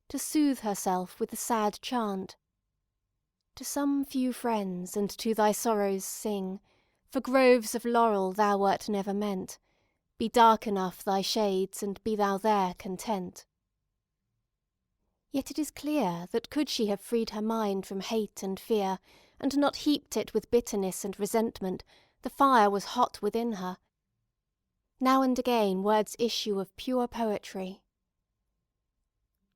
to soothe herself with the sad chant, "To some few friends and to thy sorrows sing, for groves of laurel thou wert never meant, be dark enough thy shades and be thou there content." Yet it is clear that could she have freed her mind from hate and fear, and not heaped it with bitterness and resentment, the fire was hot within her. Now and again words issue of pure poetry.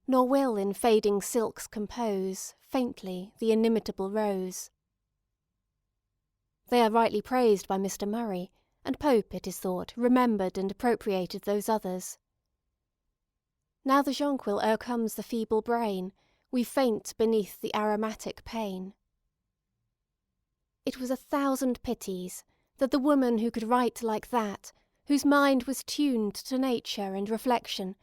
Nor will in fading silks compose, faintly, the inimitable rose. They are rightly praised by Mr. Murray, and Pope, it is thought, remembered and appropriated those others. Now the jonquil o'ercomes the feeble brain, we faint beneath the aromatic pain. It was 1,000 pities that the woman who could write like that, whose mind was tuned to nature and reflection,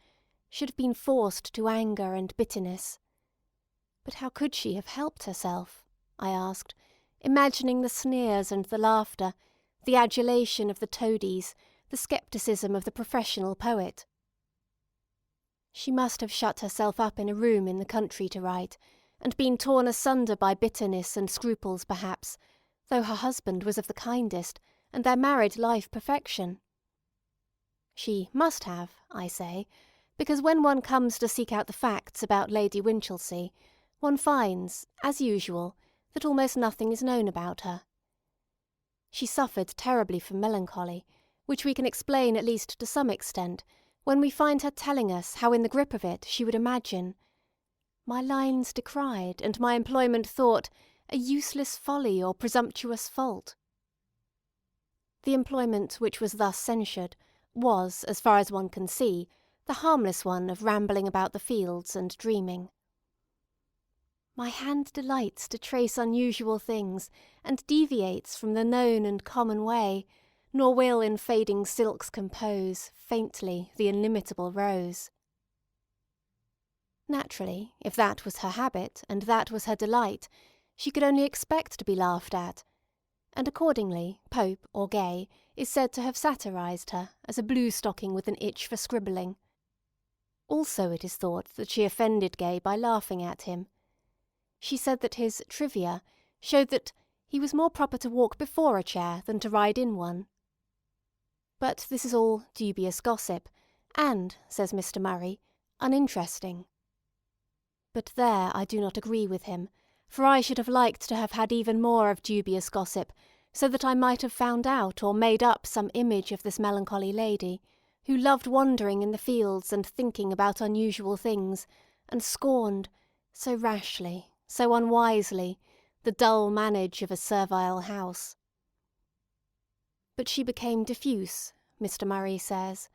should have been forced to anger and bitterness. But how could she have helped herself? I asked, imagining the sneers and the laughter, the adulation of the toadies, the scepticism of the professional poet. She must have shut herself up in a room in the country to write, and been torn asunder by bitterness and scruples perhaps, though her husband was of the kindest, and their married life perfection. She must have, I say, because when one comes to seek out the facts about Lady Winchelsea, one finds, as usual, that almost nothing is known about her. She suffered terribly from melancholy, which we can explain at least to some extent, when we find her telling us how in the grip of it she would imagine, "My lines decried, and my employment thought a useless folly or presumptuous fault." The employment which was thus censured was, as far as one can see, the harmless one of rambling about the fields and dreaming. "My hand delights to trace unusual things, and deviates from the known and common way, nor will in fading silks compose, faintly, the inimitable rose." Naturally, if that was her habit, and that was her delight, she could only expect to be laughed at, and accordingly Pope or Gay is said to have satirized her as a blue-stocking with an itch for scribbling. Also it is thought that she offended Gay by laughing at him. She said that his trivia showed that he was more proper to walk before a chair than to ride in one. But this is all dubious gossip, and, says Mr. Murray, uninteresting. But there I do not agree with him, for I should have liked to have had even more of dubious gossip, so that I might have found out or made up some image of this melancholy lady, who loved wandering in the fields and thinking about unusual things, and scorned, so rashly, so unwisely, the dull manage of a servile house. But she became diffuse, Mr. Murray says.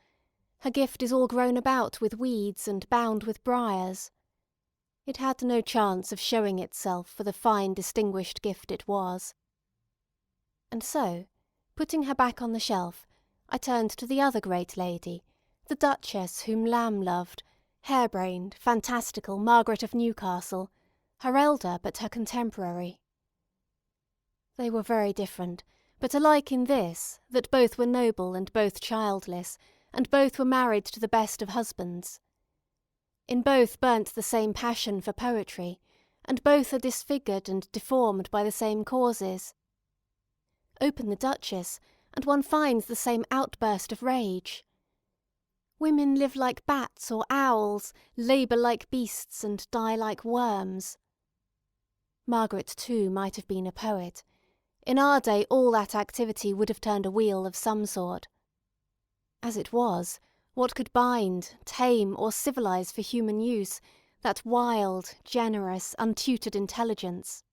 Her gift is all grown about with weeds and bound with briars. It had no chance of showing itself for the fine distinguished gift it was. And so, putting her back on the shelf, I turned to the other great lady, the Duchess whom Lamb loved, harebrained, fantastical Margaret of Newcastle, her elder but her contemporary. They were very different, but alike in this, that both were noble and both childless, and both were married to the best of husbands. In both burnt the same passion for poetry, and both are disfigured and deformed by the same causes. Open the Duchess, and one finds the same outburst of rage. Women live like bats or owls, labour like beasts, and die like worms. Margaret, too, might have been a poet. In our day all that activity would have turned a wheel of some sort. As it was, what could bind, tame, or civilize for human use that wild, generous, untutored intelligence?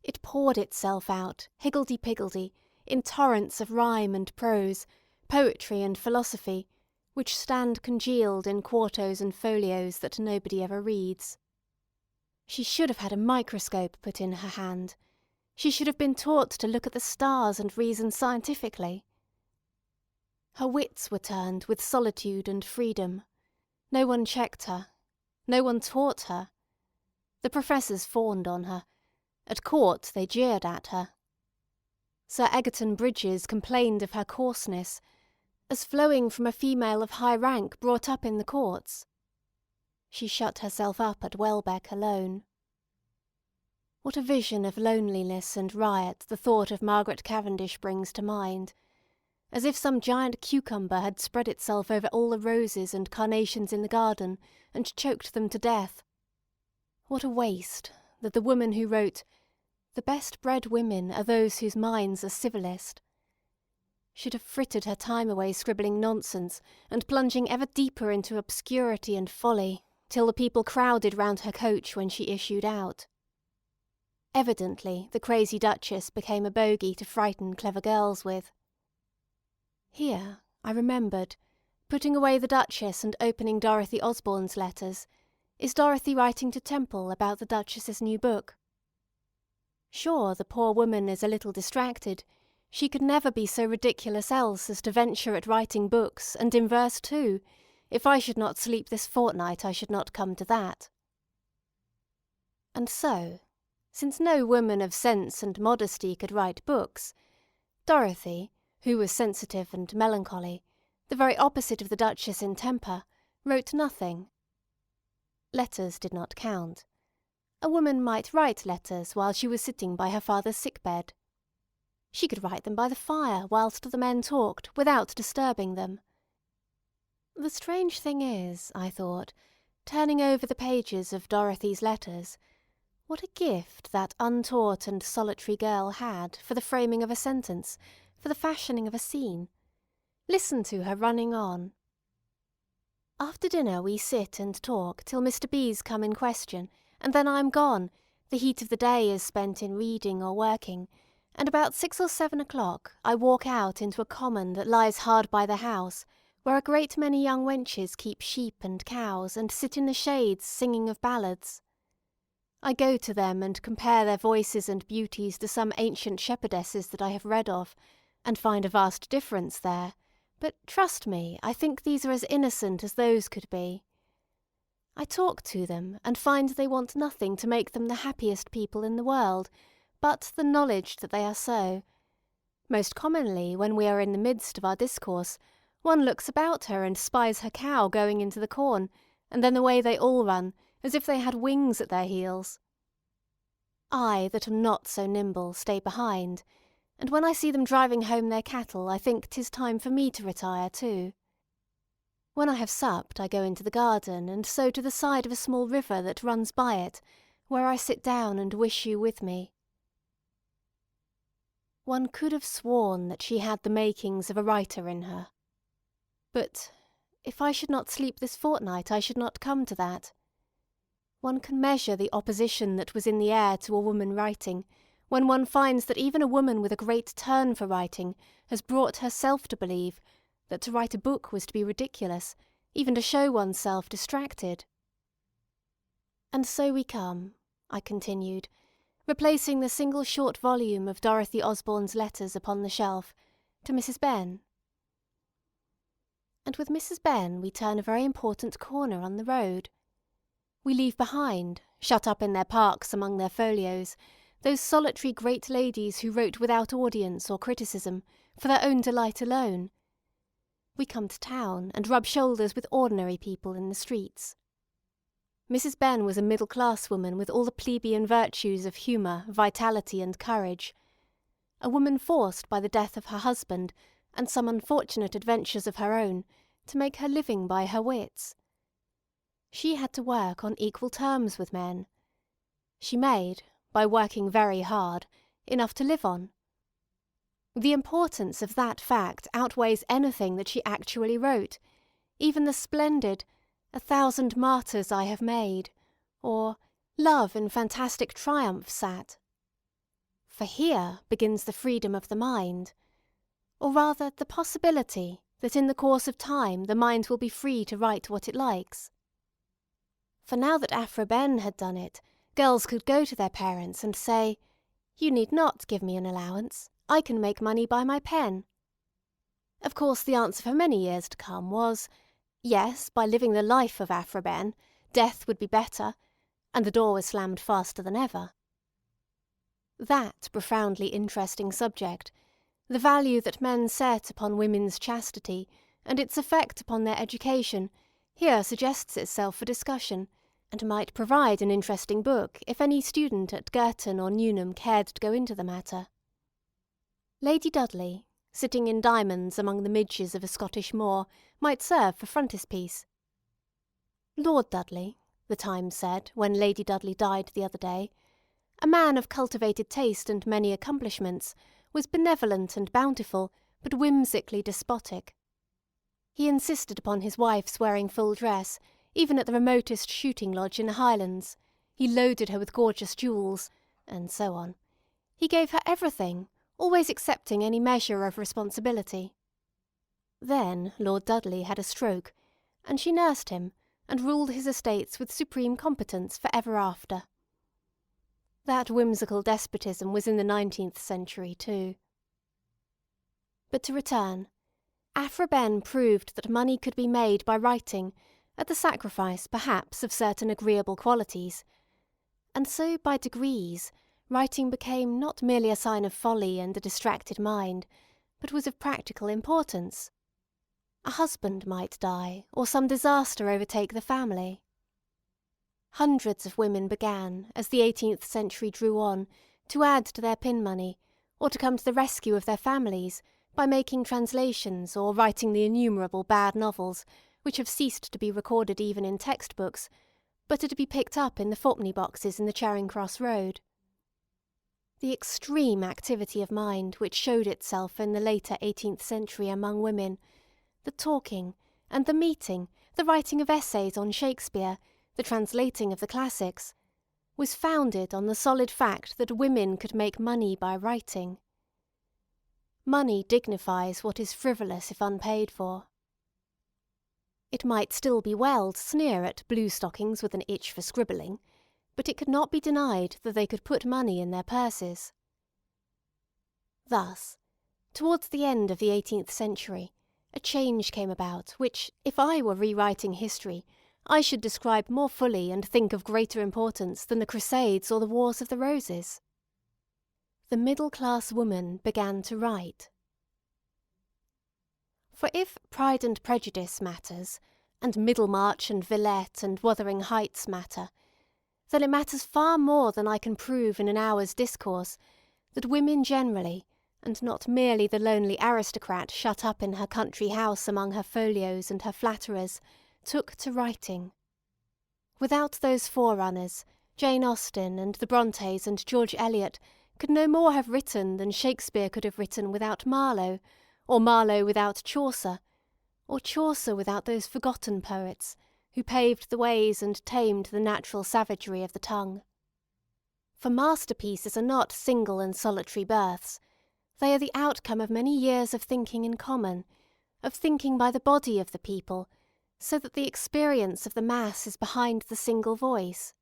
It poured itself out, higgledy-piggledy, in torrents of rhyme and prose, poetry and philosophy, which stand congealed in quartos and folios that nobody ever reads. She should have had a microscope put in her hand. She should have been taught to look at the stars and reason scientifically. Her wits were turned with solitude and freedom. No one checked her. No one taught her. The professors fawned on her. At court they jeered at her. Sir Egerton Brydges complained of her coarseness, as flowing from a female of high rank brought up in the courts. She shut herself up at Welbeck alone. What a vision of loneliness and riot the thought of Margaret Cavendish brings to mind, as if some giant cucumber had spread itself over all the roses and carnations in the garden and choked them to death. What a waste that the woman who wrote "The best bred women are those whose minds are civilist" should have frittered her time away scribbling nonsense and plunging ever deeper into obscurity and folly, till the people crowded round her coach when she issued out. Evidently the crazy Duchess became a bogey to frighten clever girls with. Here, I remembered, putting away the Duchess and opening Dorothy Osborne's letters, is Dorothy writing to Temple about the Duchess's new book. Sure, the poor woman is a little distracted. She could never be so ridiculous else as to venture at writing books, and in verse too. If I should not sleep this fortnight, I should not come to that. And so, since no woman of sense and modesty could write books, Dorothy, who was sensitive and melancholy, the very opposite of the Duchess in temper, wrote nothing. Letters did not count. A woman might write letters while she was sitting by her father's sick-bed. She could write them by the fire whilst the men talked, without disturbing them. The strange thing is, I thought, turning over the pages of Dorothy's letters, what a gift that untaught and solitary girl had for the framing of a sentence, for the fashioning of a scene. Listen to her running on. After dinner we sit and talk till Mr. B.'s come in question, and then I am gone. The heat of the day is spent in reading or working, and about 6 or 7 o'clock I walk out into a common that lies hard by the house, where a great many young wenches keep sheep and cows and sit in the shades singing of ballads. I go to them and compare their voices and beauties to some ancient shepherdesses that I have read of, and find a vast difference there, but trust me, I think these are as innocent as those could be. I talk to them, and find they want nothing to make them the happiest people in the world, but the knowledge that they are so. Most commonly, when we are in the midst of our discourse, one looks about her and spies her cow going into the corn, and then away they all run, as if they had wings at their heels. I, that am not so nimble, stay behind, and when I see them driving home their cattle, I think 'tis time for me to retire too. When I have supped, I go into the garden, and so to the side of a small river that runs by it, where I sit down and wish you with me. One could have sworn that she had the makings of a writer in her. But if I should not sleep this fortnight, I should not come to that. One can measure the opposition that was in the air to a woman writing, when one finds that even a woman with a great turn for writing has brought herself to believe that to write a book was to be ridiculous, even to show oneself distracted. And so we come, I continued, replacing the single short volume of Dorothy Osborne's letters upon the shelf, to Mrs. Benn. And with Mrs. Benn we turn a very important corner on the road. We leave behind, shut up in their parks among their folios, those solitary great ladies who wrote without audience or criticism, for their own delight alone. We come to town and rub shoulders with ordinary people in the streets. Mrs. Benn was a middle-class woman with all the plebeian virtues of humour, vitality, and courage. A woman forced by the death of her husband, and some unfortunate adventures of her own, to make her living by her wits. She had to work on equal terms with men. She made, by working very hard, enough to live on. The importance of that fact outweighs anything that she actually wrote, even the splendid "1,000 martyrs I have made," or "Love in fantastic triumph sat." For here begins the freedom of the mind, or rather the possibility that in the course of time the mind will be free to write what it likes. For now that Aphra Benn had done it, girls could go to their parents and say, "You need not give me an allowance. I can make money by my pen." Of course the answer for many years to come was, yes, by living the life of Aphra Benn, death would be better, and the door was slammed faster than ever. That profoundly interesting subject, the value that men set upon women's chastity, and its effect upon their education, here suggests itself for discussion, and might provide an interesting book if any student at Girton or Newnham cared to go into the matter. Lady Dudley, sitting in diamonds among the midges of a Scottish moor, might serve for frontispiece. Lord Dudley, the Times said, when Lady Dudley died the other day, a man of cultivated taste and many accomplishments, was benevolent and bountiful, but whimsically despotic. He insisted upon his wife's wearing full dress, even at the remotest shooting lodge in the Highlands. He loaded her with gorgeous jewels, and so on. He gave her everything, always accepting any measure of responsibility. Then Lord Dudley had a stroke, and she nursed him, and ruled his estates with supreme competence for ever after. That whimsical despotism was in the 19th century too. But to return, Aphra Benn proved that money could be made by writing, at the sacrifice, perhaps, of certain agreeable qualities, and so by degrees writing became not merely a sign of folly and a distracted mind, but was of practical importance. A husband might die, or some disaster overtake the family. Hundreds of women began, as the 18th century drew on, to add to their pin money, or to come to the rescue of their families, by making translations or writing the innumerable bad novels which have ceased to be recorded even in textbooks, but are to be picked up in the fourpenny boxes in the Charing Cross Road. The extreme activity of mind which showed itself in the later 18th century among women, the talking and the meeting, the writing of essays on Shakespeare, the translating of the classics, was founded on the solid fact that women could make money by writing. Money dignifies what is frivolous if unpaid for. It might still be well to sneer at blue stockings with an itch for scribbling, but it could not be denied that they could put money in their purses. Thus, towards the end of the 18th century, a change came about which, if I were rewriting history, I should describe more fully and think of greater importance than the Crusades or the Wars of the Roses. the middle-class woman began to write. For if Pride and Prejudice matters, and Middlemarch and Villette and Wuthering Heights matter, then it matters far more than I can prove in an hour's discourse that women generally, and not merely the lonely aristocrat shut up in her country house among her folios and her flatterers, took to writing. Without those forerunners, Jane Austen and the Brontes and George Eliot could no more have written than Shakespeare could have written without Marlowe, or Marlowe without Chaucer, or Chaucer without those forgotten poets who paved the ways and tamed the natural savagery of the tongue. For masterpieces are not single and solitary births. They are the outcome of many years of thinking in common, of thinking by the body of the people, so that the experience of the mass is behind the single voice.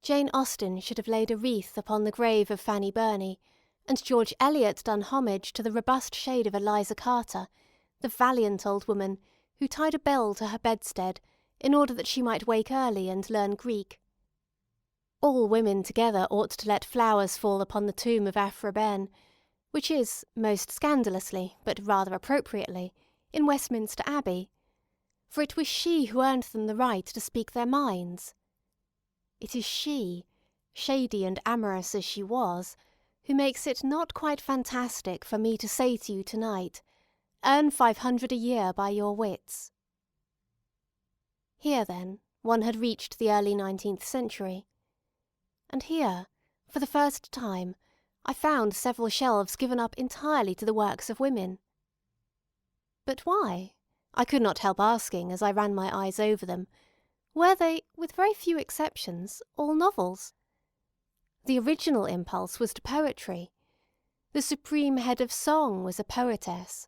Jane Austen should have laid a wreath upon the grave of Fanny Burney, and George Eliot done homage to the robust shade of Eliza Carter, the valiant old woman who tied a bell to her bedstead in order that she might wake early and learn Greek. All women together ought to let flowers fall upon the tomb of Aphra Behn, which is, most scandalously, but rather appropriately, in Westminster Abbey, for it was she who earned them the right to speak their minds. It is she, shady and amorous as she was, who makes it not quite fantastic for me to say to you tonight, earn 500 a year by your wits. Here, then, one had reached the early 19th century. And here, for the first time, I found several shelves given up entirely to the works of women. But why? I could not help asking as I ran my eyes over them. Were they, with very few exceptions, all novels? The original impulse was to poetry. The supreme head of song was a poetess.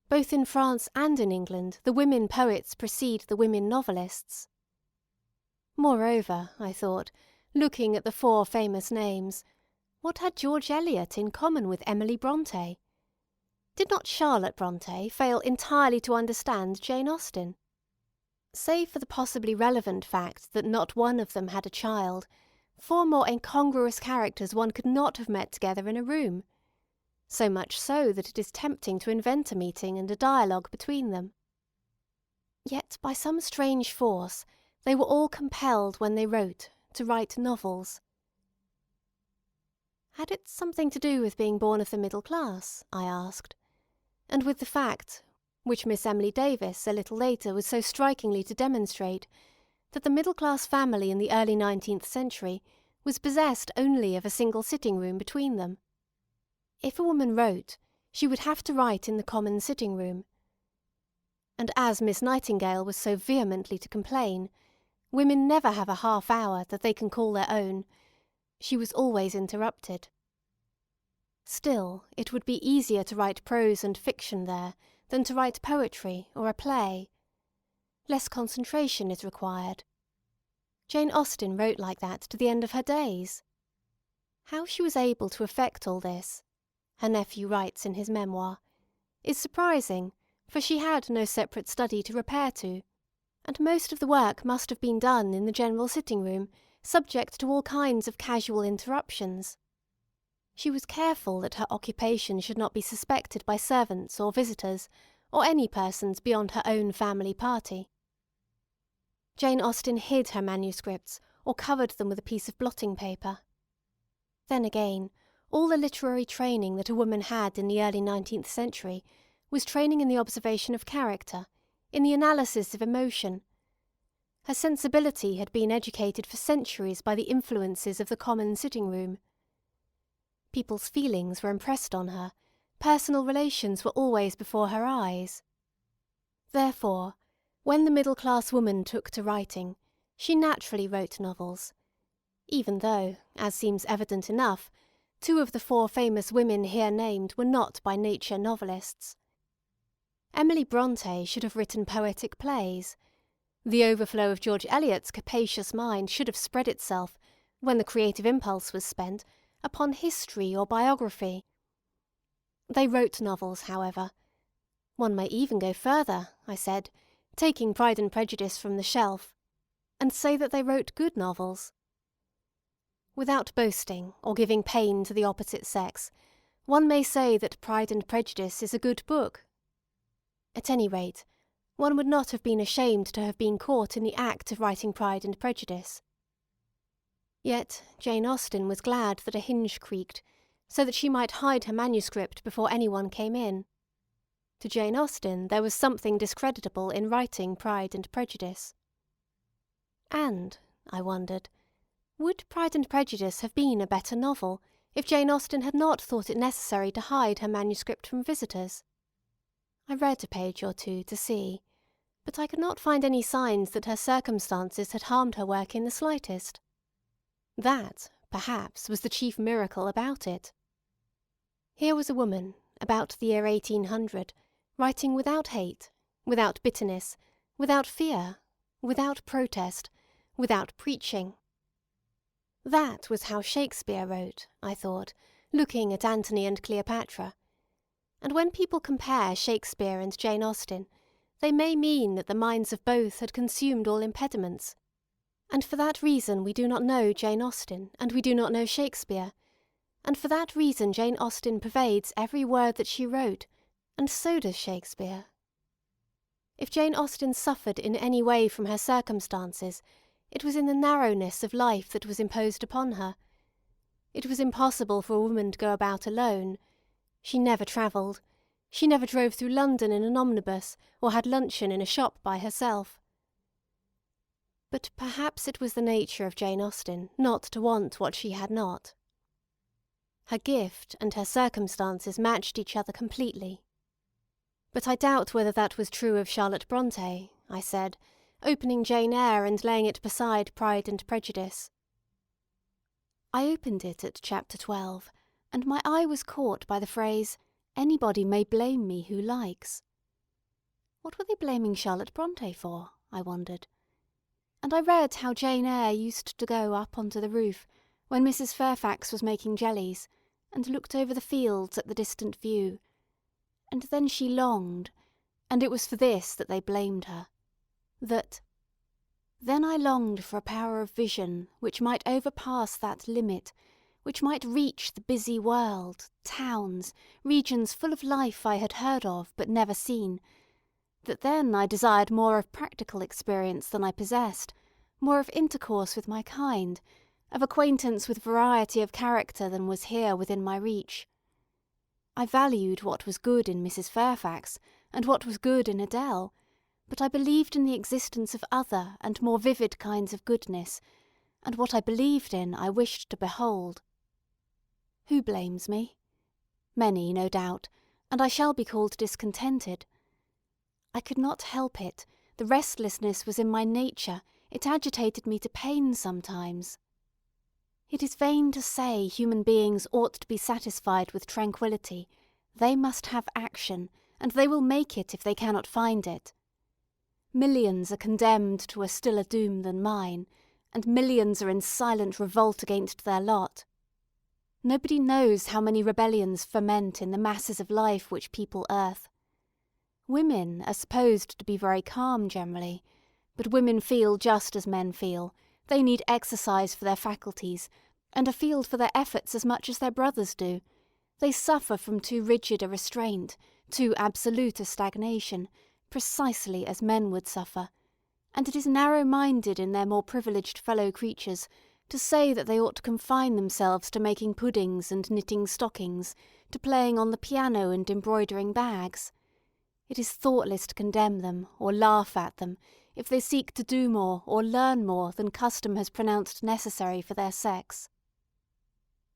Both in France and in England, the women poets precede the women novelists. Moreover, I thought, looking at the four famous names, what had George Eliot in common with Emily Brontë? Did not Charlotte Brontë fail entirely to understand Jane Austen? Save for the possibly relevant fact that not one of them had a child, four more incongruous characters one could not have met together in a room, so much so that it is tempting to invent a meeting and a dialogue between them. Yet by some strange force they were all compelled when they wrote to write novels. Had it something to do with being born of the middle class, I asked, and with the fact, which Miss Emily Davis a little later was so strikingly to demonstrate, that the middle-class family in the early 19th century was possessed only of a single sitting-room between them. If a woman wrote, she would have to write in the common sitting-room. And as Miss Nightingale was so vehemently to complain, women never have a half-hour that they can call their own. She was always interrupted. Still, it would be easier to write prose and fiction there than to write poetry or a play. Less concentration is required. Jane Austen wrote like that to the end of her days. How she was able to effect all this, her nephew writes in his memoir, is surprising, for she had no separate study to repair to, and most of the work must have been done in the general sitting-room, subject to all kinds of casual interruptions. She was careful that her occupation should not be suspected by servants or visitors, or any persons beyond her own family party. Jane Austen hid her manuscripts, or covered them with a piece of blotting paper. Then again, all the literary training that a woman had in the early 19th century was training in the observation of character, in the analysis of emotion. Her sensibility had been educated for centuries by the influences of the common sitting-room. People's feelings were impressed on her, personal relations were always before her eyes. Therefore, when the middle-class woman took to writing, she naturally wrote novels, even though, as seems evident enough, two of the four famous women here named were not by nature novelists. Emily Brontë should have written poetic plays. The overflow of George Eliot's capacious mind should have spread itself, when the creative impulse was spent, upon history or biography. They wrote novels, however. One may even go further, I said, taking Pride and Prejudice from the shelf, and say that they wrote good novels. Without boasting or giving pain to the opposite sex, one may say that Pride and Prejudice is a good book. At any rate, one would not have been ashamed to have been caught in the act of writing Pride and Prejudice. Yet Jane Austen was glad that a hinge creaked, so that she might hide her manuscript before anyone came in. To Jane Austen there was something discreditable in writing Pride and Prejudice. And, I wondered, would Pride and Prejudice have been a better novel if Jane Austen had not thought it necessary to hide her manuscript from visitors? I read a page or two to see, but I could not find any signs that her circumstances had harmed her work in the slightest. That, perhaps, was the chief miracle about it. Here was a woman, about the year 1800, writing without hate, without bitterness, without fear, without protest, without preaching. That was how Shakespeare wrote, I thought, looking at Antony and Cleopatra. And when people compare Shakespeare and Jane Austen, they may mean that the minds of both had consumed all impediments. And for that reason we do not know Jane Austen, and we do not know Shakespeare. And for that reason Jane Austen pervades every word that she wrote, and so does Shakespeare. If Jane Austen suffered in any way from her circumstances, it was in the narrowness of life that was imposed upon her. It was impossible for a woman to go about alone. She never travelled. She never drove through London in an omnibus, or had luncheon in a shop by herself. But perhaps it was the nature of Jane Austen not to want what she had not. Her gift and her circumstances matched each other completely. But I doubt whether that was true of Charlotte Brontë, I said, opening Jane Eyre and laying it beside Pride and Prejudice. I opened it at chapter 12, and my eye was caught by the phrase, "Anybody may blame me who likes." What were they blaming Charlotte Brontë for, I wondered. And I read how Jane Eyre used to go up onto the roof when Mrs. Fairfax was making jellies, and looked over the fields at the distant view. And then she longed, and it was for this that they blamed her. Then I longed for a power of vision which might overpass that limit, which might reach the busy world, towns, regions full of life I had heard of but never seen, that then I desired more of practical experience than I possessed, more of intercourse with my kind, of acquaintance with variety of character than was here within my reach. I valued what was good in Mrs. Fairfax, and what was good in Adele, but I believed in the existence of other and more vivid kinds of goodness, and what I believed in I wished to behold. Who blames me? Many, no doubt, and I shall be called discontented. I could not help it. The restlessness was in my nature. It agitated me to pain sometimes. It is vain to say human beings ought to be satisfied with tranquillity. They must have action, and they will make it if they cannot find it. Millions are condemned to a stiller doom than mine, and millions are in silent revolt against their lot. Nobody knows how many rebellions ferment in the masses of life which people earth. Women are supposed to be very calm generally, but women feel just as men feel. They need exercise for their faculties, and a field for their efforts as much as their brothers do. They suffer from too rigid a restraint, too absolute a stagnation, precisely as men would suffer, and it is narrow-minded in their more privileged fellow-creatures to say that they ought to confine themselves to making puddings and knitting stockings, to playing on the piano and embroidering bags. It is thoughtless to condemn them, or laugh at them, if they seek to do more or learn more than custom has pronounced necessary for their sex.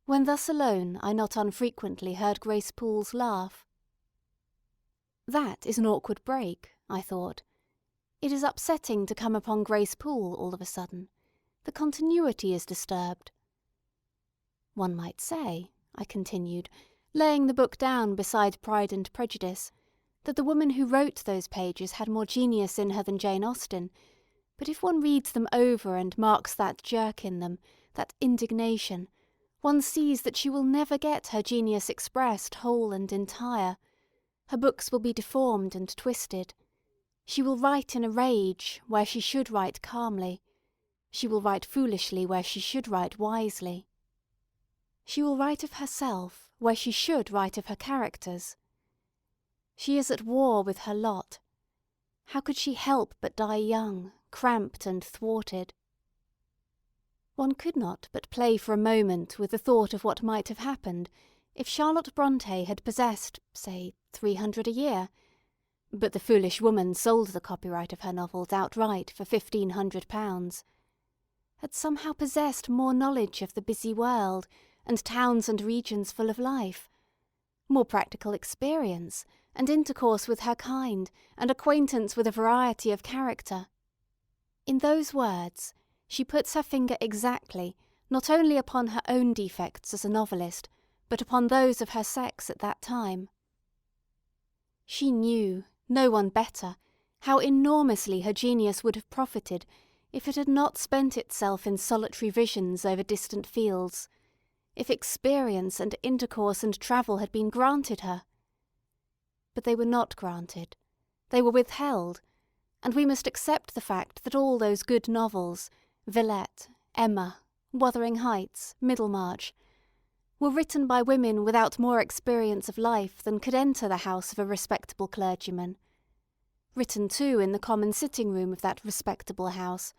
When thus alone, I not unfrequently heard Grace Poole's laugh. That is an awkward break, I thought. It is upsetting to come upon Grace Poole all of a sudden. The continuity is disturbed. One might say, I continued, laying the book down beside Pride and Prejudice, that the woman who wrote those pages had more genius in her than Jane Austen, but if one reads them over and marks that jerk in them, that indignation, one sees that she will never get her genius expressed whole and entire. Her books will be deformed and twisted. She will write in a rage where she should write calmly. She will write foolishly where she should write wisely. She will write of herself where she should write of her characters. She is at war with her lot. How could she help but die young, cramped and thwarted? One could not but play for a moment with the thought of what might have happened if Charlotte Brontë had possessed, say, 300 a year, but the foolish woman sold the copyright of her novels outright for £1,500, had somehow possessed more knowledge of the busy world and towns and regions full of life, more practical experience and intercourse with her kind and acquaintance with a variety of character. In those words, she puts her finger exactly not only upon her own defects as a novelist, but upon those of her sex at that time. She knew, no one better, how enormously her genius would have profited if it had not spent itself in solitary visions over distant fields, if experience and intercourse and travel had been granted her. But they were not granted, they were withheld, and we must accept the fact that all those good novels, Villette, Emma, Wuthering Heights, Middlemarch, were written by women without more experience of life than could enter the house of a respectable clergyman, written too in the common sitting-room of that respectable house,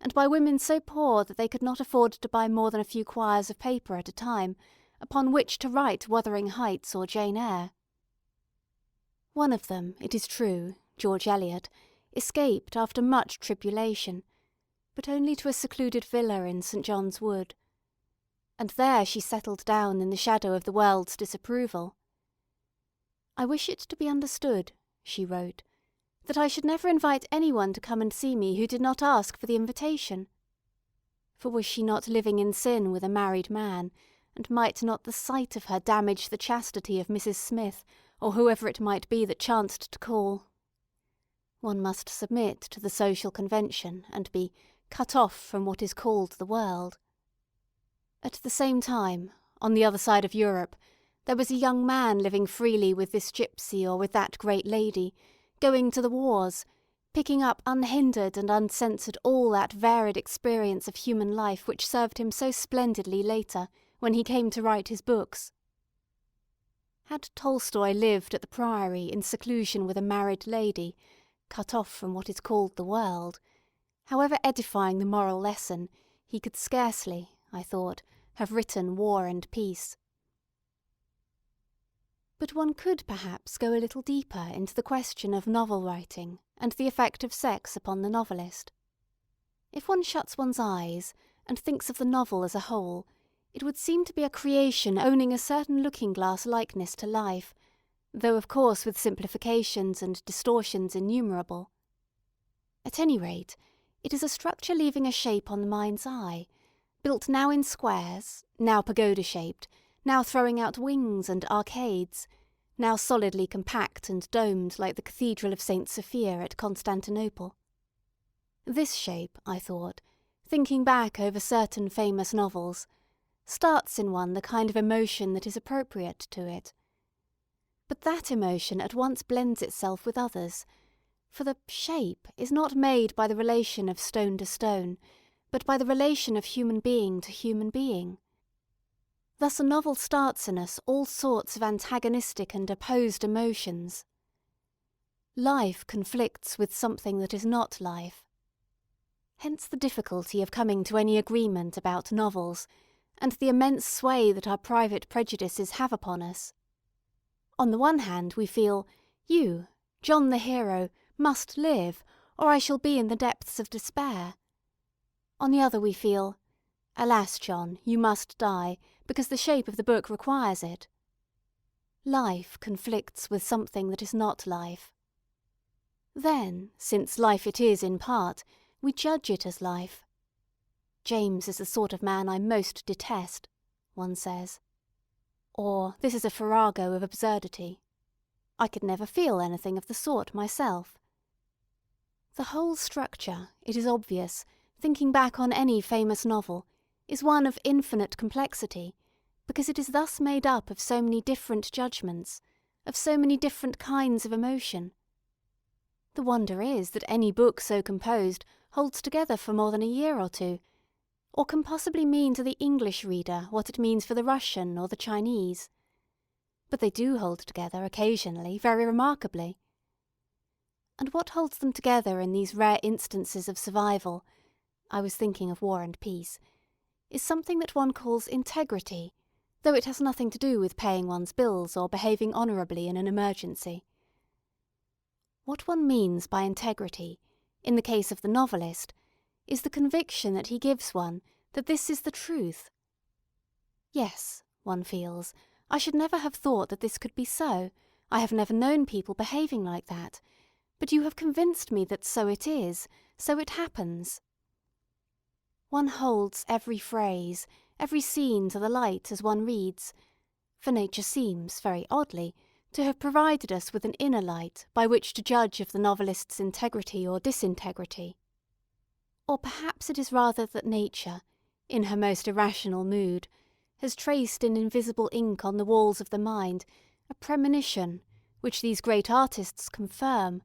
and by women so poor that they could not afford to buy more than a few quires of paper at a time upon which to write Wuthering Heights or Jane Eyre. One of them, it is true, George Eliot, escaped after much tribulation, but only to a secluded villa in St. John's Wood, and there she settled down in the shadow of the world's disapproval. "I wish it to be understood," she wrote, "that I should never invite anyone to come and see me who did not ask for the invitation." For was she not living in sin with a married man, and might not the sight of her damage the chastity of Mrs. Smith, or whoever it might be that chanced to call? One must submit to the social convention, and be cut off from what is called the world. At the same time, on the other side of Europe, there was a young man living freely with this gipsy or with that great lady, going to the wars, picking up unhindered and uncensored all that varied experience of human life which served him so splendidly later, when he came to write his books. Had Tolstoy lived at the Priory in seclusion with a married lady, cut off from what is called the world, however edifying the moral lesson, he could scarcely, I thought, have written War and Peace. But one could perhaps go a little deeper into the question of novel writing and the effect of sex upon the novelist. If one shuts one's eyes and thinks of the novel as a whole, it would seem to be a creation owning a certain looking-glass likeness to life, though of course with simplifications and distortions innumerable. At any rate, it is a structure leaving a shape on the mind's eye, built now in squares, now pagoda-shaped, now throwing out wings and arcades, now solidly compact and domed like the Cathedral of St. Sophia at Constantinople. This shape, I thought, thinking back over certain famous novels, starts in one the kind of emotion that is appropriate to it. But that emotion at once blends itself with others, for the shape is not made by the relation of stone to stone, but by the relation of human being to human being. Thus a novel starts in us all sorts of antagonistic and opposed emotions. Life conflicts with something that is not life. Hence the difficulty of coming to any agreement about novels, and the immense sway that our private prejudices have upon us. On the one hand we feel, you, John the hero, must live, or I shall be in the depths of despair. On the other we feel, alas, John, you must die, because the shape of the book requires it. Life conflicts with something that is not life. Then, since life it is in part, we judge it as life. James is the sort of man I most detest, one says. Or, this is a farrago of absurdity. I could never feel anything of the sort myself. The whole structure, it is obvious, thinking back on any famous novel, is one of infinite complexity, because it is thus made up of so many different judgments, of so many different kinds of emotion. The wonder is that any book so composed holds together for more than a year or two, or can possibly mean to the English reader what it means for the Russian or the Chinese. But they do hold together occasionally, very remarkably. And what holds them together in these rare instances of survival, I was thinking of War and Peace, is something that one calls integrity, though it has nothing to do with paying one's bills or behaving honourably in an emergency. What one means by integrity, in the case of the novelist, is the conviction that he gives one that this is the truth. Yes, one feels, I should never have thought that this could be so. I have never known people behaving like that. But you have convinced me that so it is, so it happens. One holds every phrase, every scene to the light as one reads, for nature seems, very oddly, to have provided us with an inner light by which to judge of the novelist's integrity or disintegrity. Or perhaps it is rather that nature, in her most irrational mood, has traced in invisible ink on the walls of the mind a premonition which these great artists confirm,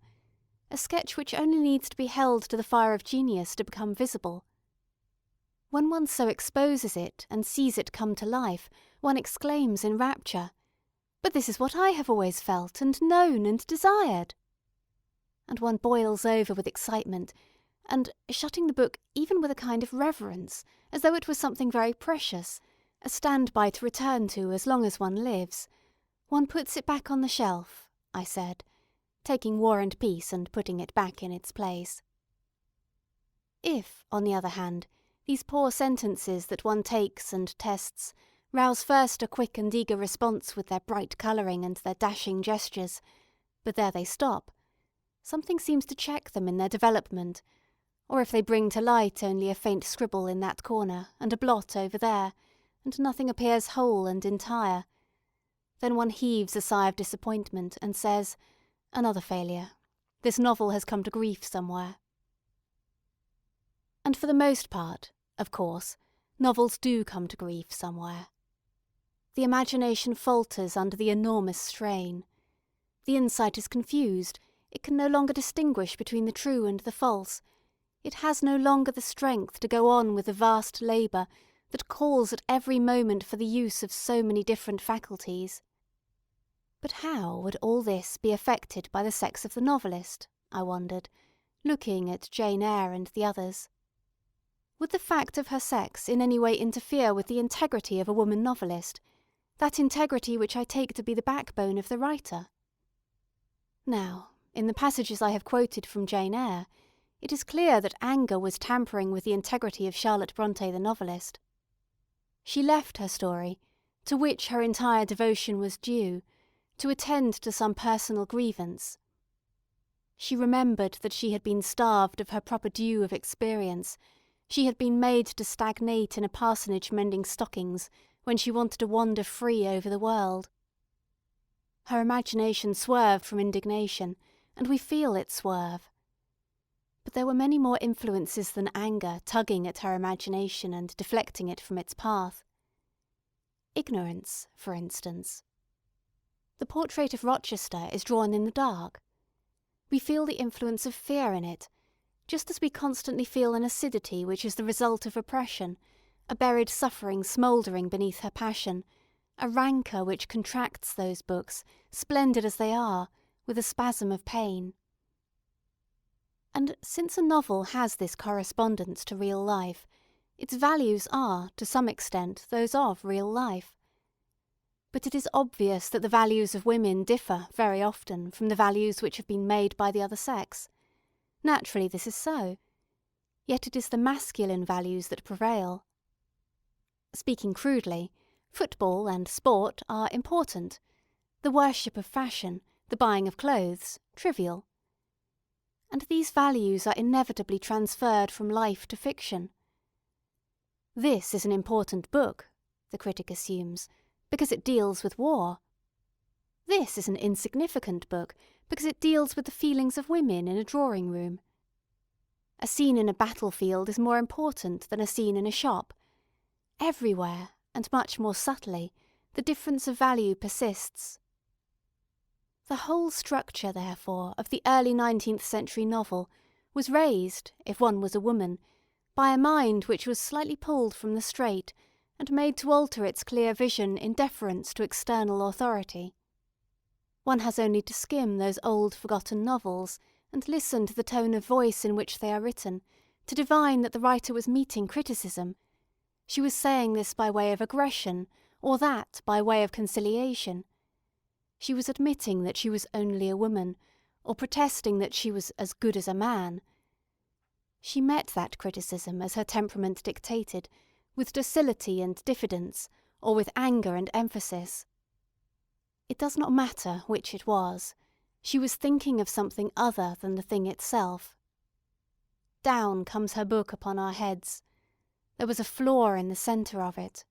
a sketch which only needs to be held to the fire of genius to become visible. When one so exposes it and sees it come to life, one exclaims in rapture, "But this is what I have always felt and known and desired." And one boils over with excitement, and, shutting the book even with a kind of reverence, as though it was something very precious, a stand-by to return to as long as one lives, one puts it back on the shelf, I said, taking War and Peace and putting it back in its place. If, on the other hand, these poor sentences that one takes and tests rouse first a quick and eager response with their bright colouring and their dashing gestures, but there they stop, something seems to check them in their development, or if they bring to light only a faint scribble in that corner and a blot over there, and nothing appears whole and entire, then one heaves a sigh of disappointment and says, "Another failure. This novel has come to grief somewhere." And for the most part, of course, novels do come to grief somewhere. The imagination falters under the enormous strain. The insight is confused, it can no longer distinguish between the true and the false, it has no longer the strength to go on with the vast labour that calls at every moment for the use of so many different faculties. But how would all this be affected by the sex of the novelist, I wondered, looking at Jane Eyre and the others. Would the fact of her sex in any way interfere with the integrity of a woman novelist, that integrity which I take to be the backbone of the writer? Now, in the passages I have quoted from Jane Eyre, it is clear that anger was tampering with the integrity of Charlotte Brontë the novelist. She left her story, to which her entire devotion was due, to attend to some personal grievance. She remembered that she had been starved of her proper due of experience. She had been made to stagnate in a parsonage mending stockings when she wanted to wander free over the world. Her imagination swerved from indignation, and we feel it swerve. But there were many more influences than anger tugging at her imagination and deflecting it from its path. Ignorance, for instance. The portrait of Rochester is drawn in the dark. We feel the influence of fear in it, just as we constantly feel an acidity which is the result of oppression, a buried suffering smouldering beneath her passion, a rancour which contracts those books, splendid as they are, with a spasm of pain. And since a novel has this correspondence to real life, its values are, to some extent, those of real life. But it is obvious that the values of women differ very often from the values which have been made by the other sex. Naturally this is so. Yet it is the masculine values that prevail. Speaking crudely, football and sport are important, the worship of fashion, the buying of clothes, trivial. And these values are inevitably transferred from life to fiction. This is an important book, the critic assumes, because it deals with war. This is an insignificant book, because it deals with the feelings of women in a drawing-room. A scene in a battlefield is more important than a scene in a shop. Everywhere, and much more subtly, the difference of value persists. The whole structure, therefore, of the early 19th century novel was raised, if one was a woman, by a mind which was slightly pulled from the straight and made to alter its clear vision in deference to external authority. One has only to skim those old forgotten novels and listen to the tone of voice in which they are written to divine that the writer was meeting criticism. She was saying this by way of aggression, or that by way of conciliation. She was admitting that she was only a woman, or protesting that she was as good as a man. She met that criticism as her temperament dictated, with docility and diffidence, or with anger and emphasis. It does not matter which it was. She was thinking of something other than the thing itself. Down comes her book upon our heads. There was a flaw in the centre of it.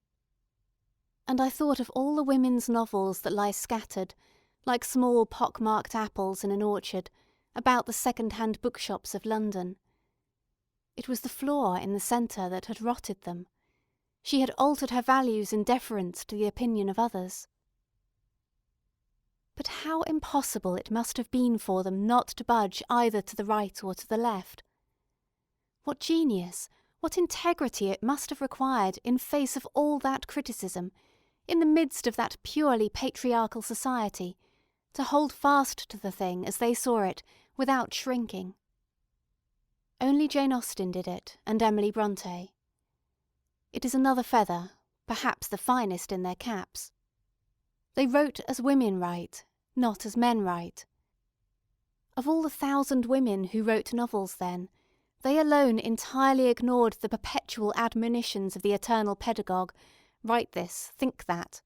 And I thought of all the women's novels that lie scattered, like small pock-marked apples in an orchard, about the second-hand bookshops of London. It was the flaw in the centre that had rotted them. She had altered her values in deference to the opinion of others. But how impossible it must have been for them not to budge either to the right or to the left. What genius, what integrity it must have required in face of all that criticism, in the midst of that purely patriarchal society, to hold fast to the thing as they saw it without shrinking. Only Jane Austen did it, and Emily Brontë. It is another feather, perhaps the finest in their caps. They wrote as women write, not as men write. Of all the 1,000 women who wrote novels then, they alone entirely ignored the perpetual admonitions of the eternal pedagogue, write this, think that.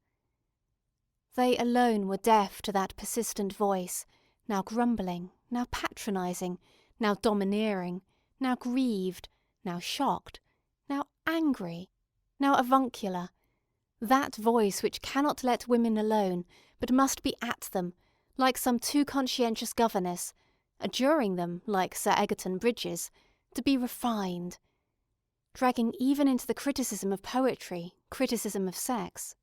They alone were deaf to that persistent voice, now grumbling, now patronising, now domineering, now grieved, now shocked, now angry, now avuncular, that voice which cannot let women alone, but must be at them, like some too conscientious governess, adjuring them, like Sir Egerton Brydges, to be refined, dragging even into the criticism of poetry, criticism of sex.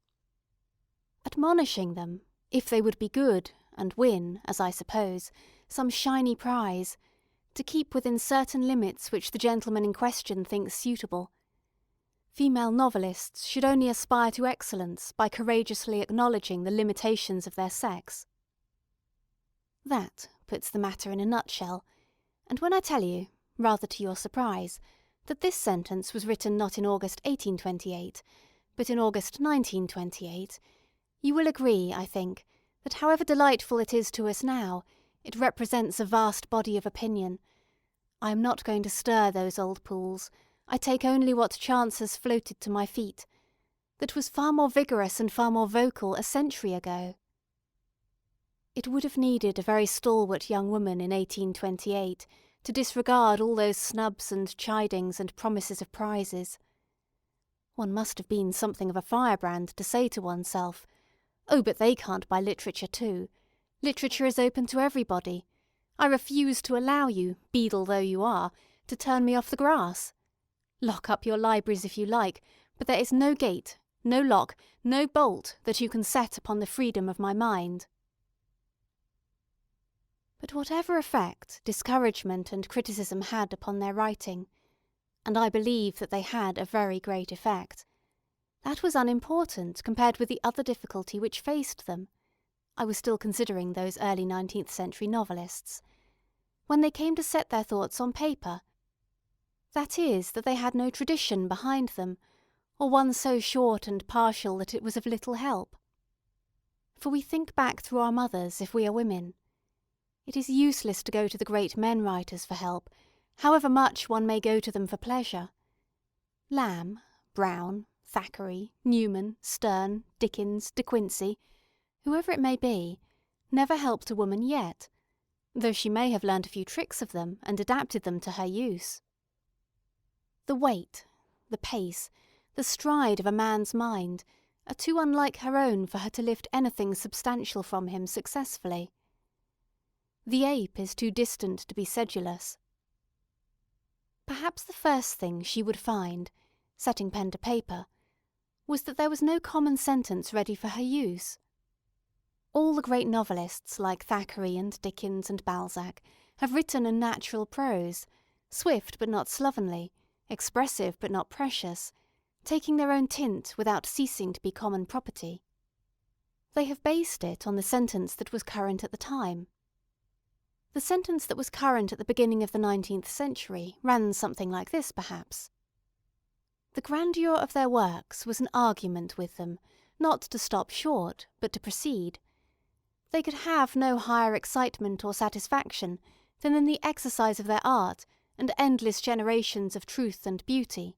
Admonishing them, if they would be good, and win, as I suppose, some shiny prize, to keep within certain limits which the gentleman in question thinks suitable. Female novelists should only aspire to excellence by courageously acknowledging the limitations of their sex. That puts the matter in a nutshell, and when I tell you, rather to your surprise, that this sentence was written not in August 1828, but in August 1928, you will agree, I think, that however delightful it is to us now, it represents a vast body of opinion. I am not going to stir those old pools. I take only what chance has floated to my feet, that was far more vigorous and far more vocal a century ago. It would have needed a very stalwart young woman in 1828 to disregard all those snubs and chidings and promises of prizes. One must have been something of a firebrand to say to oneself, "Oh, but they can't buy literature too. Literature is open to everybody. I refuse to allow you, beadle though you are, to turn me off the grass. Lock up your libraries if you like, but there is no gate, no lock, no bolt that you can set upon the freedom of my mind." But whatever effect discouragement and criticism had upon their writing, and I believe that they had a very great effect, that was unimportant compared with the other difficulty which faced them. I was still considering those early 19th century novelists. When they came to set their thoughts on paper, that is, that they had no tradition behind them, or one so short and partial that it was of little help. For we think back through our mothers if we are women. It is useless to go to the great men writers for help, however much one may go to them for pleasure. Lamb, Brown, Thackeray, Newman, Sterne, Dickens, De Quincey, whoever it may be, never helped a woman yet, though she may have learned a few tricks of them and adapted them to her use. The weight, the pace, the stride of a man's mind are too unlike her own for her to lift anything substantial from him successfully. The ape is too distant to be sedulous. Perhaps the first thing she would find, setting pen to paper, was that there was no common sentence ready for her use. All the great novelists like Thackeray and Dickens and Balzac have written in natural prose, swift but not slovenly, expressive but not precious, taking their own tint without ceasing to be common property. They have based it on the sentence that was current at the time. The sentence that was current at the beginning of the 19th century ran something like this, perhaps. The grandeur of their works was an argument with them, not to stop short, but to proceed. They could have no higher excitement or satisfaction than in the exercise of their art and endless generations of truth and beauty.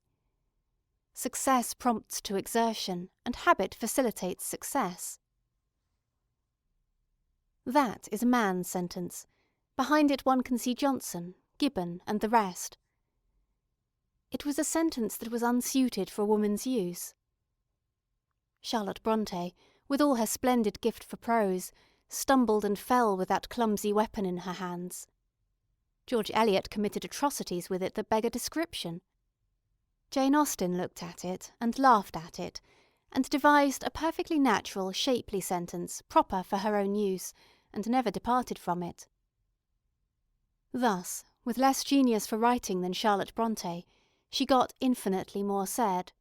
Success prompts to exertion, and habit facilitates success. That is a man's sentence. Behind it one can see Johnson, Gibbon, and the rest. It was a sentence that was unsuited for a woman's use. Charlotte Brontë, with all her splendid gift for prose, stumbled and fell with that clumsy weapon in her hands. George Eliot committed atrocities with it that beg a description. Jane Austen looked at it and laughed at it, and devised a perfectly natural, shapely sentence proper for her own use, and never departed from it. Thus, with less genius for writing than Charlotte Brontë, she got infinitely more said.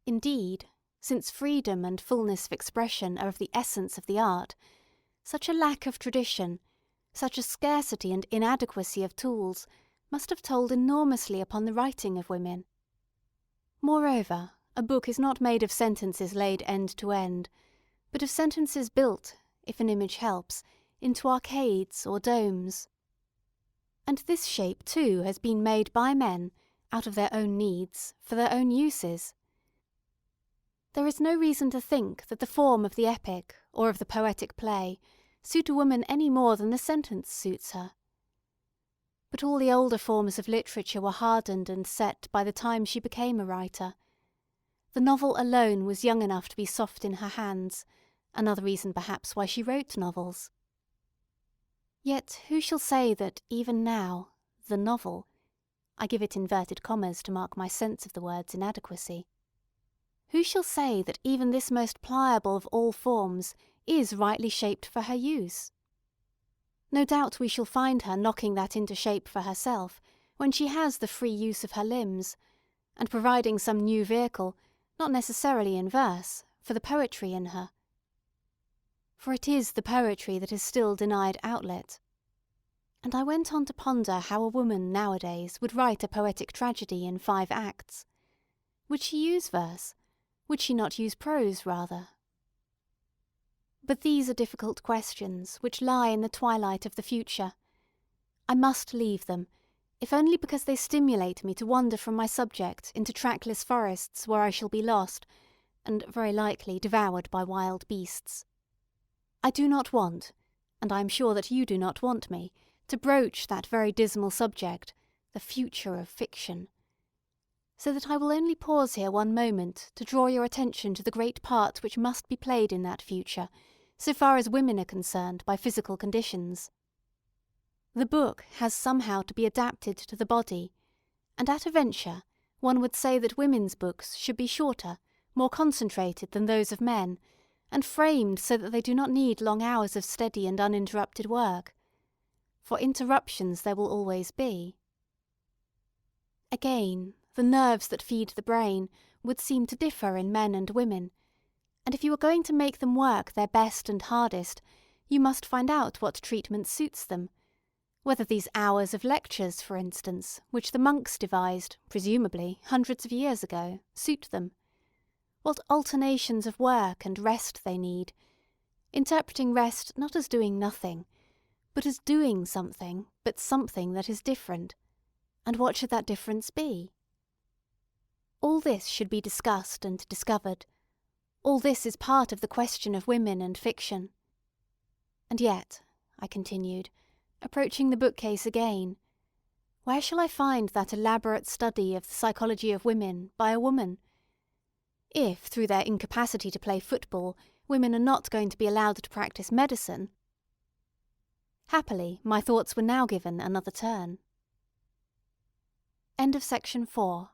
Indeed, since freedom and fullness of expression are of the essence of the art, such a lack of tradition, such a scarcity and inadequacy of tools, must have told enormously upon the writing of women. Moreover, a book is not made of sentences laid end to end, but of sentences built, if an image helps, into arcades or domes. And this shape, too, has been made by men, out of their own needs, for their own uses. There is no reason to think that the form of the epic or of the poetic play suit a woman any more than the sentence suits her. But all the older forms of literature were hardened and set by the time she became a writer. The novel alone was young enough to be soft in her hands, another reason perhaps why she wrote novels. Yet who shall say that even now, the novel, I give it inverted commas to mark my sense of the word's inadequacy, who shall say that even this most pliable of all forms is rightly shaped for her use? No doubt we shall find her knocking that into shape for herself when she has the free use of her limbs, and providing some new vehicle, not necessarily in verse, for the poetry in her. For it is the poetry that is still denied outlet. And I went on to ponder how a woman nowadays would write a poetic tragedy in 5 acts. Would she use verse? Would she not use prose, rather? But these are difficult questions which lie in the twilight of the future. I must leave them, if only because they stimulate me to wander from my subject into trackless forests where I shall be lost, and very likely devoured by wild beasts. I do not want, and I am sure that you do not want me, to broach that very dismal subject, the future of fiction. So that I will only pause here one moment to draw your attention to the great part which must be played in that future, so far as women are concerned by physical conditions. The book has somehow to be adapted to the body, and at a venture one would say that women's books should be shorter, more concentrated than those of men, and framed so that they do not need long hours of steady and uninterrupted work. For interruptions there will always be. Again, the nerves that feed the brain would seem to differ in men and women, and if you are going to make them work their best and hardest, you must find out what treatment suits them, whether these hours of lectures, for instance, which the monks devised, presumably, hundreds of years ago, suit them. What alternations of work and rest they need, interpreting rest not as doing nothing, but as doing something, but something that is different. And what should that difference be? All this should be discussed and discovered. All this is part of the question of women and fiction. And yet, I continued, approaching the bookcase again, where shall I find that elaborate study of the psychology of women by a woman? If, through their incapacity to play football, women are not going to be allowed to practice medicine. Happily, my thoughts were now given another turn. End of section 4.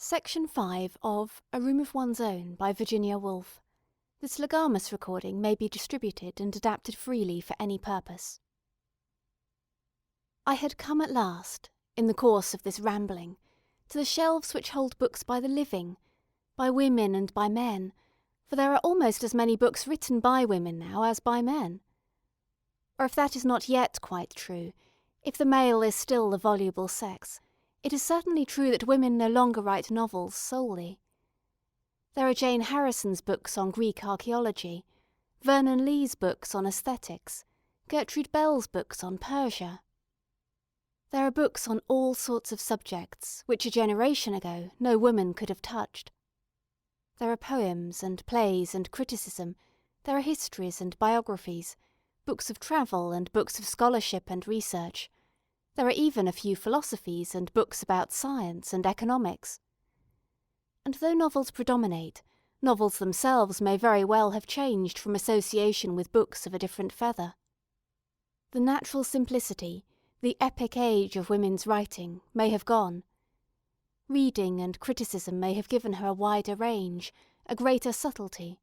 Section 5 of A Room of One's Own by Virginia Woolf. This legamus recording may be distributed and adapted freely for any purpose. I had come at last, in the course of this rambling, to the shelves which hold books by the living, by women and by men, for there are almost as many books written by women now as by men. Or if that is not yet quite true, if the male is still the voluble sex, it is certainly true that women no longer write novels solely. There are Jane Harrison's books on Greek archaeology, Vernon Lee's books on aesthetics, Gertrude Bell's books on Persia. There are books on all sorts of subjects which a generation ago no woman could have touched. There are poems and plays and criticism, there are histories and biographies, books of travel and books of scholarship and research. There are even a few philosophies and books about science and economics. And though novels predominate, novels themselves may very well have changed from association with books of a different feather. The natural simplicity, the epic age of women's writing, may have gone. Reading and criticism may have given her a wider range, a greater subtlety.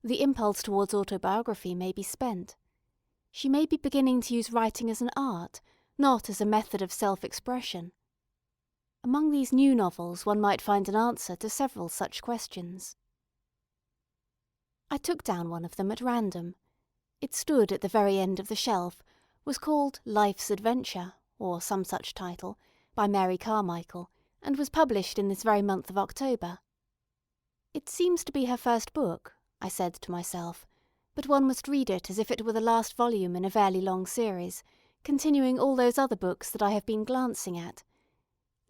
The impulse towards autobiography may be spent. She may be beginning to use writing as an art, not as a method of self-expression. Among these new novels one might find an answer to several such questions. I took down one of them at random. It stood at the very end of the shelf, was called Life's Adventure, or some such title, by Mary Carmichael, and was published in this very month of October. It seems to be her first book, I said to myself, but one must read it as if it were the last volume in a fairly long series, continuing all those other books that I have been glancing at,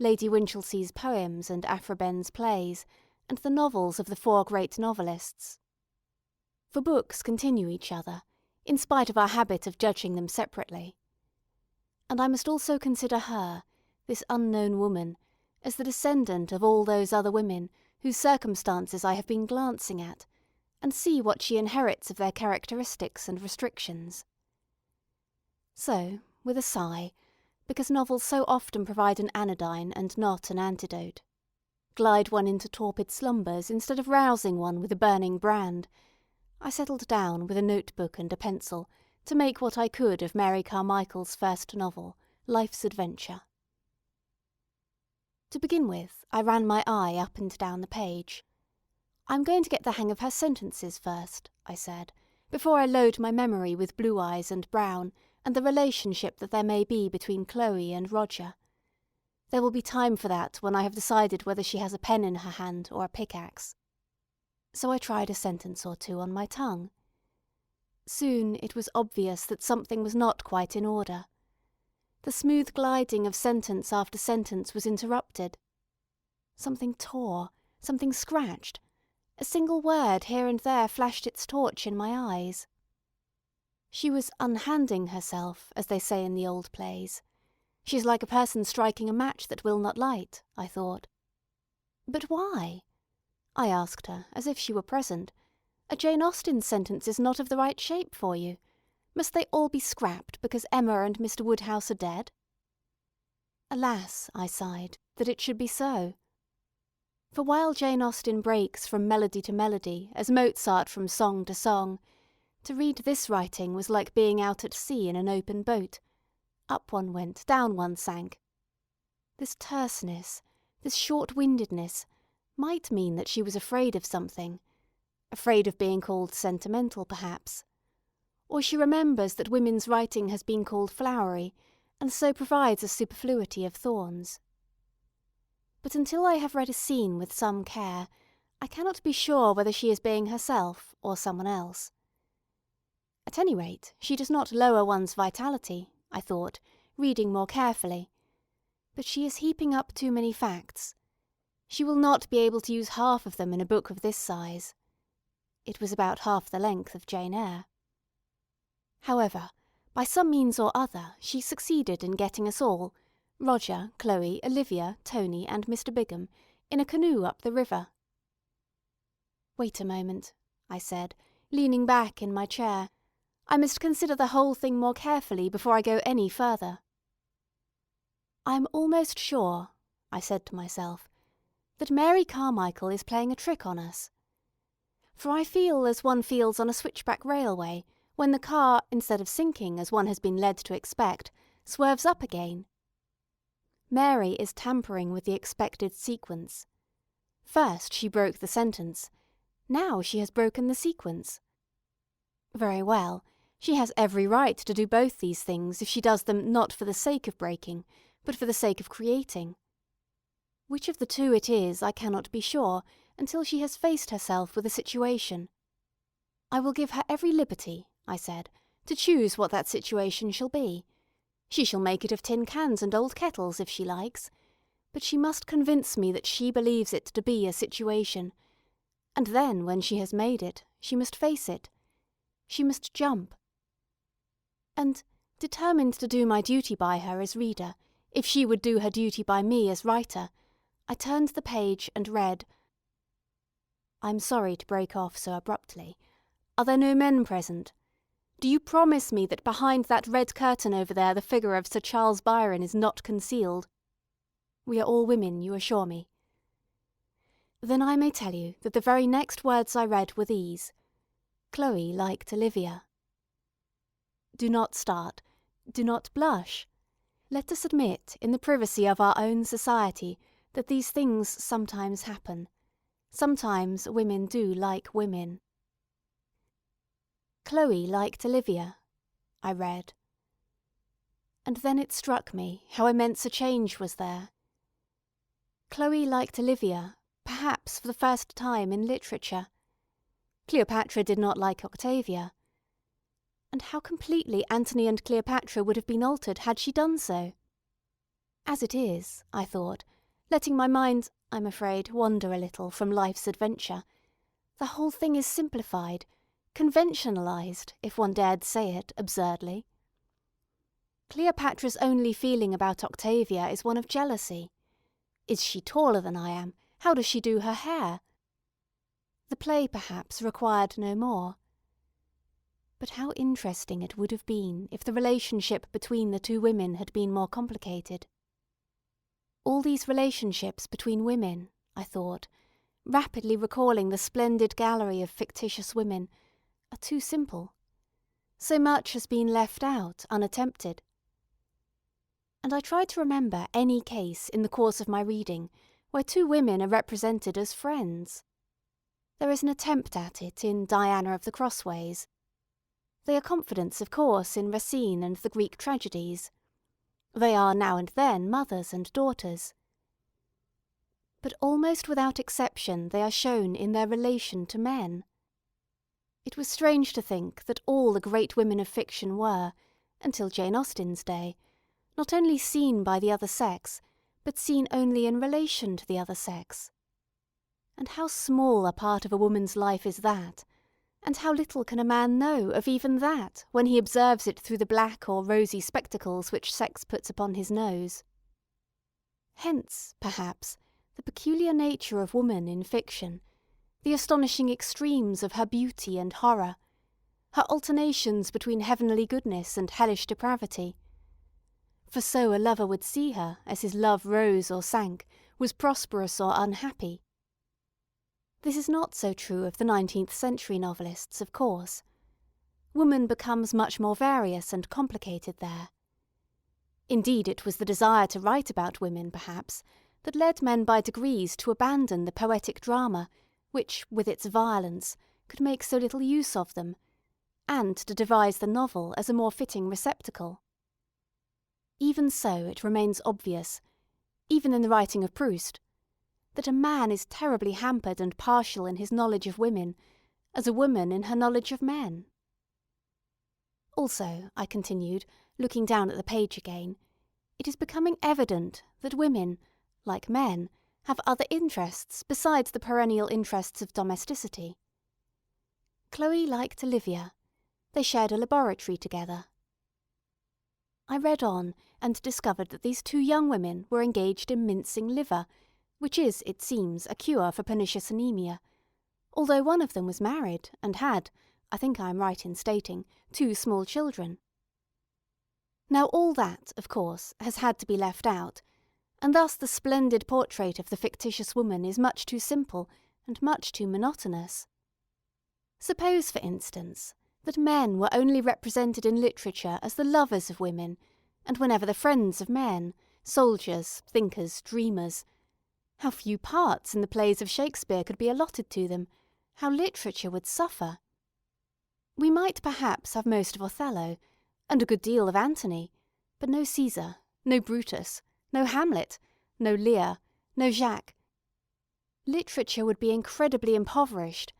Lady Winchelsea's poems and Aphra plays, and the novels of the four great novelists. For books continue each other, in spite of our habit of judging them separately. And I must also consider her, this unknown woman, as the descendant of all those other women whose circumstances I have been glancing at, and see what she inherits of their characteristics and restrictions. So, with a sigh, because novels so often provide an anodyne and not an antidote, glide one into torpid slumbers instead of rousing one with a burning brand, I settled down with a notebook and a pencil to make what I could of Mary Carmichael's first novel, Life's Adventure. To begin with, I ran my eye up and down the page. "I'm going to get the hang of her sentences first," I said, "before I load my memory with Blue Eyes and Brown, and the relationship that there may be between Chloe and Roger. There will be time for that when I have decided whether she has a pen in her hand or a pickaxe." So I tried a sentence or two on my tongue. Soon it was obvious that something was not quite in order. The smooth gliding of sentence after sentence was interrupted. Something tore, something scratched. A single word here and there flashed its torch in my eyes. She was unhanding herself, as they say in the old plays. She is like a person striking a match that will not light, I thought. But why? I asked her, as if she were present. A Jane Austen sentence is not of the right shape for you. Must they all be scrapped because Emma and Mr. Woodhouse are dead? Alas, I sighed, that it should be so. For while Jane Austen breaks from melody to melody, as Mozart from song to song, to read this writing was like being out at sea in an open boat. Up one went, down one sank. This terseness, this short-windedness, might mean that she was afraid of something, afraid of being called sentimental, perhaps. Or she remembers that women's writing has been called flowery, and so provides a superfluity of thorns. But until I have read a scene with some care, I cannot be sure whether she is being herself or someone else. At any rate, she does not lower one's vitality, I thought, reading more carefully. But she is heaping up too many facts. She will not be able to use half of them in a book of this size. It was about half the length of Jane Eyre. However, by some means or other, she succeeded in getting us all, Roger, Chloe, Olivia, Tony, and Mr. Bigham, in a canoe up the river. "Wait a moment," I said, leaning back in my chair. "I must consider the whole thing more carefully before I go any further." "I am almost sure," I said to myself, that Mary Carmichael is playing a trick on us. For I feel as one feels on a switchback railway, when the car, instead of sinking as one has been led to expect, swerves up again. Mary is tampering with the expected sequence. First she broke the sentence. Now she has broken the sequence. Very well, she has every right to do both these things if she does them not for the sake of breaking, but for the sake of creating. Which of the two it is I cannot be sure until she has faced herself with a situation. I will give her every liberty, I said, to choose what that situation shall be. She shall make it of tin cans and old kettles if she likes, but she must convince me that she believes it to be a situation, and then, when she has made it, she must face it. She must jump. And, determined to do my duty by her as reader, if she would do her duty by me as writer, I turned the page and read, "I'm sorry to break off so abruptly. Are there no men present? Do you promise me that behind that red curtain over there the figure of Sir Charles Byron is not concealed? We are all women, you assure me." Then I may tell you that the very next words I read were these: "Chloe liked Olivia." Do not start. Do not blush. Let us admit, in the privacy of our own society, that these things sometimes happen. Sometimes women do like women. "Chloe liked Olivia," I read. And then it struck me how immense a change was there. Chloe liked Olivia, perhaps for the first time in literature. Cleopatra did not like Octavia. And how completely Antony and Cleopatra would have been altered had she done so. As it is, I thought, letting my mind, I'm afraid, wander a little from life's adventure, the whole thing is simplified, conventionalized, if one dared say it absurdly. Cleopatra's only feeling about Octavia is one of jealousy. Is she taller than I am? How does she do her hair? The play, perhaps, required no more. But how interesting it would have been if the relationship between the two women had been more complicated. All these relationships between women, I thought, rapidly recalling the splendid gallery of fictitious women, are too simple. So much has been left out, unattempted. And I tried to remember any case in the course of my reading where two women are represented as friends. There is an attempt at it in Diana of the Crossways. They are confidants, of course, in Racine and the Greek tragedies. They are now and then mothers and daughters. But almost without exception they are shown in their relation to men. It was strange to think that all the great women of fiction were, until Jane Austen's day, not only seen by the other sex, but seen only in relation to the other sex. And how small a part of a woman's life is that, and how little can a man know of even that when he observes it through the black or rosy spectacles which sex puts upon his nose. Hence, perhaps, the peculiar nature of woman in fiction, the astonishing extremes of her beauty and horror, her alternations between heavenly goodness and hellish depravity. For so a lover would see her as his love rose or sank, was prosperous or unhappy. This is not so true of the 19th century novelists, of course. Woman becomes much more various and complicated there. Indeed, it was the desire to write about women, perhaps, that led men by degrees to abandon the poetic drama, which, with its violence, could make so little use of them, and to devise the novel as a more fitting receptacle. Even so, it remains obvious, even in the writing of Proust, that a man is terribly hampered and partial in his knowledge of women, as a woman in her knowledge of men. Also, I continued, looking down at the page again, it is becoming evident that women, like men, have other interests besides the perennial interests of domesticity. Chloe liked Olivia. They shared a laboratory together. I read on and discovered that these two young women were engaged in mincing liver, which is, it seems, a cure for pernicious anemia, although one of them was married and had, I think I am right in stating, 2 small children. Now all that, of course, has had to be left out, and thus the splendid portrait of the fictitious woman is much too simple and much too monotonous. Suppose, for instance, that men were only represented in literature as the lovers of women, and were never the friends of men, soldiers, thinkers, dreamers. How few parts in the plays of Shakespeare could be allotted to them, how literature would suffer. We might perhaps have most of Othello, and a good deal of Antony, but no Caesar, no Brutus, no Hamlet, no Lear, no Jacques. Literature would be incredibly impoverished,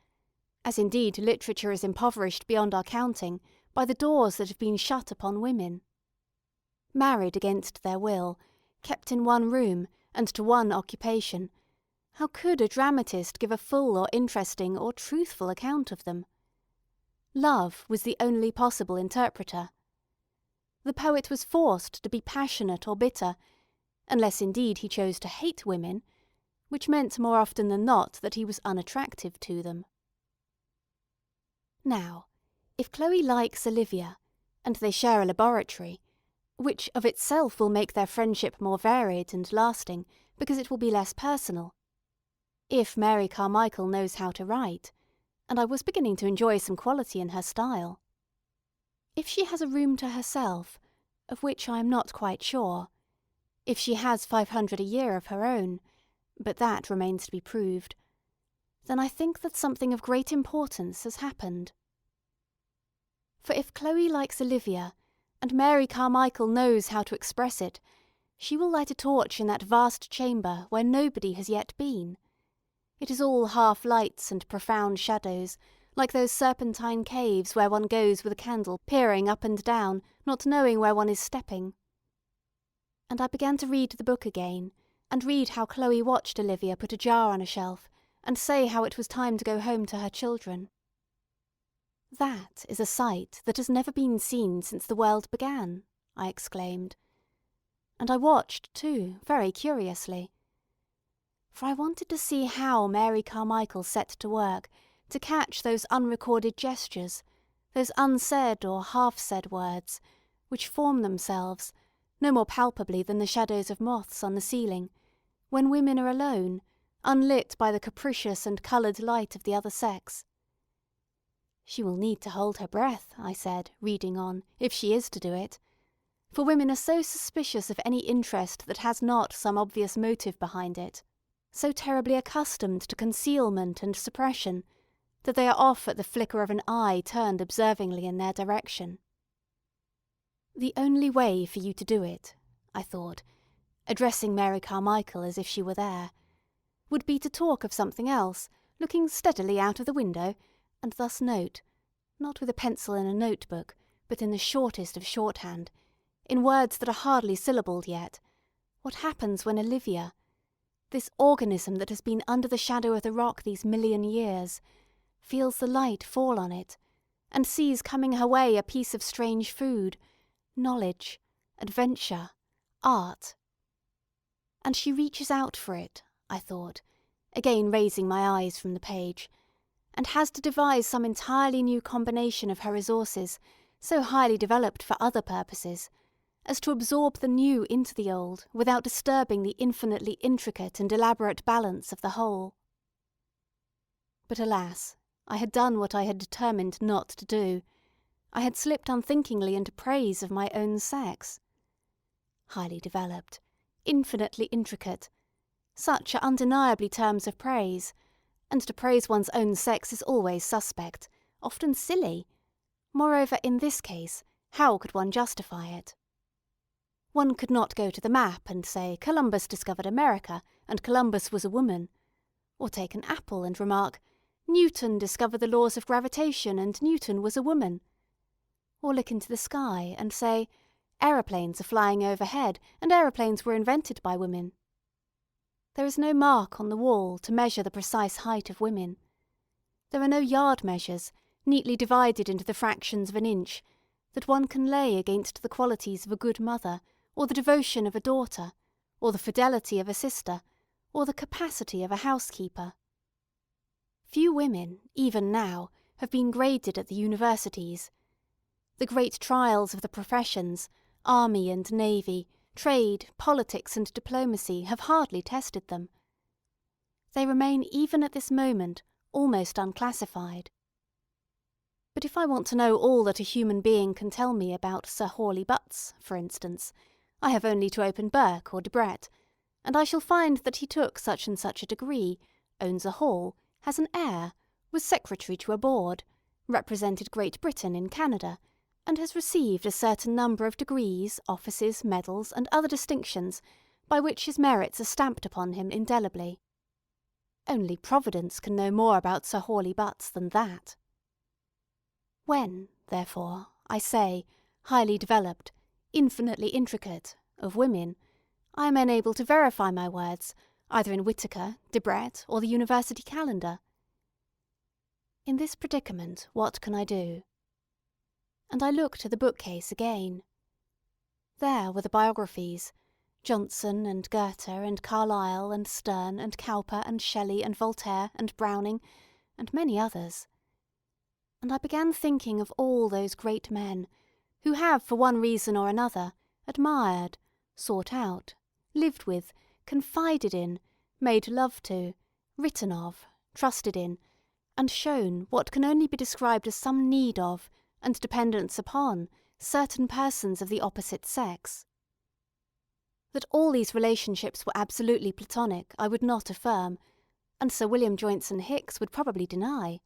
as indeed literature is impoverished beyond our counting by the doors that have been shut upon women. Married against their will, kept in one room and to one occupation, how could a dramatist give a full or interesting or truthful account of them? Love was the only possible interpreter. The poet was forced to be passionate or bitter, unless indeed he chose to hate women, which meant more often than not that he was unattractive to them. Now, if Chloe likes Olivia, and they share a laboratory, which of itself will make their friendship more varied and lasting because it will be less personal. If Mary Carmichael knows how to write, and I was beginning to enjoy some quality in her style. If she has a room to herself, of which I am not quite sure. If she has 500 a year of her own, but that remains to be proved, then I think that something of great importance has happened. For if Chloe likes Olivia, and Mary Carmichael knows how to express it, she will light a torch in that vast chamber where nobody has yet been. It is all half lights and profound shadows, like those serpentine caves where one goes with a candle peering up and down, not knowing where one is stepping. And I began to read the book again, and read how Chloe watched Olivia put a jar on a shelf, and say how it was time to go home to her children. "That is a sight that has never been seen since the world began," I exclaimed. And I watched, too, very curiously. For I wanted to see how Mary Carmichael set to work to catch those unrecorded gestures, those unsaid or half-said words, which form themselves, no more palpably than the shadows of moths on the ceiling, when women are alone, unlit by the capricious and coloured light of the other sex. "She will need to hold her breath," I said, reading on, "if she is to do it. For women are so suspicious of any interest that has not some obvious motive behind it, so terribly accustomed to concealment and suppression, that they are off at the flicker of an eye turned observingly in their direction. The only way for you to do it," I thought, addressing Mary Carmichael as if she were there, "would be to talk of something else, looking steadily out of the window, and thus note, not with a pencil in a notebook, but in the shortest of shorthand, in words that are hardly syllabled yet, what happens when Olivia, this organism that has been under the shadow of the rock these million years, feels the light fall on it, and sees coming her way a piece of strange food, knowledge, adventure, art. And she reaches out for it," I thought, again raising my eyes from the page, "and has to devise some entirely new combination of her resources, so highly developed for other purposes, as to absorb the new into the old without disturbing the infinitely intricate and elaborate balance of the whole." But alas, I had done what I had determined not to do. I had slipped unthinkingly into praise of my own sex. Highly developed, infinitely intricate, such are undeniably terms of praise, and to praise one's own sex is always suspect, often silly. Moreover, in this case, how could one justify it? One could not go to the map and say Columbus discovered America, and Columbus was a woman. Or take an apple and remark, Newton discovered the laws of gravitation, and Newton was a woman. Or look into the sky and say, aeroplanes are flying overhead, and aeroplanes were invented by women. There is no mark on the wall to measure the precise height of women. There are no yard measures, neatly divided into the fractions of an inch, that one can lay against the qualities of a good mother, or the devotion of a daughter, or the fidelity of a sister, or the capacity of a housekeeper. Few women, even now, have been graded at the universities. The great trials of the professions, army and navy, trade, politics and diplomacy have hardly tested them. They remain even at this moment almost unclassified. But if I want to know all that a human being can tell me about Sir Hawley Butts, for instance, I have only to open Burke or Debrett, and I shall find that he took such and such a degree, owns a hall, has an heir, was secretary to a board, represented Great Britain in Canada, and has received a certain number of degrees, offices, medals, and other distinctions by which his merits are stamped upon him indelibly. Only Providence can know more about Sir Hawley Butts than that. When, therefore, I say highly developed, infinitely intricate, of women, I am unable to verify my words, either in Whitaker, Debrett, or the University Calendar. In this predicament, what can I do? And I looked to the bookcase again. There were the biographies, Johnson and Goethe and Carlyle and Sterne and Cowper and Shelley and Voltaire and Browning, and many others. And I began thinking of all those great men who have, for one reason or another, admired, sought out, lived with, confided in, made love to, written of, trusted in, and shown what can only be described as some need of, and dependence upon, certain persons of the opposite sex. That all these relationships were absolutely platonic I would not affirm, and Sir William Joynson Hicks would probably deny.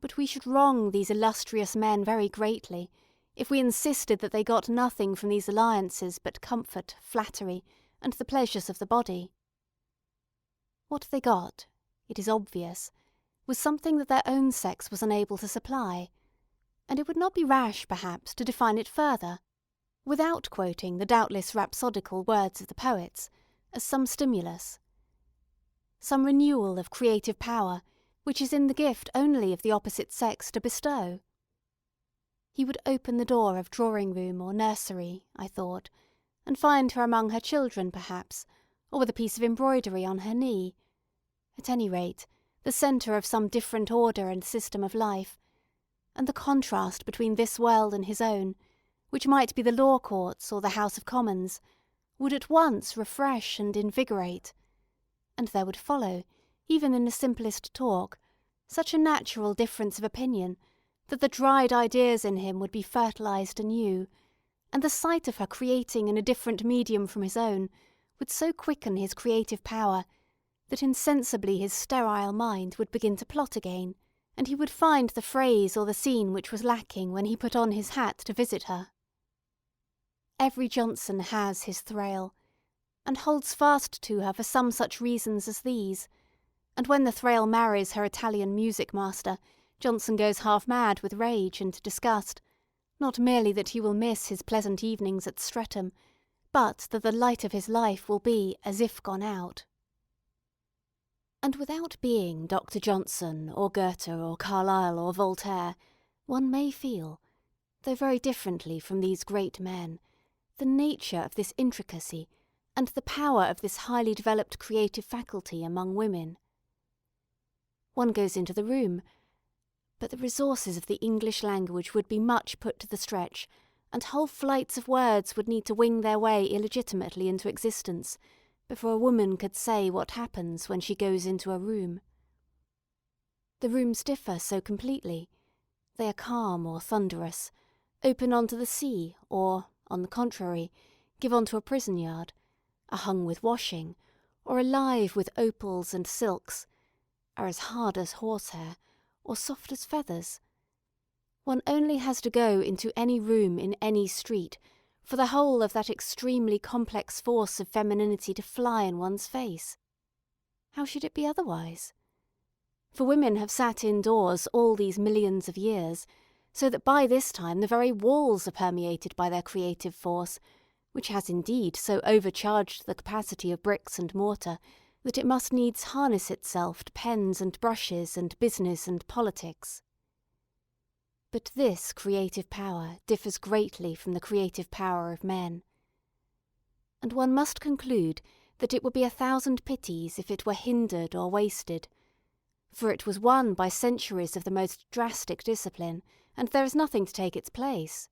But we should wrong these illustrious men very greatly if we insisted that they got nothing from these alliances but comfort, flattery, and the pleasures of the body. What they got, it is obvious, was something that their own sex was unable to supply, and it would not be rash, perhaps, to define it further, without quoting the doubtless rhapsodical words of the poets, as some stimulus. Some renewal of creative power, which is in the gift only of the opposite sex to bestow. He would open the door of drawing-room or nursery, I thought, and find her among her children, perhaps, or with a piece of embroidery on her knee. At any rate, the centre of some different order and system of life, and the contrast between this world and his own, which might be the law courts or the House of Commons, would at once refresh and invigorate, and there would follow, even in the simplest talk, such a natural difference of opinion that the dried ideas in him would be fertilized anew, and the sight of her creating in a different medium from his own would so quicken his creative power that insensibly his sterile mind would begin to plot again, and he would find the phrase or the scene which was lacking when he put on his hat to visit her. Every Johnson has his Thrale, and holds fast to her for some such reasons as these, and when the Thrale marries her Italian music master, Johnson goes half mad with rage and disgust, not merely that he will miss his pleasant evenings at Streatham, but that the light of his life will be as if gone out. And without being Dr. Johnson or Goethe or Carlyle or Voltaire, one may feel, though very differently from these great men, the nature of this intricacy and the power of this highly developed creative faculty among women. One goes into the room, but the resources of the English language would be much put to the stretch, and whole flights of words would need to wing their way illegitimately into existence before a woman could say what happens when she goes into a room. The rooms differ so completely. They are calm or thunderous, open onto the sea, or, on the contrary, give onto a prison yard, are hung with washing, or alive with opals and silks, are as hard as horsehair, or soft as feathers. One only has to go into any room in any street for the whole of that extremely complex force of femininity to fly in one's face. How should it be otherwise? For women have sat indoors all these millions of years, so that by this time the very walls are permeated by their creative force, which has indeed so overcharged the capacity of bricks and mortar that it must needs harness itself to pens and brushes and business and politics. But this creative power differs greatly from the creative power of men. And one must conclude that it would be 1,000 pities if it were hindered or wasted, for it was won by centuries of the most drastic discipline, and there is nothing to take its place.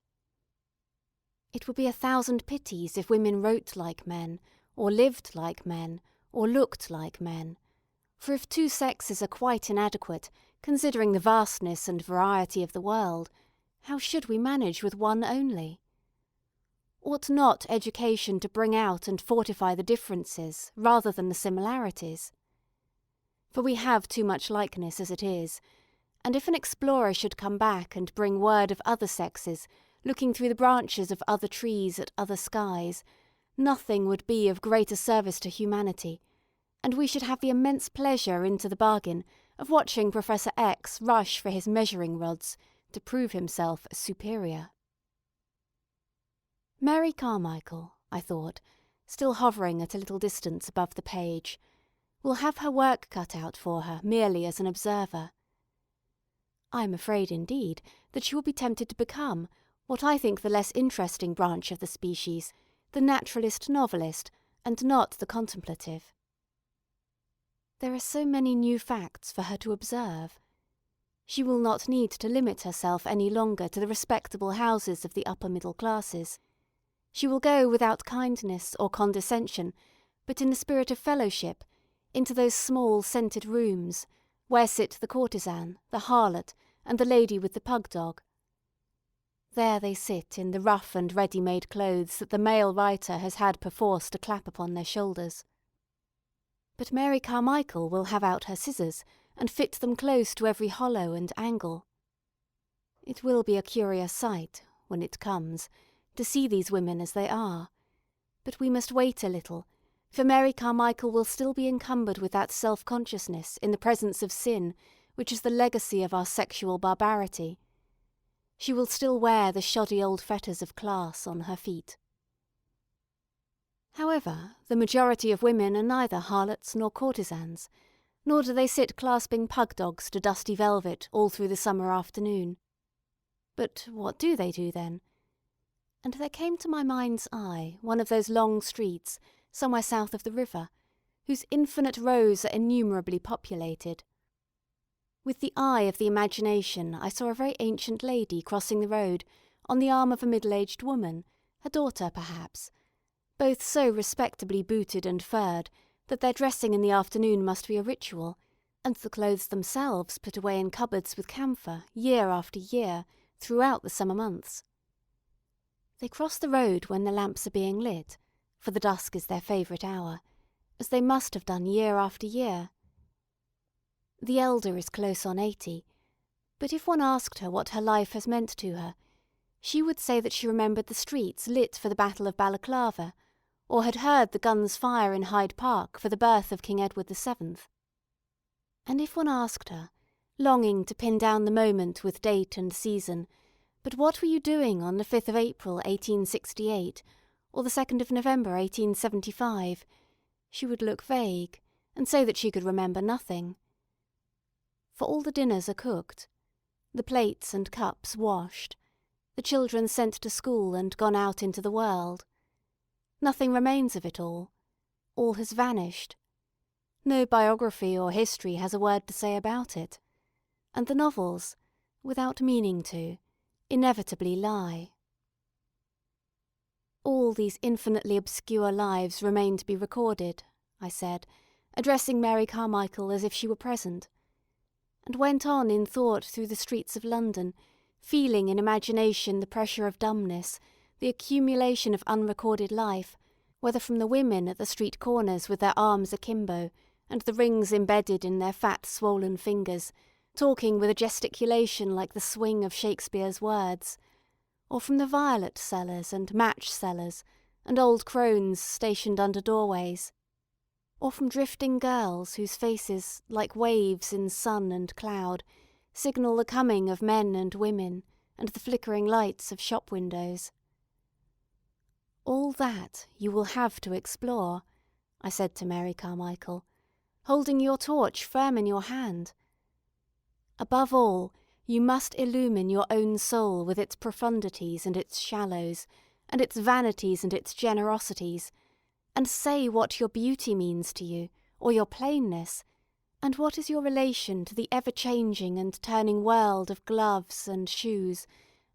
It would be 1,000 pities if women wrote like men, or lived like men, or looked like men. For if two sexes are quite inadequate, considering the vastness and variety of the world, how should we manage with one only? Ought not education to bring out and fortify the differences rather than the similarities? For we have too much likeness as it is, and if an explorer should come back and bring word of other sexes looking through the branches of other trees at other skies, nothing would be of greater service to humanity, and we should have the immense pleasure into the bargain of watching Professor X rush for his measuring rods to prove himself superior. Mary Carmichael, I thought, still hovering at a little distance above the page, will have her work cut out for her merely as an observer. I am afraid, indeed, that she will be tempted to become, what I think the less interesting branch of the species, the naturalist novelist, and not the contemplative. There are so many new facts for her to observe. She will not need to limit herself any longer to the respectable houses of the upper middle classes. She will go without kindness or condescension, but in the spirit of fellowship, into those small scented rooms, where sit the courtesan, the harlot, and the lady with the pug-dog. There they sit in the rough and ready-made clothes that the male writer has had perforce to clap upon their shoulders. But Mary Carmichael will have out her scissors, and fit them close to every hollow and angle. It will be a curious sight, when it comes, to see these women as they are, but we must wait a little, for Mary Carmichael will still be encumbered with that self-consciousness in the presence of sin which is the legacy of our sexual barbarity. She will still wear the shoddy old fetters of class on her feet. However, the majority of women are neither harlots nor courtesans, nor do they sit clasping pug-dogs to dusty velvet all through the summer afternoon. But what do they do then? And there came to my mind's eye one of those long streets, somewhere south of the river, whose infinite rows are innumerably populated. With the eye of the imagination I saw a very ancient lady crossing the road on the arm of a middle-aged woman, her daughter perhaps, both so respectably booted and furred that their dressing in the afternoon must be a ritual, and the clothes themselves put away in cupboards with camphor year after year throughout the summer months. They cross the road when the lamps are being lit, for the dusk is their favourite hour, as they must have done year after year. The elder is close on 80, but if one asked her what her life has meant to her, she would say that she remembered the streets lit for the Battle of Balaclava, or had heard the guns fire in Hyde Park for the birth of King Edward VII. And if one asked her, longing to pin down the moment with date and season, but what were you doing on the 5th of April 1868, or the 2nd of November 1875, she would look vague, and say that she could remember nothing. For all the dinners are cooked, the plates and cups washed, the children sent to school and gone out into the world. Nothing remains of it all. All has vanished. No biography or history has a word to say about it, and the novels, without meaning to, inevitably lie. All these infinitely obscure lives remain to be recorded, I said, addressing Mary Carmichael as if she were present, and went on in thought through the streets of London, feeling in imagination the pressure of dumbness, the accumulation of unrecorded life, whether from the women at the street corners with their arms akimbo, and the rings embedded in their fat swollen fingers, talking with a gesticulation like the swing of Shakespeare's words, or from the violet sellers and match sellers, and old crones stationed under doorways, or from drifting girls whose faces, like waves in sun and cloud, signal the coming of men and women, and the flickering lights of shop windows. All that you will have to explore, I said to Mary Carmichael, holding your torch firm in your hand. Above all, you must illumine your own soul with its profundities and its shallows, and its vanities and its generosities, and say what your beauty means to you, or your plainness, and what is your relation to the ever-changing and turning world of gloves and shoes,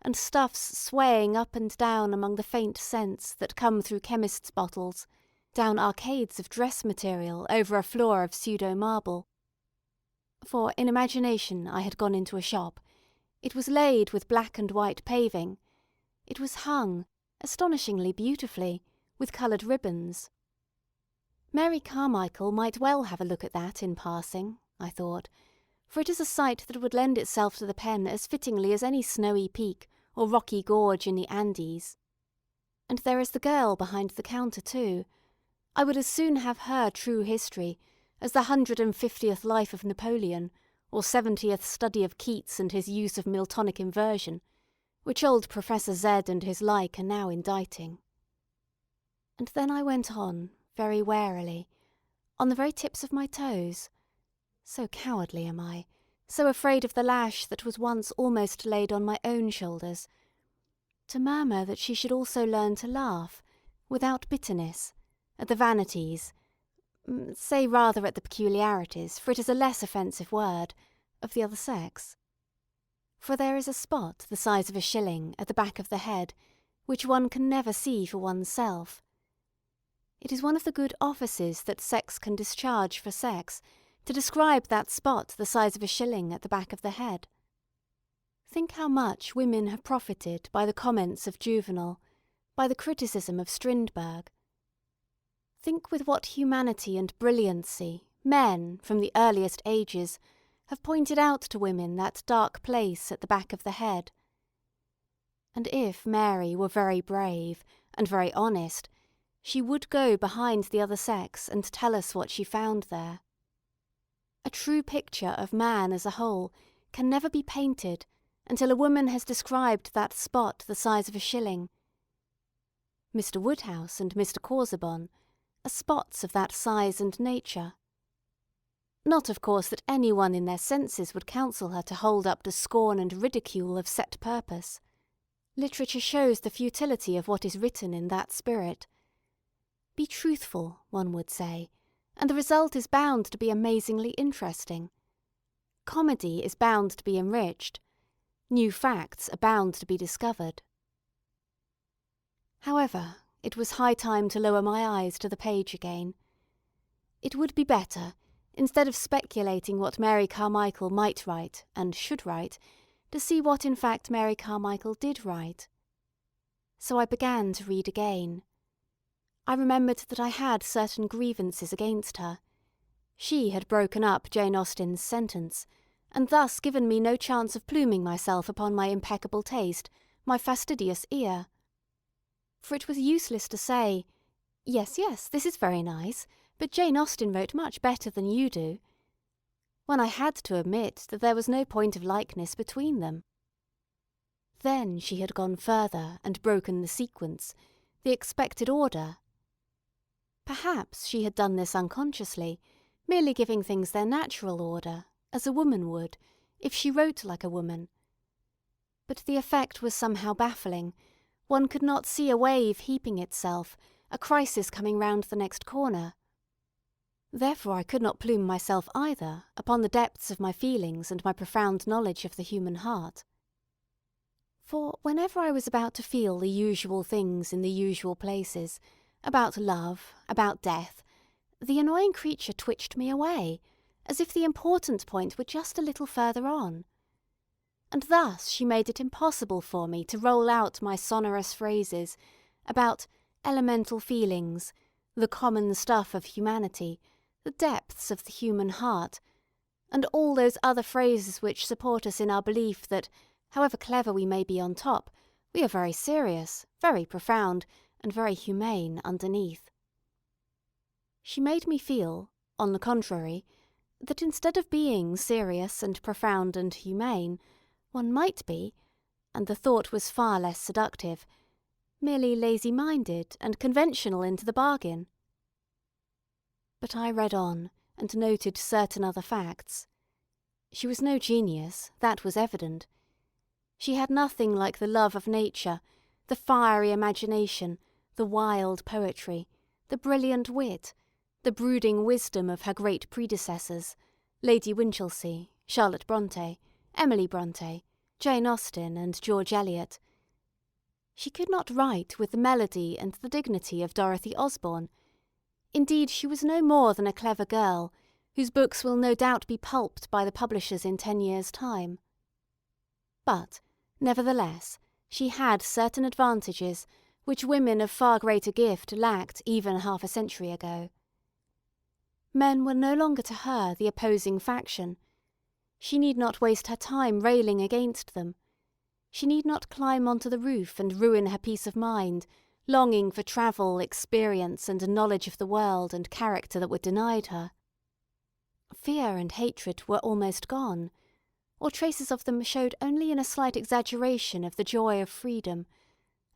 and stuffs swaying up and down among the faint scents that come through chemists' bottles, down arcades of dress material over a floor of pseudo-marble. For in imagination I had gone into a shop. It was laid with black and white paving. It was hung, astonishingly beautifully, with coloured ribbons. Mary Carmichael might well have a look at that in passing, I thought, for it is a sight that would lend itself to the pen as fittingly as any snowy peak or rocky gorge in the Andes. And there is the girl behind the counter too. I would as soon have her true history as the 150th life of Napoleon, or 70th study of Keats and his use of Miltonic inversion, which old Professor Z and his like are now inditing. And then I went on, very warily, on the very tips of my toes. So cowardly am I, so afraid of the lash that was once almost laid on my own shoulders, to murmur that she should also learn to laugh, without bitterness, at the vanities, say rather at the peculiarities, for it is a less offensive word, of the other sex. For there is a spot the size of a shilling at the back of the head, which one can never see for oneself. It is one of the good offices that sex can discharge for sex, to describe that spot the size of a shilling at the back of the head. Think how much women have profited by the comments of Juvenal, by the criticism of Strindberg. Think with what humanity and brilliancy men, from the earliest ages, have pointed out to women that dark place at the back of the head. And if Mary were very brave and very honest, she would go behind the other sex and tell us what she found there. A true picture of man as a whole can never be painted until a woman has described that spot the size of a shilling. Mr. Woodhouse and Mr. Casaubon are spots of that size and nature. Not, of course, that any one in their senses would counsel her to hold up to scorn and ridicule of set purpose. Literature shows the futility of what is written in that spirit. Be truthful, one would say, and the result is bound to be amazingly interesting. Comedy is bound to be enriched. New facts are bound to be discovered. However, it was high time to lower my eyes to the page again. It would be better, instead of speculating what Mary Carmichael might write and should write, to see what in fact Mary Carmichael did write. So I began to read again. I remembered that I had certain grievances against her. She had broken up Jane Austen's sentence, and thus given me no chance of pluming myself upon my impeccable taste, my fastidious ear. For it was useless to say, yes, this is very nice, but Jane Austen wrote much better than you do, when I had to admit that there was no point of likeness between them. Then she had gone further and broken the sequence, the expected order. Perhaps she had done this unconsciously, merely giving things their natural order, as a woman would, if she wrote like a woman. But the effect was somehow baffling. One could not see a wave heaping itself, a crisis coming round the next corner. Therefore I could not plume myself either upon the depths of my feelings and my profound knowledge of the human heart. For whenever I was about to feel the usual things in the usual places, about love, about death, the annoying creature twitched me away, as if the important point were just a little further on. And thus she made it impossible for me to roll out my sonorous phrases about elemental feelings, the common stuff of humanity, the depths of the human heart, and all those other phrases which support us in our belief that, however clever we may be on top, we are very serious, very profound, and very humane underneath. She made me feel, on the contrary, that instead of being serious and profound and humane, one might be, and the thought was far less seductive, merely lazy-minded and conventional into the bargain. But I read on, and noted certain other facts. She was no genius, that was evident. She had nothing like the love of nature, the fiery imagination, the wild poetry, the brilliant wit, the brooding wisdom of her great predecessors, Lady Winchelsea, Charlotte Brontë, Emily Brontë, Jane Austen and George Eliot. She could not write with the melody and the dignity of Dorothy Osborne. Indeed, she was no more than a clever girl, whose books will no doubt be pulped by the publishers in 10 years' time. But, nevertheless, she had certain advantages which women of far greater gift lacked even half a century ago. Men were no longer to her the opposing faction. She need not waste her time railing against them. She need not climb onto the roof and ruin her peace of mind, longing for travel, experience, and a knowledge of the world and character that were denied her. Fear and hatred were almost gone, or traces of them showed only in a slight exaggeration of the joy of freedom,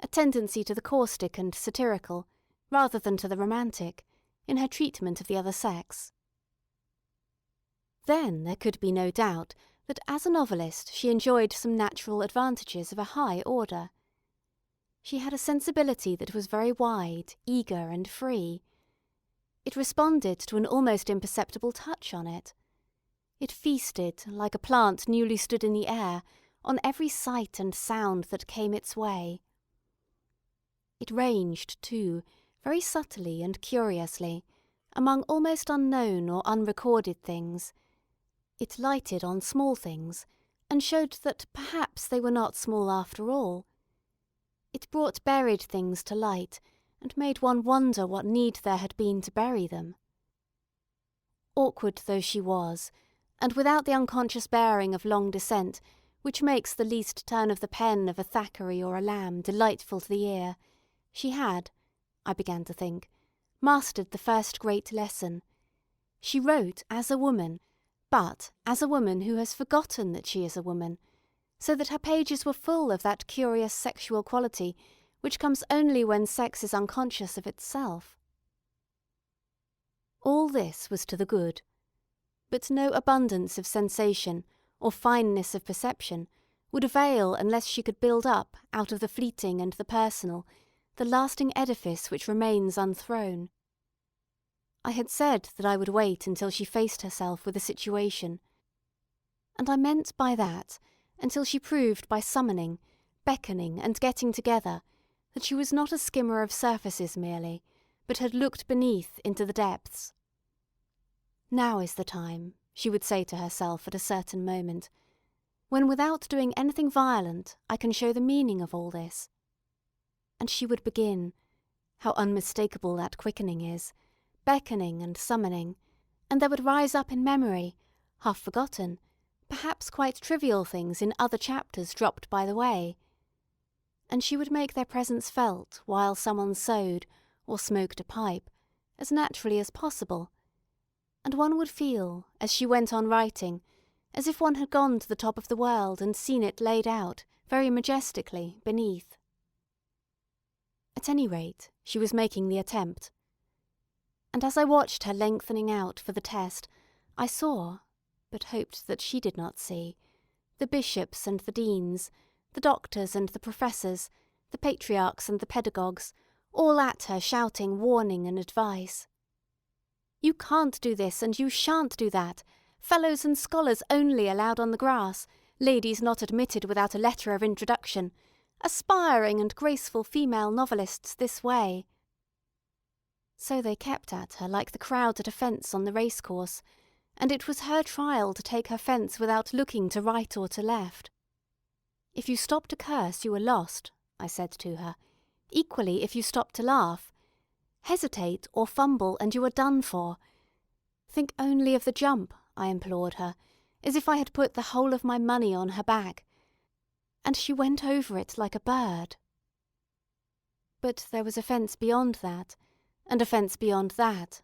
a tendency to the caustic and satirical, rather than to the romantic, in her treatment of the other sex. Then there could be no doubt that as a novelist she enjoyed some natural advantages of a high order. She had a sensibility that was very wide, eager, and free. It responded to an almost imperceptible touch on it. It feasted, like a plant newly stood in the air, on every sight and sound that came its way. It ranged, too, very subtly and curiously, among almost unknown or unrecorded things. It lighted on small things, and showed that perhaps they were not small after all. It brought buried things to light, and made one wonder what need there had been to bury them. Awkward though she was, and without the unconscious bearing of long descent, which makes the least turn of the pen of a Thackeray or a Lamb delightful to the ear, she had, I began to think, mastered the first great lesson. She wrote as a woman, but as a woman who has forgotten that she is a woman, so that her pages were full of that curious sexual quality which comes only when sex is unconscious of itself. All this was to the good, but no abundance of sensation or fineness of perception would avail unless she could build up, out of the fleeting and the personal, the lasting edifice which remains unthrown. I had said that I would wait until she faced herself with a situation, and I meant by that until she proved by summoning, beckoning, and getting together that she was not a skimmer of surfaces merely, but had looked beneath into the depths. Now is the time, she would say to herself at a certain moment, when without doing anything violent I can show the meaning of all this. And she would begin, how unmistakable that quickening is, beckoning and summoning, and there would rise up in memory, half forgotten, perhaps quite trivial things in other chapters dropped by the way. And she would make their presence felt while someone sewed or smoked a pipe, as naturally as possible, and one would feel, as she went on writing, as if one had gone to the top of the world and seen it laid out, very majestically, beneath. At any rate, she was making the attempt. And as I watched her lengthening out for the test, I saw, but hoped that she did not see, the bishops and the deans, the doctors and the professors, the patriarchs and the pedagogues, all at her shouting warning and advice. You can't do this, and you shan't do that. Fellows and scholars only allowed on the grass, ladies not admitted without a letter of introduction, aspiring and graceful female novelists this way. So they kept at her like the crowd at a fence on the racecourse, and it was her trial to take her fence without looking to right or to left. If you stopped to curse, you were lost, I said to her. Equally, if you stopped to laugh. Hesitate or fumble, and you are done for. Think only of the jump, I implored her, as if I had put the whole of my money on her back. And she went over it like a bird. But there was a fence beyond that, and a fence beyond that.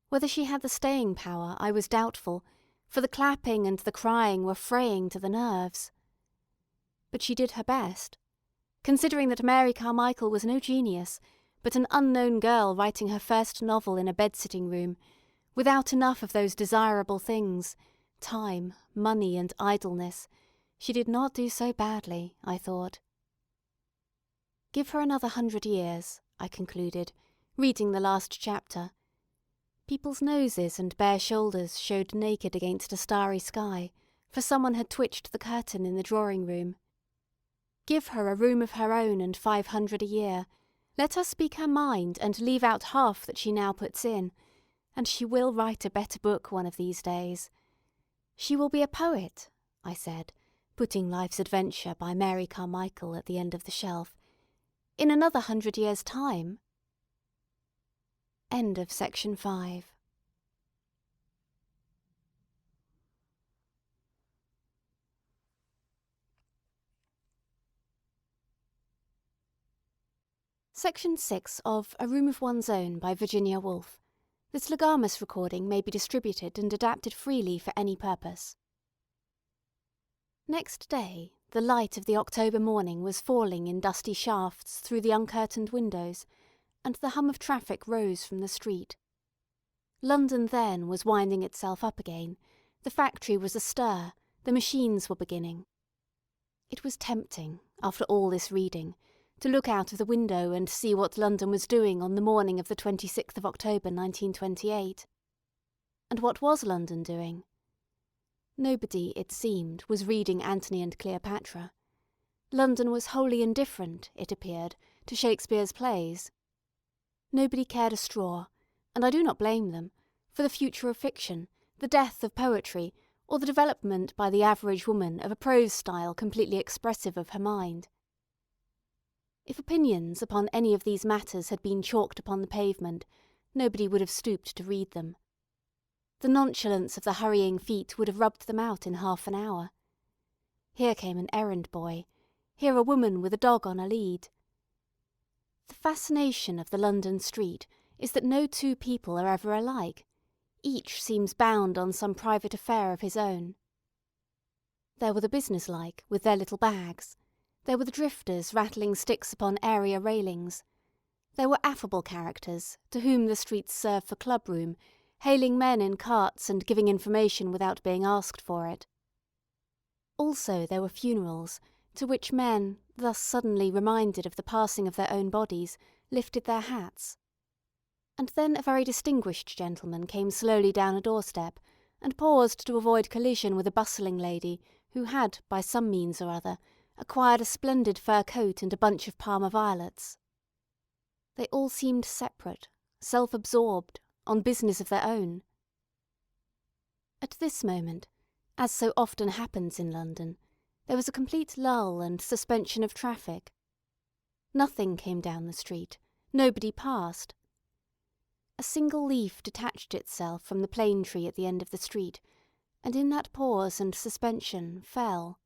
Whether she had the staying power, I was doubtful, for the clapping and the crying were fraying to the nerves. But she did her best. Considering that Mary Carmichael was no genius, but an unknown girl writing her first novel in a bed-sitting room, without enough of those desirable things, time, money, and idleness, she did not do so badly, I thought. Give her another 100 years, I concluded, reading the last chapter. People's noses and bare shoulders showed naked against a starry sky, for someone had twitched the curtain in the drawing-room. Give her a room of her own and 500 a year. Let her speak her mind and leave out half that she now puts in, and she will write a better book one of these days. She will be a poet, I said, putting Life's Adventure by Mary Carmichael at the end of the shelf. In another 100 years' time. End of section 5. Section 6 of A Room of One's Own by Virginia Woolf. This Legamus recording may be distributed and adapted freely for any purpose. Next day, the light of the October morning was falling in dusty shafts through the uncurtained windows, and the hum of traffic rose from the street. London then was winding itself up again. The factory was astir. The machines were beginning. It was tempting, after all this reading, to look out of the window and see what London was doing on the morning of the 26th of October 1928. And what was London doing? Nobody, it seemed, was reading Antony and Cleopatra. London was wholly indifferent, it appeared, to Shakespeare's plays. Nobody cared a straw, and I do not blame them, for the future of fiction, the death of poetry, or the development by the average woman of a prose style completely expressive of her mind. If opinions upon any of these matters had been chalked upon the pavement, nobody would have stooped to read them. The nonchalance of the hurrying feet would have rubbed them out in half an hour. Here came an errand boy, here a woman with a dog on a lead. The fascination of the London street is that no two people are ever alike. Each seems bound on some private affair of his own. There were the businesslike, with their little bags. There were the drifters rattling sticks upon area railings. There were affable characters, to whom the streets serve for club-room, hailing men in carts and giving information without being asked for it. Also there were funerals, to which men, thus suddenly reminded of the passing of their own bodies, lifted their hats. And then a very distinguished gentleman came slowly down a doorstep, and paused to avoid collision with a bustling lady who had, by some means or other, acquired a splendid fur coat and a bunch of Parma violets. They all seemed separate, self-absorbed, on business of their own. At this moment, as so often happens in London, there was a complete lull and suspension of traffic. Nothing came down the street, nobody passed. A single leaf detached itself from the plane tree at the end of the street, and in that pause and suspension fell.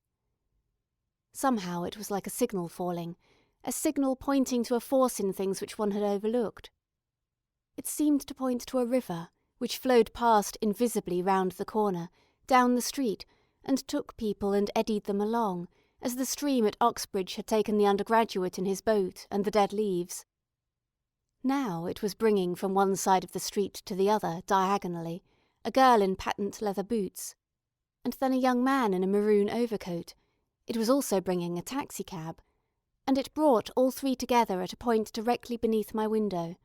Somehow it was like a signal falling, a signal pointing to a force in things which one had overlooked. It seemed to point to a river, which flowed past invisibly round the corner, down the street, and took people and eddied them along, as the stream at Oxbridge had taken the undergraduate in his boat and the dead leaves. Now it was bringing from one side of the street to the other, diagonally, a girl in patent leather boots, and then a young man in a maroon overcoat. It was also bringing a taxicab, and it brought all three together at a point directly beneath my window,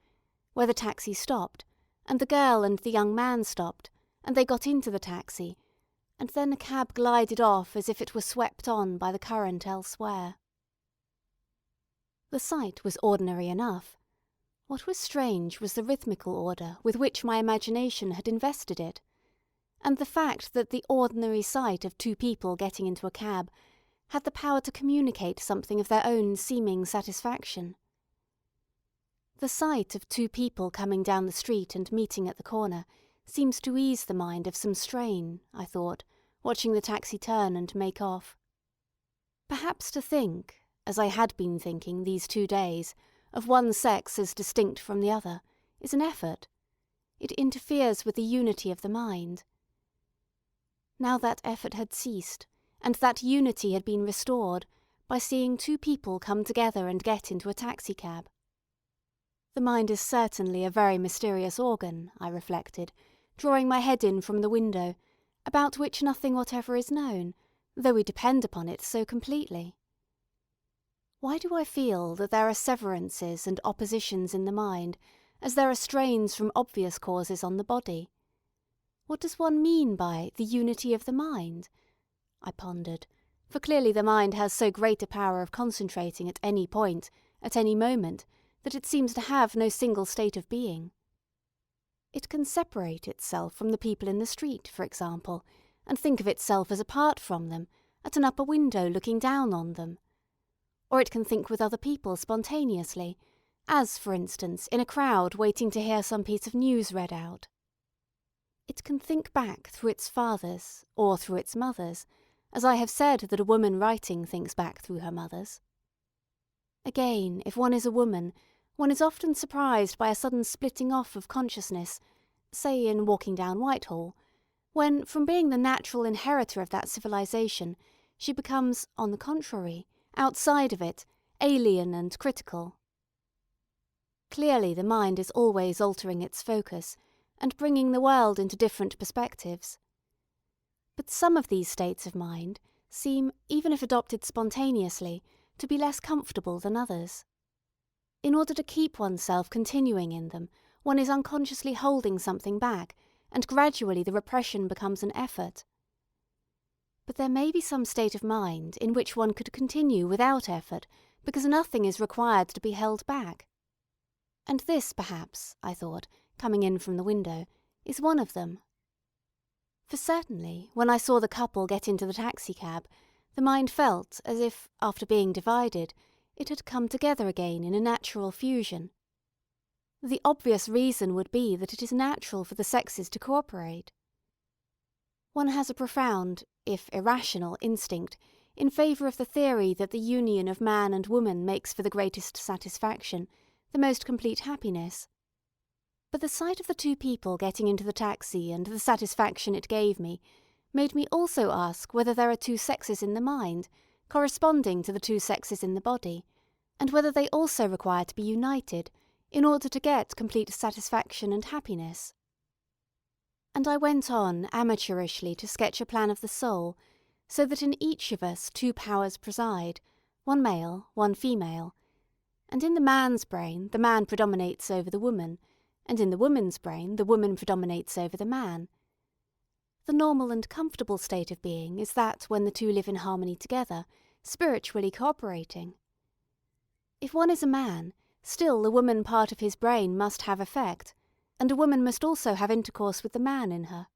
where the taxi stopped, and the girl and the young man stopped, and they got into the taxi, and then the cab glided off as if it were swept on by the current elsewhere. The sight was ordinary enough. What was strange was the rhythmical order with which my imagination had invested it, and the fact that the ordinary sight of two people getting into a cab had the power to communicate something of their own seeming satisfaction. The sight of two people coming down the street and meeting at the corner seems to ease the mind of some strain, I thought, watching the taxi turn and make off. Perhaps to think, as I had been thinking these 2 days, of one sex as distinct from the other, is an effort. It interferes with the unity of the mind. Now that effort had ceased, and that unity had been restored by seeing two people come together and get into a taxicab. The mind is certainly a very mysterious organ, I reflected, drawing my head in from the window, about which nothing whatever is known, though we depend upon it so completely. Why do I feel that there are severances and oppositions in the mind, as there are strains from obvious causes on the body? What does one mean by the unity of the mind? I pondered, for clearly the mind has so great a power of concentrating at any point, at any moment, that it seems to have no single state of being. It can separate itself from the people in the street, for example, and think of itself as apart from them, at an upper window looking down on them. Or it can think with other people spontaneously, as, for instance, in a crowd waiting to hear some piece of news read out. It can think back through its fathers, or through its mothers, as I have said that a woman writing thinks back through her mothers. Again, if one is a woman, one is often surprised by a sudden splitting off of consciousness, say in walking down Whitehall, when, from being the natural inheritor of that civilization, she becomes, on the contrary, outside of it, alien and critical. Clearly the mind is always altering its focus, and bringing the world into different perspectives. But some of these states of mind seem, even if adopted spontaneously, to be less comfortable than others. In order to keep oneself continuing in them, one is unconsciously holding something back, and gradually the repression becomes an effort. But there may be some state of mind in which one could continue without effort, because nothing is required to be held back. And this, perhaps, I thought, coming in from the window, is one of them. For certainly, when I saw the couple get into the taxicab, the mind felt as if, after being divided, it had come together again in a natural fusion. The obvious reason would be that it is natural for the sexes to cooperate. One has a profound, if irrational, instinct in favour of the theory that the union of man and woman makes for the greatest satisfaction, the most complete happiness. But the sight of the two people getting into the taxi and the satisfaction it gave me made me also ask whether there are two sexes in the mind, corresponding to the two sexes in the body, and whether they also require to be united in order to get complete satisfaction and happiness. And I went on amateurishly to sketch a plan of the soul, so that in each of us two powers preside, one male, one female, and in the man's brain the man predominates over the woman, and in the woman's brain the woman predominates over the man. The normal and comfortable state of being is that when the two live in harmony together, spiritually cooperating. If one is a man, still the woman part of his brain must have effect, and a woman must also have intercourse with the man in her.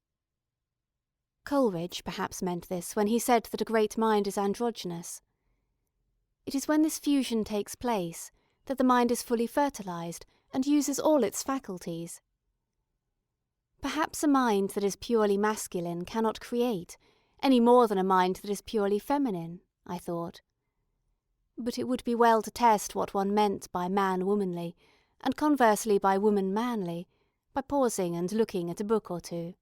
Coleridge perhaps meant this when he said that a great mind is androgynous. It is when this fusion takes place that the mind is fully fertilized and uses all its faculties. Perhaps a mind that is purely masculine cannot create, any more than a mind that is purely feminine, I thought. But it would be well to test what one meant by man-womanly, and conversely by woman-manly, by pausing and looking at a book or two.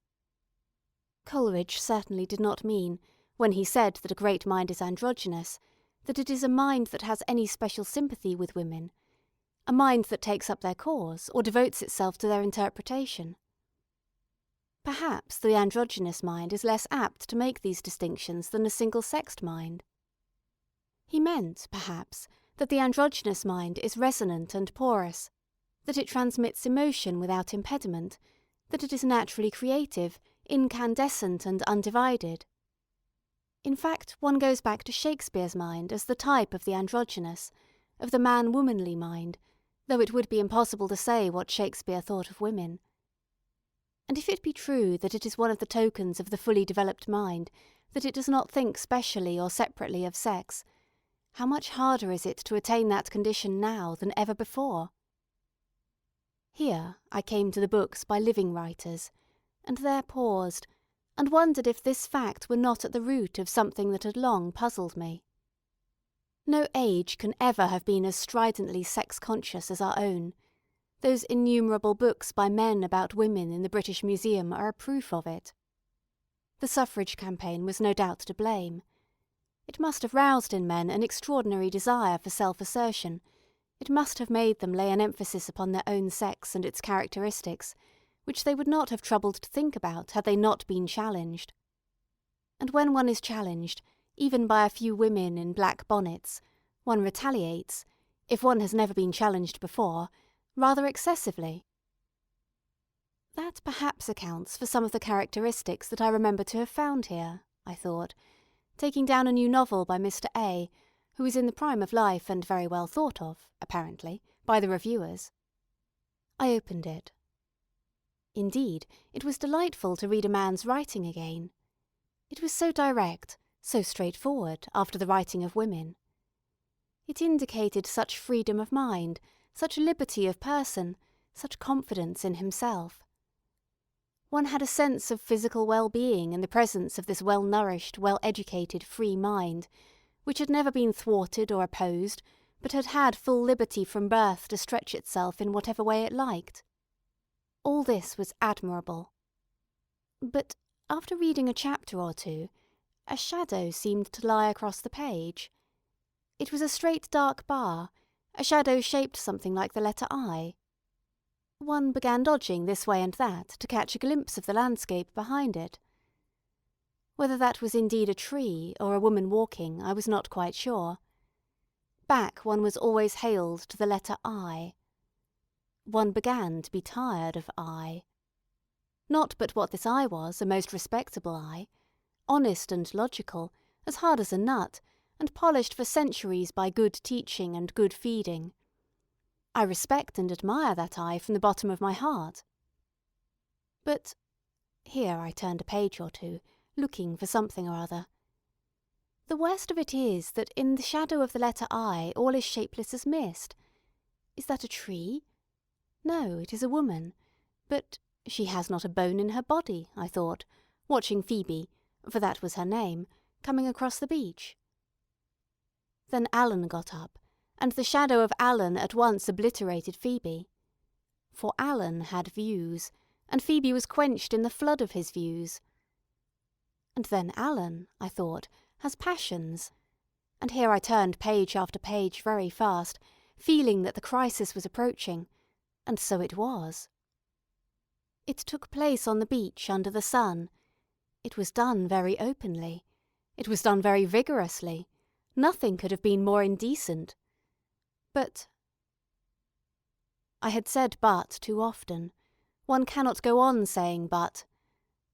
Coleridge certainly did not mean, when he said that a great mind is androgynous, that it is a mind that has any special sympathy with women, a mind that takes up their cause or devotes itself to their interpretation. Perhaps the androgynous mind is less apt to make these distinctions than a single-sexed mind. He meant, perhaps, that the androgynous mind is resonant and porous, that it transmits emotion without impediment, that it is naturally creative, incandescent and undivided. In fact, one goes back to Shakespeare's mind as the type of the androgynous, of the man-womanly mind, though it would be impossible to say what Shakespeare thought of women. And if it be true that it is one of the tokens of the fully developed mind that it does not think specially or separately of sex, how much harder is it to attain that condition now than ever before? Here I came to the books by living writers, and there paused, and wondered if this fact were not at the root of something that had long puzzled me. No age can ever have been as stridently sex-conscious as our own. Those innumerable books by men about women in the British Museum are a proof of it. The suffrage campaign was no doubt to blame. It must have roused in men an extraordinary desire for self-assertion. It must have made them lay an emphasis upon their own sex and its characteristics, which they would not have troubled to think about had they not been challenged. And when one is challenged, even by a few women in black bonnets, one retaliates, if one has never been challenged before, rather excessively. That perhaps accounts for some of the characteristics that I remember to have found here, I thought, taking down a new novel by Mr. A, who is in the prime of life and very well thought of, apparently, by the reviewers. I opened it. Indeed, it was delightful to read a man's writing again. It was so direct, so straightforward, after the writing of women. It indicated such freedom of mind, such liberty of person, such confidence in himself. One had a sense of physical well-being in the presence of this well-nourished, well-educated, free mind, which had never been thwarted or opposed, but had had full liberty from birth to stretch itself in whatever way it liked. All this was admirable. But after reading a chapter or two, a shadow seemed to lie across the page. It was a straight dark bar, a shadow shaped something like the letter I. One began dodging this way and that to catch a glimpse of the landscape behind it. Whether that was indeed a tree or a woman walking, I was not quite sure. Back one was always hailed to the letter I. One began to be tired of I. Not but what this I was a most respectable I, honest and logical, as hard as a nut, and polished for centuries by good teaching and good feeding. I respect and admire that I from the bottom of my heart. But here I turned a page or two, looking for something or other. The worst of it is that in the shadow of the letter I all is shapeless as mist. Is that a tree? No, it is a woman. But she has not a bone in her body, I thought, watching Phoebe, for that was her name, coming across the beach. Then Alan got up, and the shadow of Alan at once obliterated Phoebe. For Alan had views, and Phoebe was quenched in the flood of his views. And then Alan, I thought, has passions. And here I turned page after page very fast, feeling that the crisis was approaching, and so it was. It took place on the beach under the sun. It was done very openly. It was done very vigorously. Nothing could have been more indecent. But I had said but too often. One cannot go on saying but.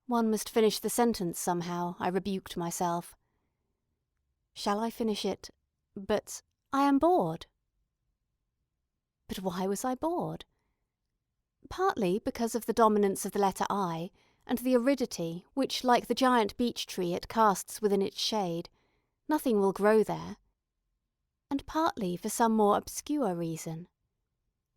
One must finish the sentence somehow, I rebuked myself. Shall I finish it? But I am bored. But why was I bored? Partly because of the dominance of the letter I, and the aridity which, like the giant beech tree it casts within its shade, nothing will grow there. And partly for some more obscure reason.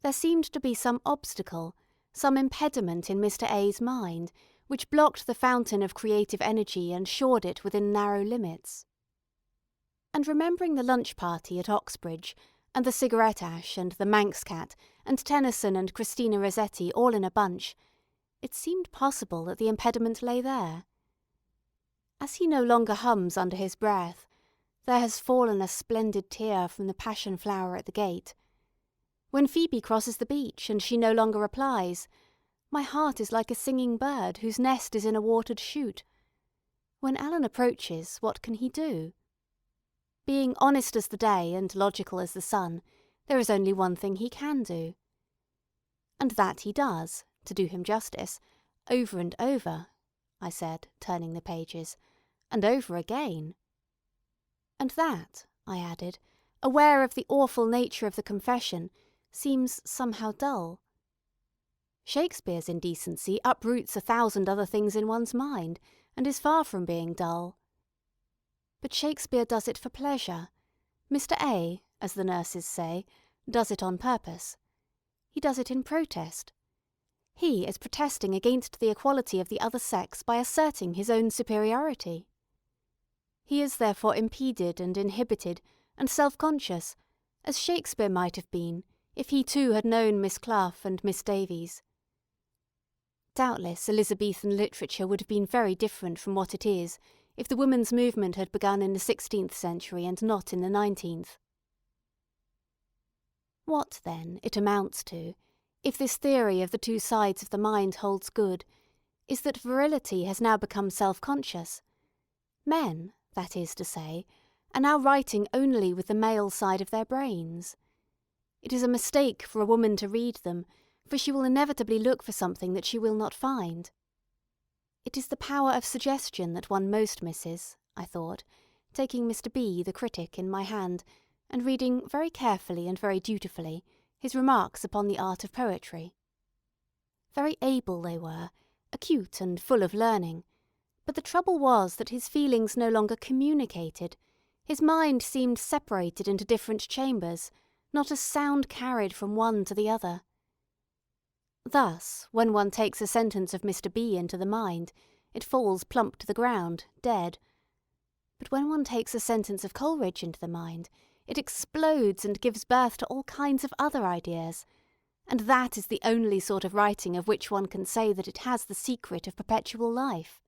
There seemed to be some obstacle, some impediment in Mr. A's mind, which blocked the fountain of creative energy and shored it within narrow limits. And remembering the lunch party at Oxbridge, and the cigarette ash, and the Manx cat, and Tennyson and Christina Rossetti all in a bunch, it seemed possible that the impediment lay there. As he no longer hums under his breath, there has fallen a splendid tear from the passion flower at the gate. When Phoebe crosses the beach and she no longer replies, my heart is like a singing bird whose nest is in a watered shoot. When Alan approaches, what can he do? Being honest as the day and logical as the sun, there is only one thing he can do. And that he does, to do him justice, over and over, I said, turning the pages, and over again. And that, I added, aware of the awful nature of the confession, seems somehow dull. Shakespeare's indecency uproots 1,000 other things in one's mind, and is far from being dull. But Shakespeare does it for pleasure. Mr. A, as the nurses say, does it on purpose. He does it in protest. He is protesting against the equality of the other sex by asserting his own superiority. He is therefore impeded and inhibited and self-conscious, as Shakespeare might have been, if he too had known Miss Clough and Miss Davies. Doubtless Elizabethan literature would have been very different from what it is if the women's movement had begun in the 16th century and not in the 19th. What, then, it amounts to, if this theory of the two sides of the mind holds good, is that virility has now become self-conscious. Men, that is to say, are now writing only with the male side of their brains. It is a mistake for a woman to read them, for she will inevitably look for something that she will not find. It is the power of suggestion that one most misses, I thought, taking Mr. B, the critic, in my hand, and reading very carefully and very dutifully his remarks upon the art of poetry. Very able they were, acute and full of learning, but the trouble was that his feelings no longer communicated, his mind seemed separated into different chambers, not a sound carried from one to the other. Thus, when one takes a sentence of Mr. B into the mind, it falls plump to the ground, dead. But when one takes a sentence of Coleridge into the mind, it explodes and gives birth to all kinds of other ideas, and that is the only sort of writing of which one can say that it has the secret of perpetual life.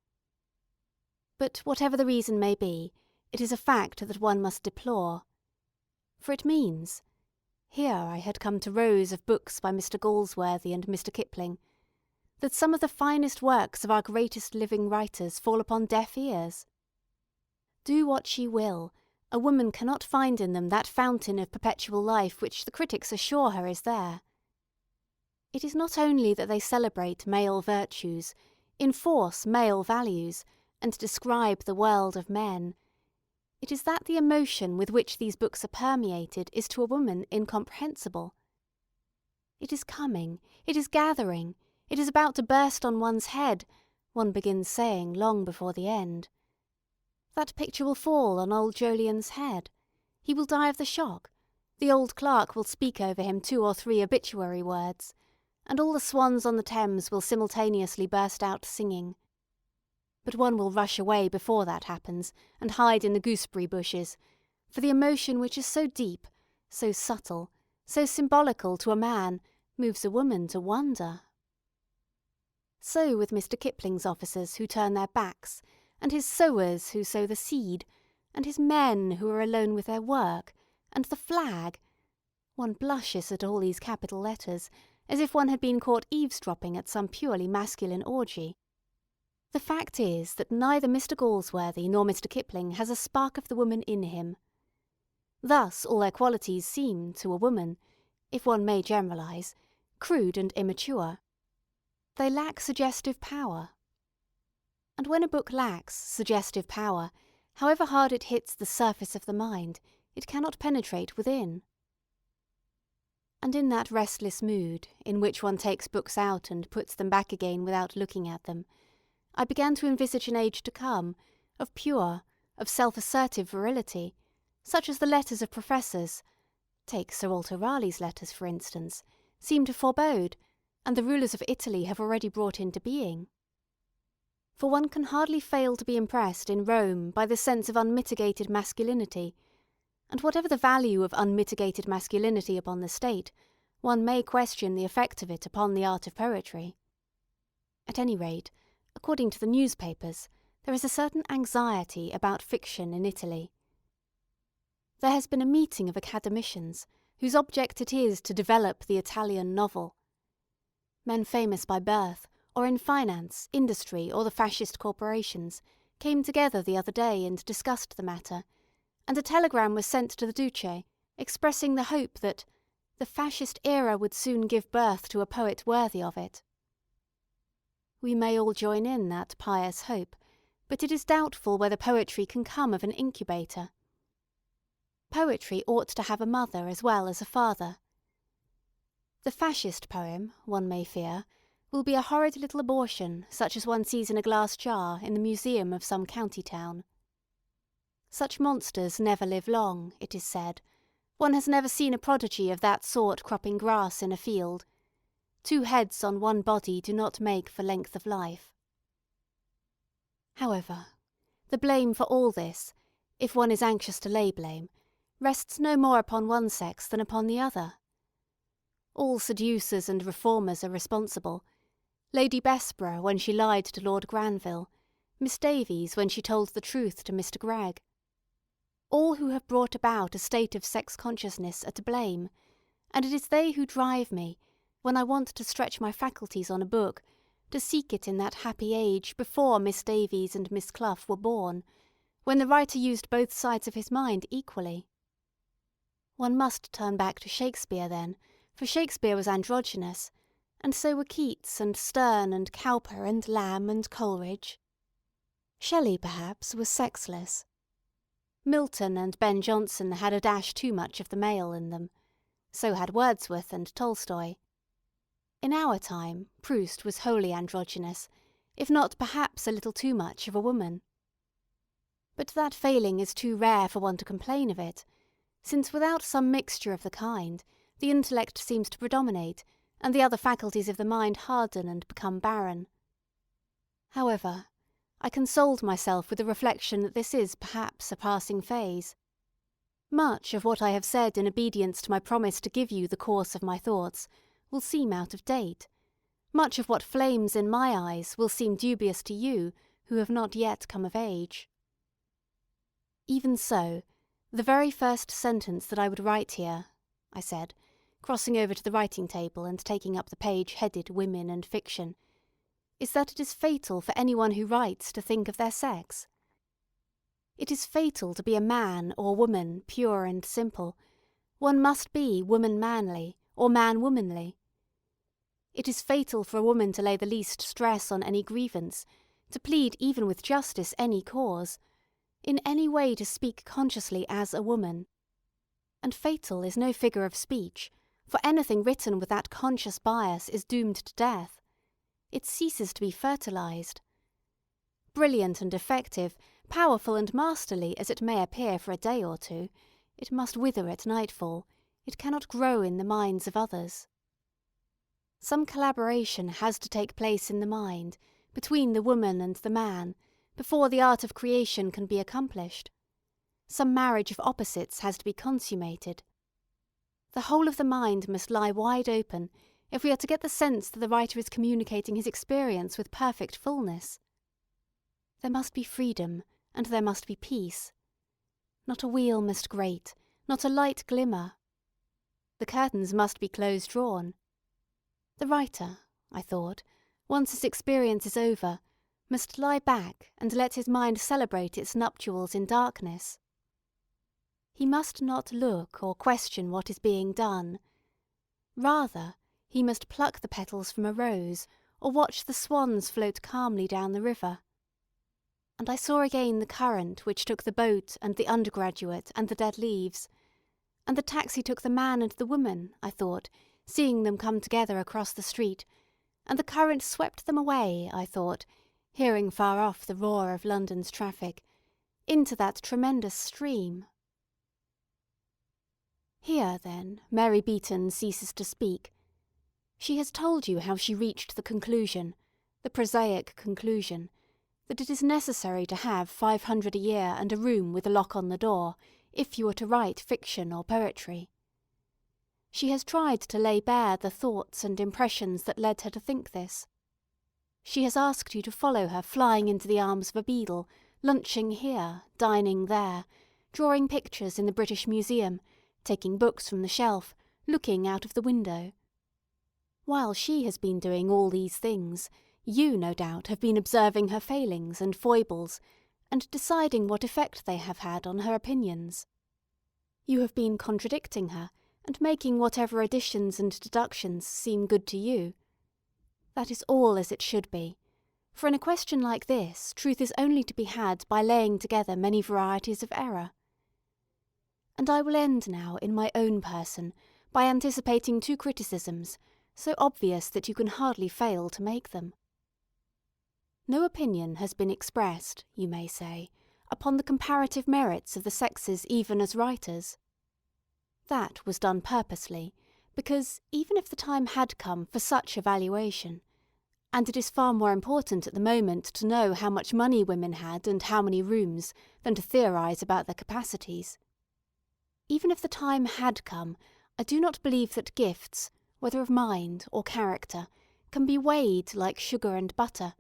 But whatever the reason may be, it is a fact that one must deplore. For it means, here I had come to rows of books by Mr. Galsworthy and Mr. Kipling, that some of the finest works of our greatest living writers fall upon deaf ears. Do what she will, a woman cannot find in them that fountain of perpetual life which the critics assure her is there. It is not only that they celebrate male virtues, enforce male values, and describe the world of men. It is that the emotion with which these books are permeated is to a woman incomprehensible. It is coming, it is gathering, it is about to burst on one's head, one begins saying long before the end. That picture will fall on old Jolyon's head. He will die of the shock. The old clerk will speak over him 2 or 3 obituary words, and all the swans on the Thames will simultaneously burst out singing. But one will rush away before that happens, and hide in the gooseberry bushes, for the emotion which is so deep, so subtle, so symbolical to a man, moves a woman to wonder. So with Mr. Kipling's officers who turn their backs, and his sowers who sow the seed, and his men who are alone with their work, and the flag. One blushes at all these capital letters, as if one had been caught eavesdropping at some purely masculine orgy. The fact is that neither Mr. Galsworthy nor Mr. Kipling has a spark of the woman in him. Thus all their qualities seem, to a woman, if one may generalize, crude and immature. They lack suggestive power. And when a book lacks suggestive power, however hard it hits the surface of the mind, it cannot penetrate within. And in that restless mood, in which one takes books out and puts them back again without looking at them, I began to envisage an age to come, of pure, of self-assertive virility, such as the letters of professors, take Sir Walter Raleigh's letters for instance, seem to forebode, and the rulers of Italy have already brought into being. For one can hardly fail to be impressed in Rome by the sense of unmitigated masculinity, and whatever the value of unmitigated masculinity upon the state, one may question the effect of it upon the art of poetry. At any rate, according to the newspapers, there is a certain anxiety about fiction in Italy. There has been a meeting of academicians whose object it is to develop the Italian novel. Men famous by birth, or in finance, industry, or the fascist corporations, came together the other day and discussed the matter, and a telegram was sent to the Duce, expressing the hope that the fascist era would soon give birth to a poet worthy of it. We may all join in that pious hope, but it is doubtful whether poetry can come of an incubator. Poetry ought to have a mother as well as a father. The fascist poem, one may fear, will be a horrid little abortion such as one sees in a glass jar in the museum of some county town. Such monsters never live long, it is said. One has never seen a prodigy of that sort cropping grass in a field. 2 heads on one body do not make for length of life. However, the blame for all this, if one is anxious to lay blame, rests no more upon one sex than upon the other. All seducers and reformers are responsible. Lady Bessborough when she lied to Lord Granville, Miss Davies when she told the truth to Mr. Gregg. All who have brought about a state of sex consciousness are to blame, and it is they who drive me, when I want to stretch my faculties on a book, to seek it in that happy age before Miss Davies and Miss Clough were born, when the writer used both sides of his mind equally. One must turn back to Shakespeare then, for Shakespeare was androgynous, and so were Keats and Sterne and Cowper and Lamb and Coleridge. Shelley, perhaps, was sexless. Milton and Ben Jonson had a dash too much of the male in them. So had Wordsworth and Tolstoy. In our time, Proust was wholly androgynous, if not perhaps a little too much of a woman. But that failing is too rare for one to complain of it, since without some mixture of the kind, the intellect seems to predominate, and the other faculties of the mind harden and become barren. However, I consoled myself with the reflection that this is perhaps a passing phase. Much of what I have said in obedience to my promise to give you the course of my thoughts will seem out of date. Much of what flames in my eyes will seem dubious to you who have not yet come of age. Even so, the very first sentence that I would write here, I said, crossing over to the writing table and taking up the page headed Women and Fiction, is that it is fatal for anyone who writes to think of their sex. It is fatal to be a man or woman pure and simple. One must be woman-manly or man-womanly. It is fatal for a woman to lay the least stress on any grievance, to plead even with justice any cause, in any way to speak consciously as a woman. And fatal is no figure of speech, for anything written with that conscious bias is doomed to death. It ceases to be fertilized. Brilliant and effective, powerful and masterly as it may appear for a day or two, it must wither at nightfall. It cannot grow in the minds of others. Some collaboration has to take place in the mind, between the woman and the man, before the art of creation can be accomplished. Some marriage of opposites has to be consummated. The whole of the mind must lie wide open if we are to get the sense that the writer is communicating his experience with perfect fullness. There must be freedom, and there must be peace. Not a wheel must grate, not a light glimmer. The curtains must be close-drawn. The writer, I thought, once his experience is over, must lie back and let his mind celebrate its nuptials in darkness. He must not look or question what is being done. Rather, he must pluck the petals from a rose, or watch the swans float calmly down the river. And I saw again the current which took the boat and the undergraduate and the dead leaves, and the taxi took the man and the woman, I thought, seeing them come together across the street, and the current swept them away, I thought, hearing far off the roar of London's traffic, into that tremendous stream. Here, then, Mary Beaton ceases to speak. She has told you how she reached the conclusion, the prosaic conclusion, that it is necessary to have 500 a year and a room with a lock on the door, if you are to write fiction or poetry. She has tried to lay bare the thoughts and impressions that led her to think this. She has asked you to follow her flying into the arms of a beadle, lunching here, dining there, drawing pictures in the British Museum, taking books from the shelf, looking out of the window. While she has been doing all these things, you, no doubt, have been observing her failings and foibles, and deciding what effect they have had on her opinions. You have been contradicting her, and making whatever additions and deductions seem good to you. That is all as it should be, for in a question like this, truth is only to be had by laying together many varieties of error. And I will end now in my own person by anticipating two criticisms, so obvious that you can hardly fail to make them. No opinion has been expressed, you may say, upon the comparative merits of the sexes even as writers. That was done purposely, because even if the time had come for such evaluation, and it is far more important at the moment to know how much money women had and how many rooms than to theorize about their capacities, even if the time had come, I do not believe that gifts, whether of mind or character, can be weighed like sugar and butter,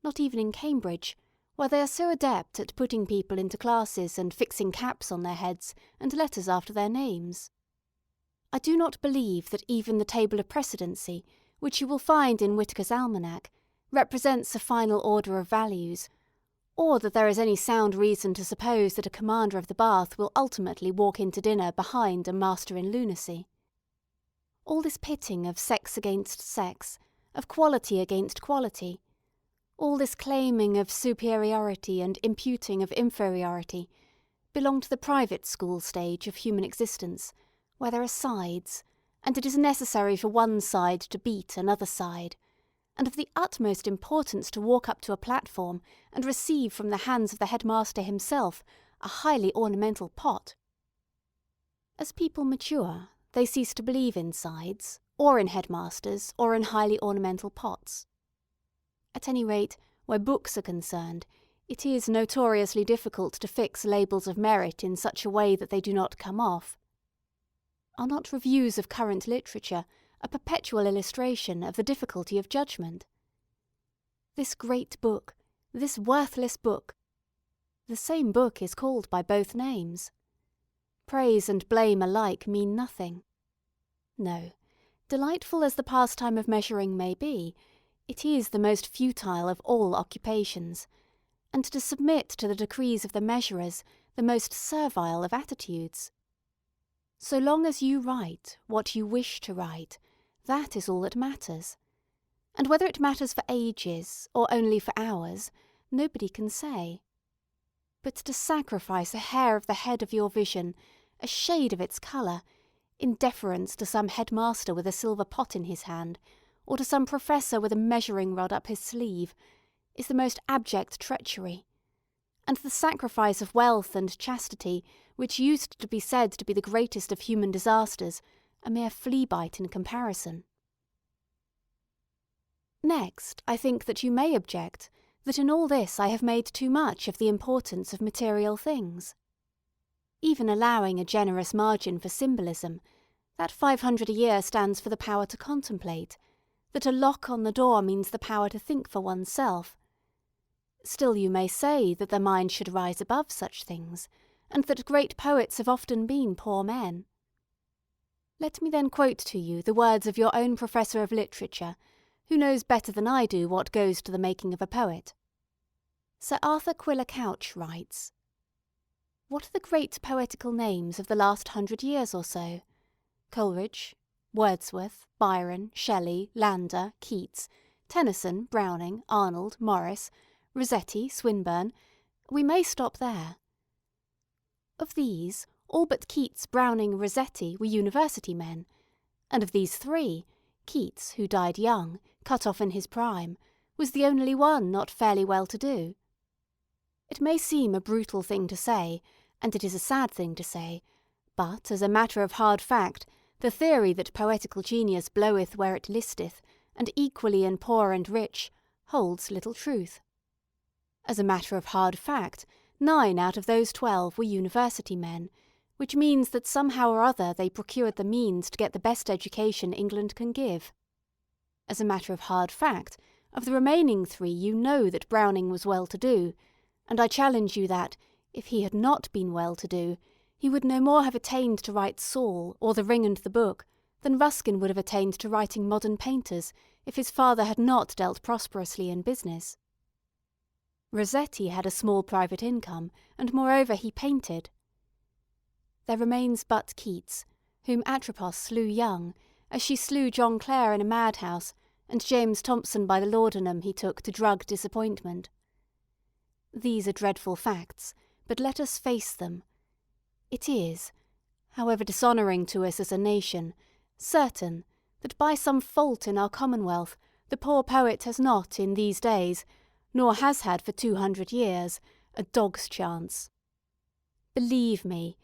not even in Cambridge, where they are so adept at putting people into classes and fixing caps on their heads and letters after their names. I do not believe that even the table of precedency, which you will find in Whitaker's Almanac, represents a final order of values, or that there is any sound reason to suppose that a commander of the Bath will ultimately walk into dinner behind a master in lunacy. All this pitting of sex against sex, of quality against quality, all this claiming of superiority and imputing of inferiority, belong to the private school stage of human existence, where there are sides, and it is necessary for one side to beat another side, and of the utmost importance to walk up to a platform and receive from the hands of the headmaster himself a highly ornamental pot. As people mature, they cease to believe in sides, or in headmasters, or in highly ornamental pots. At any rate, where books are concerned, it is notoriously difficult to fix labels of merit in such a way that they do not come off. Are not reviews of current literature a perpetual illustration of the difficulty of judgment? This great book, this worthless book, the same book is called by both names. Praise and blame alike mean nothing. No, delightful as the pastime of measuring may be, it is the most futile of all occupations, and to submit to the decrees of the measurers the most servile of attitudes. So long as you write what you wish to write, that is all that matters. And whether it matters for ages or only for hours, nobody can say. But to sacrifice a hair of the head of your vision, a shade of its colour, in deference to some headmaster with a silver pot in his hand, or to some professor with a measuring rod up his sleeve, is the most abject treachery, and the sacrifice of wealth and chastity, which used to be said to be the greatest of human disasters, a mere flea-bite in comparison. Next, I think that you may object that in all this I have made too much of the importance of material things. Even allowing a generous margin for symbolism, that 500 a year stands for the power to contemplate, that a lock on the door means the power to think for oneself. Still you may say that the mind should rise above such things, and that great poets have often been poor men. Let me then quote to you the words of your own professor of literature, who knows better than I do what goes to the making of a poet. Sir Arthur Quiller Couch writes, "What are the great poetical names of the last 100 years or so? Coleridge, Wordsworth, Byron, Shelley, Landor, Keats, Tennyson, Browning, Arnold, Morris, Rossetti, Swinburne. We may stop there. Of these, all but Keats, Browning, Rossetti were university men, and of these three, Keats, who died young, cut off in his prime, was the only one not fairly well-to-do. It may seem a brutal thing to say, and it is a sad thing to say, but, as a matter of hard fact, the theory that poetical genius bloweth where it listeth, and equally in poor and rich, holds little truth. As a matter of hard fact, 9 out of those 12 were university men, which means that somehow or other they procured the means to get the best education England can give. As a matter of hard fact, of the remaining 3 you know that Browning was well-to-do, and I challenge you that, if he had not been well-to-do, he would no more have attained to write Saul or The Ring and the Book than Ruskin would have attained to writing Modern Painters if his father had not dealt prosperously in business. Rossetti had a small private income, and moreover he painted. There remains but Keats, whom Atropos slew young, as she slew John Clare in a madhouse, and James Thompson by the laudanum he took to drug disappointment. These are dreadful facts, but let us face them. It is, however dishonouring to us as a nation, certain that by some fault in our Commonwealth the poor poet has not in these days, nor has had for 200 years, a dog's chance. Believe me,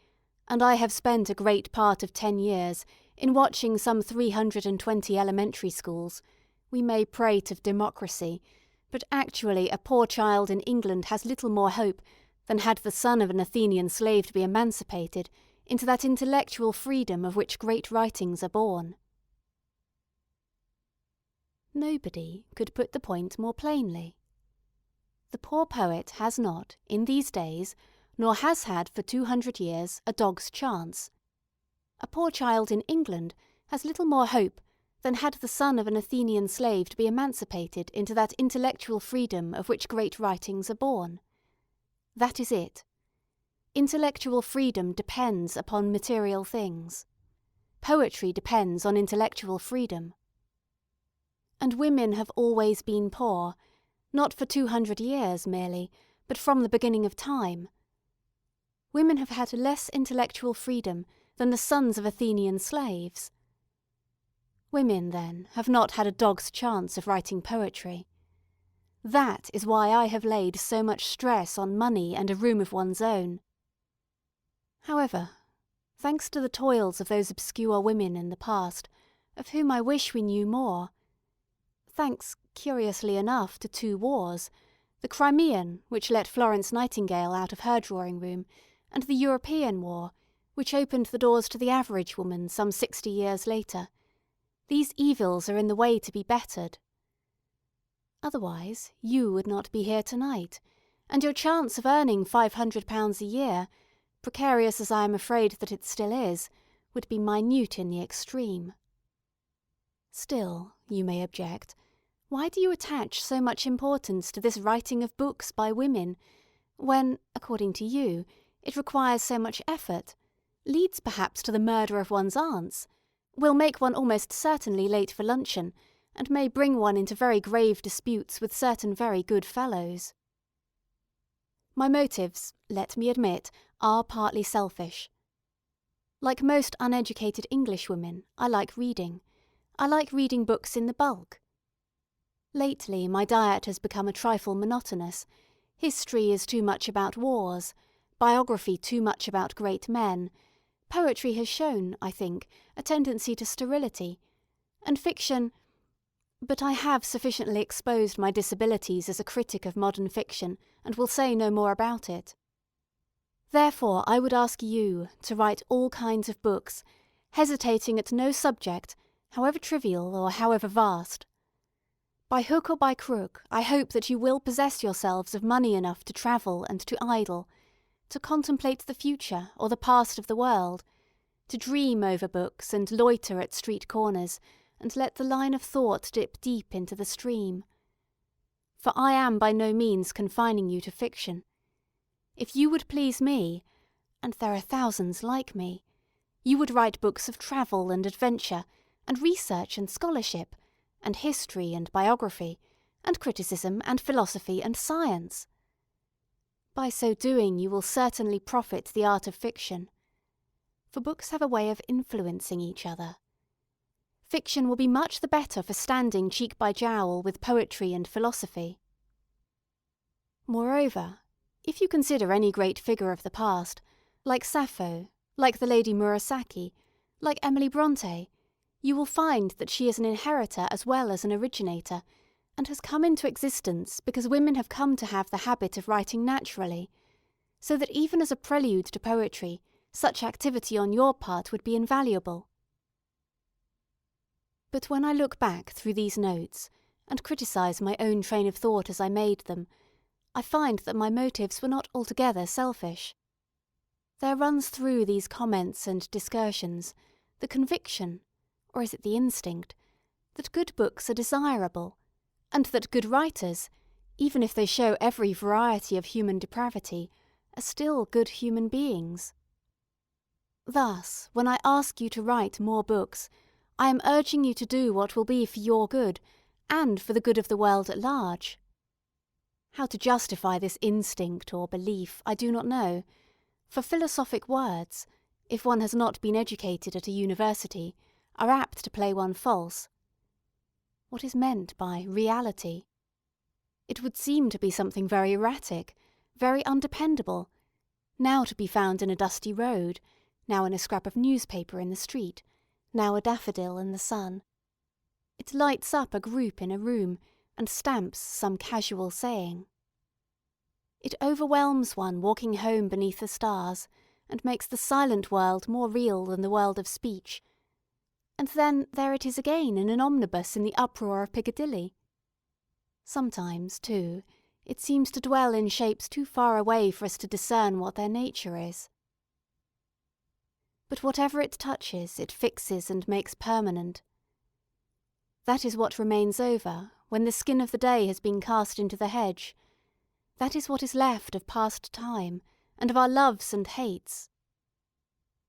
and I have spent a great part of 10 years in watching some 320 elementary schools, we may prate of democracy, but actually a poor child in England has little more hope than had the son of an Athenian slave to be emancipated into that intellectual freedom of which great writings are born." Nobody could put the point more plainly. The poor poet has not, in these days, nor has had for 200 years, a dog's chance. A poor child in England has little more hope than had the son of an Athenian slave to be emancipated into that intellectual freedom of which great writings are born. That is it. Intellectual freedom depends upon material things. Poetry depends on intellectual freedom. And women have always been poor, not for 200 years merely, but from the beginning of time. women have had less intellectual freedom than the sons of Athenian slaves. Women, then, have not had a dog's chance of writing poetry. That is why I have laid so much stress on money and a room of one's own. However, thanks to the toils of those obscure women in the past, of whom I wish we knew more, thanks, curiously enough, to 2 wars, the Crimean, which let Florence Nightingale out of her drawing-room, and the European War, which opened the doors to the average woman some 60 years later, these evils are in the way to be bettered. Otherwise, you would not be here tonight, and your chance of earning £500 a year, precarious as I am afraid that it still is, would be minute in the extreme. Still, you may object, why do you attach so much importance to this writing of books by women, when, according to you, it requires so much effort, leads perhaps to the murder of one's aunts, will make one almost certainly late for luncheon, and may bring one into very grave disputes with certain very good fellows? My motives, let me admit, are partly selfish. Like most uneducated Englishwomen, I like reading. I like reading books in the bulk. Lately my diet has become a trifle monotonous. History is too much about wars, biography too much about great men, poetry has shown, I think, a tendency to sterility, and fiction. But I have sufficiently exposed my disabilities as a critic of modern fiction, and will say no more about it. Therefore I would ask you to write all kinds of books, hesitating at no subject, however trivial or however vast. By hook or by crook, I hope that you will possess yourselves of money enough to travel and to idle, to contemplate the future or the past of the world, to dream over books and loiter at street corners, and let the line of thought dip deep into the stream. For I am by no means confining you to fiction. If you would please me, and there are thousands like me, you would write books of travel and adventure, and research and scholarship, and history and biography, and criticism and philosophy and science. By so doing you will certainly profit the art of fiction. For books have a way of influencing each other. Fiction will be much the better for standing cheek by jowl with poetry and philosophy. Moreover, if you consider any great figure of the past, like Sappho, like the Lady Murasaki, like Emily Bronte, you will find that she is an inheritor as well as an originator, and has come into existence because women have come to have the habit of writing naturally, so that even as a prelude to poetry, such activity on your part would be invaluable. But when I look back through these notes, and criticise my own train of thought as I made them, I find that my motives were not altogether selfish. There runs through these comments and discursions the conviction, or is it the instinct, that good books are desirable, and that good writers, even if they show every variety of human depravity, are still good human beings. Thus, when I ask you to write more books, I am urging you to do what will be for your good, and for the good of the world at large. How to justify this instinct or belief I do not know, for philosophic words, if one has not been educated at a university, are apt to play one false. What is meant by reality? It would seem to be something very erratic, very undependable, now to be found in a dusty road, now in a scrap of newspaper in the street, now a daffodil in the sun. It lights up a group in a room, and stamps some casual saying. It overwhelms one walking home beneath the stars, and makes the silent world more real than the world of speech. And then there it is again in an omnibus in the uproar of Piccadilly. Sometimes, too, it seems to dwell in shapes too far away for us to discern what their nature is. But whatever it touches, it fixes and makes permanent. That is what remains over when the skin of the day has been cast into the hedge. That is what is left of past time, and of our loves and hates.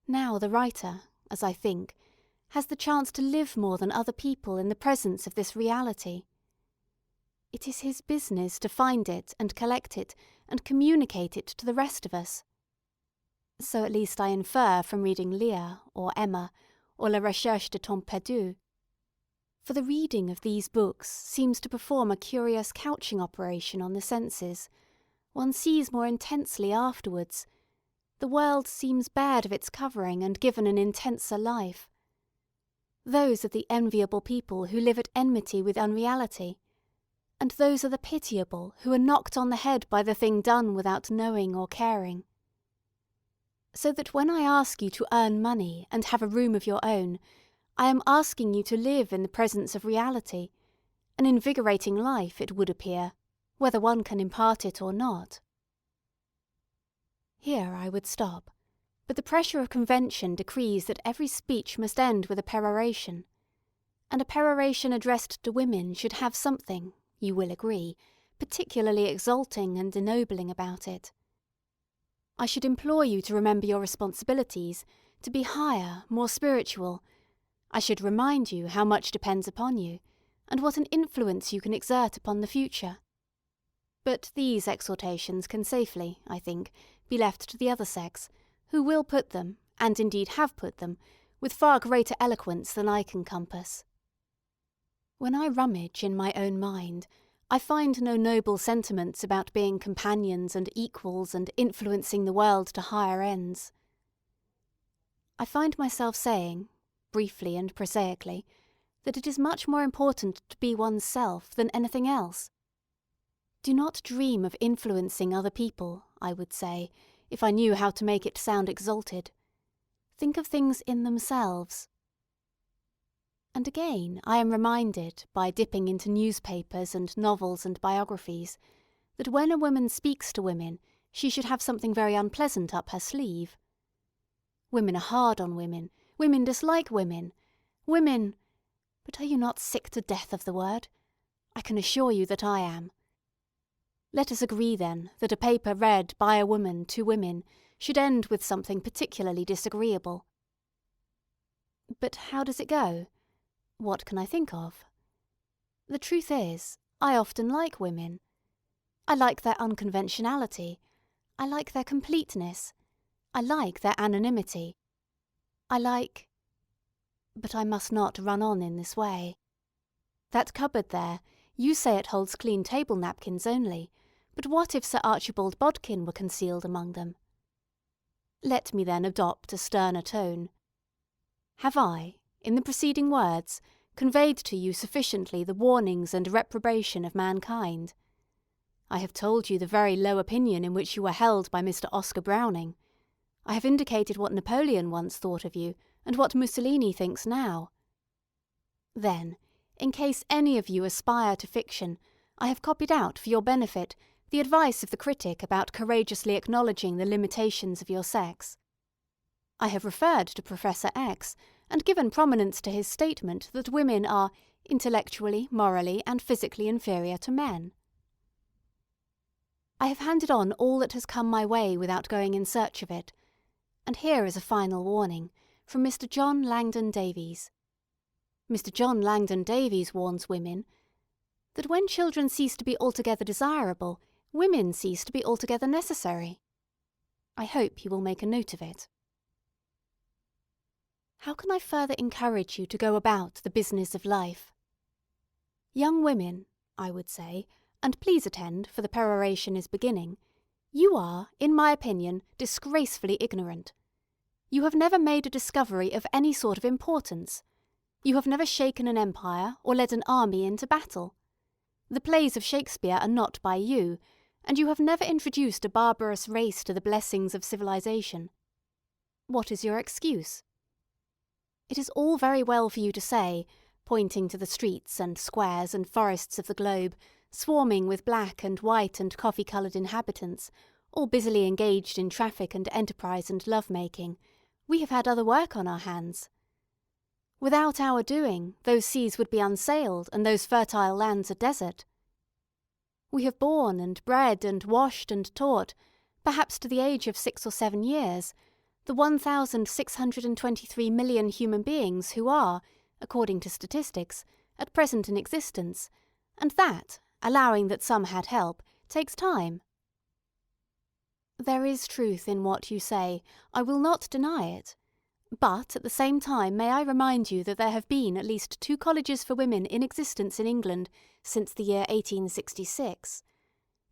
Now the writer, as I think, has the chance to live more than other people in the presence of this reality. It is his business to find it and collect it and communicate it to the rest of us. So at least I infer from reading Leah, or Emma, or La Recherche de Temps Perdu. For the reading of these books seems to perform a curious couching operation on the senses. One sees more intensely afterwards. The world seems bared of its covering and given an intenser life. Those are the enviable people who live at enmity with unreality, and those are the pitiable who are knocked on the head by the thing done without knowing or caring. So that when I ask you to earn money and have a room of your own, I am asking you to live in the presence of reality, an invigorating life, it would appear, whether one can impart it or not. Here I would stop, but the pressure of convention decrees that every speech must end with a peroration, and a peroration addressed to women should have something, you will agree, particularly exalting and ennobling about it. I should implore you to remember your responsibilities, to be higher, more spiritual. I should remind you how much depends upon you, and what an influence you can exert upon the future. But these exhortations can safely, I think, be left to the other sex, who will put them, and indeed have put them, with far greater eloquence than I can compass. When I rummage in my own mind, I find no noble sentiments about being companions and equals and influencing the world to higher ends. I find myself saying, briefly and prosaically, that it is much more important to be one's self than anything else. Do not dream of influencing other people, I would say, if I knew how to make it sound exalted. Think of things in themselves. And again I am reminded, by dipping into newspapers and novels and biographies, that when a woman speaks to women, she should have something very unpleasant up her sleeve. Women are hard on women, women dislike women, women— but are you not sick to death of the word? I can assure you that I am. Let us agree, then, that a paper read by a woman to women should end with something particularly disagreeable. But how does it go? What can I think of? The truth is, I often like women. I like their unconventionality. I like their completeness. I like their anonymity. I like— But I must not run on in this way. That cupboard there, you say it holds clean table napkins only, but what if Sir Archibald Bodkin were concealed among them? Let me then adopt a sterner tone. Have I, in the preceding words, conveyed to you sufficiently the warnings and reprobation of mankind? I have told you the very low opinion in which you were held by Mr. Oscar Browning. I have indicated what Napoleon once thought of you, and what Mussolini thinks now. Then, in case any of you aspire to fiction, I have copied out for your benefit the advice of the critic about courageously acknowledging the limitations of your sex. I have referred to Professor X, and given prominence to his statement that women are intellectually, morally, and physically inferior to men. I have handed on all that has come my way without going in search of it, and here is a final warning from Mr. John Langdon Davies. Mr. John Langdon Davies warns women that when children cease to be altogether desirable, women cease to be altogether necessary. I hope you will make a note of it. How can I further encourage you to go about the business of life? Young women, I would say, and please attend, for the peroration is beginning, you are, in my opinion, disgracefully ignorant. You have never made a discovery of any sort of importance. You have never shaken an empire or led an army into battle. The plays of Shakespeare are not by you, and you have never introduced a barbarous race to the blessings of civilization. What is your excuse? It is all very well for you to say, pointing to the streets and squares and forests of the globe, swarming with black and white and coffee-coloured inhabitants, all busily engaged in traffic and enterprise and love-making, we have had other work on our hands. Without our doing, those seas would be unsailed and those fertile lands a desert. We have borne and bred and washed and taught, perhaps to the age of 6 or 7 years, the 1,623 million human beings who are, according to statistics, at present in existence, and that, allowing that some had help, takes time. There is truth in what you say, I will not deny it. But at the same time may I remind you that there have been at least 2 colleges for women in existence in England since the year 1866,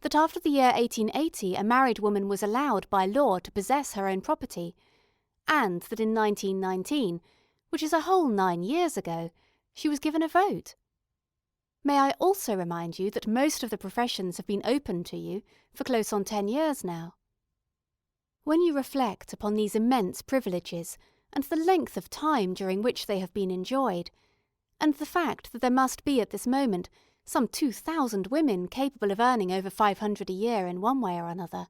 that after the year 1880 a married woman was allowed by law to possess her own property, and that in 1919, which is a whole 9 years ago, she was given a vote. May I also remind you that most of the professions have been open to you for close on 10 years now. When you reflect upon these immense privileges and the length of time during which they have been enjoyed, and the fact that there must be at this moment some 2,000 women capable of earning over 500 a year in one way or another,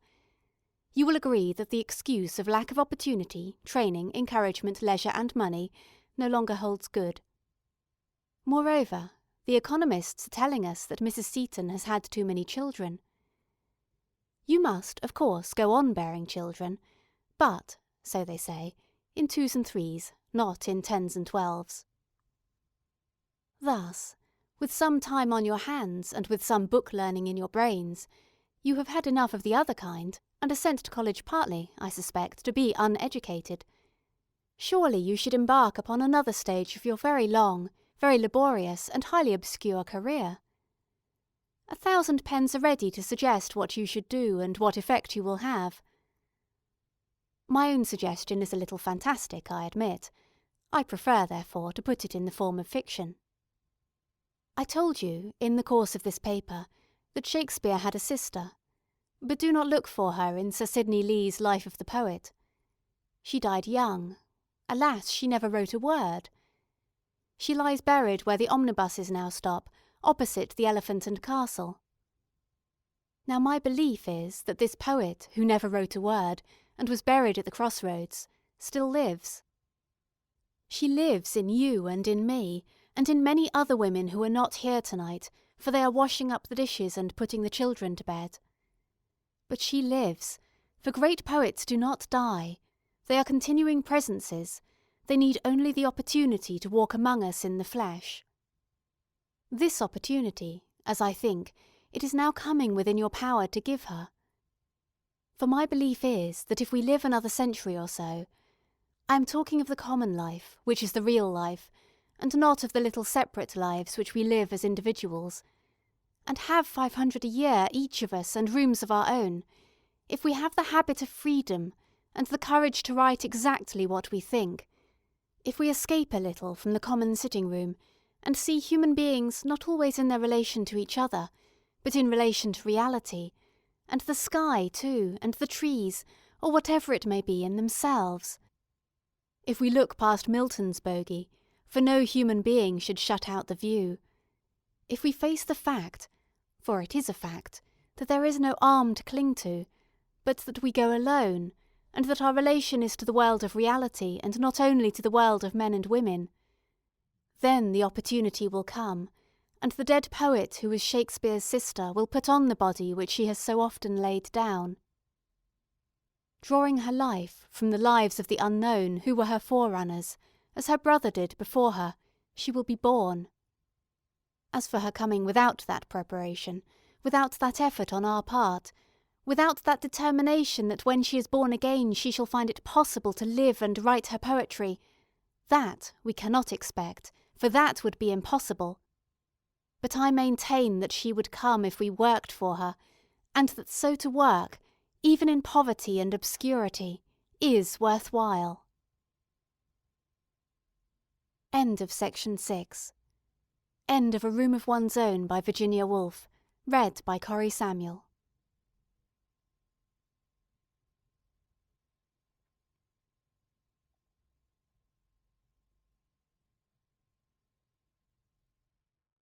you will agree that the excuse of lack of opportunity, training, encouragement, leisure and money no longer holds good. Moreover, the economists are telling us that Mrs. Seaton has had too many children. You must, of course, go on bearing children, but, so they say, in 2s and 3s, not in 10s and 12s. Thus, with some time on your hands and with some book learning in your brains, you have had enough of the other kind, and are sent to college partly, I suspect, to be uneducated. Surely you should embark upon another stage of your very long, very laborious and highly obscure career. 1,000 pens are ready to suggest what you should do and what effect you will have. My own suggestion is a little fantastic, I admit. I prefer, therefore, to put it in the form of fiction. I told you, in the course of this paper, that Shakespeare had a sister, but do not look for her in Sir Sidney Lee's Life of the Poet. She died young. Alas, she never wrote a word. She lies buried where the omnibuses now stop, opposite the Elephant and Castle. Now my belief is that this poet, who never wrote a word, and was buried at the crossroads, still lives. She lives in you and in me, and in many other women who are not here tonight, for they are washing up the dishes and putting the children to bed. But she lives, for great poets do not die. They are continuing presences. They need only the opportunity to walk among us in the flesh. This opportunity, as I think, it is now coming within your power to give her. For my belief is that if we live another century or so, I am talking of the common life, which is the real life, and not of the little separate lives which we live as individuals, and have 500 a year each of us and rooms of our own, if we have the habit of freedom and the courage to write exactly what we think, if we escape a little from the common sitting-room and see human beings not always in their relation to each other, but in relation to reality, and the sky too, and the trees, or whatever it may be in themselves. If we look past Milton's bogey, for no human being should shut out the view. If we face the fact, for it is a fact, that there is no arm to cling to, but that we go alone, and that our relation is to the world of reality and not only to the world of men and women, then the opportunity will come, and the dead poet who was Shakespeare's sister will put on the body which she has so often laid down. Drawing her life from the lives of the unknown who were her forerunners, as her brother did before her, she will be born. As for her coming without that preparation, without that effort on our part, without that determination that when she is born again she shall find it possible to live and write her poetry, that we cannot expect, for that would be impossible. But I maintain that she would come if we worked for her, and that so to work, even in poverty and obscurity, is worthwhile. End of section 6. End of A Room of One's Own by Virginia Woolf. Read by Cori Samuel.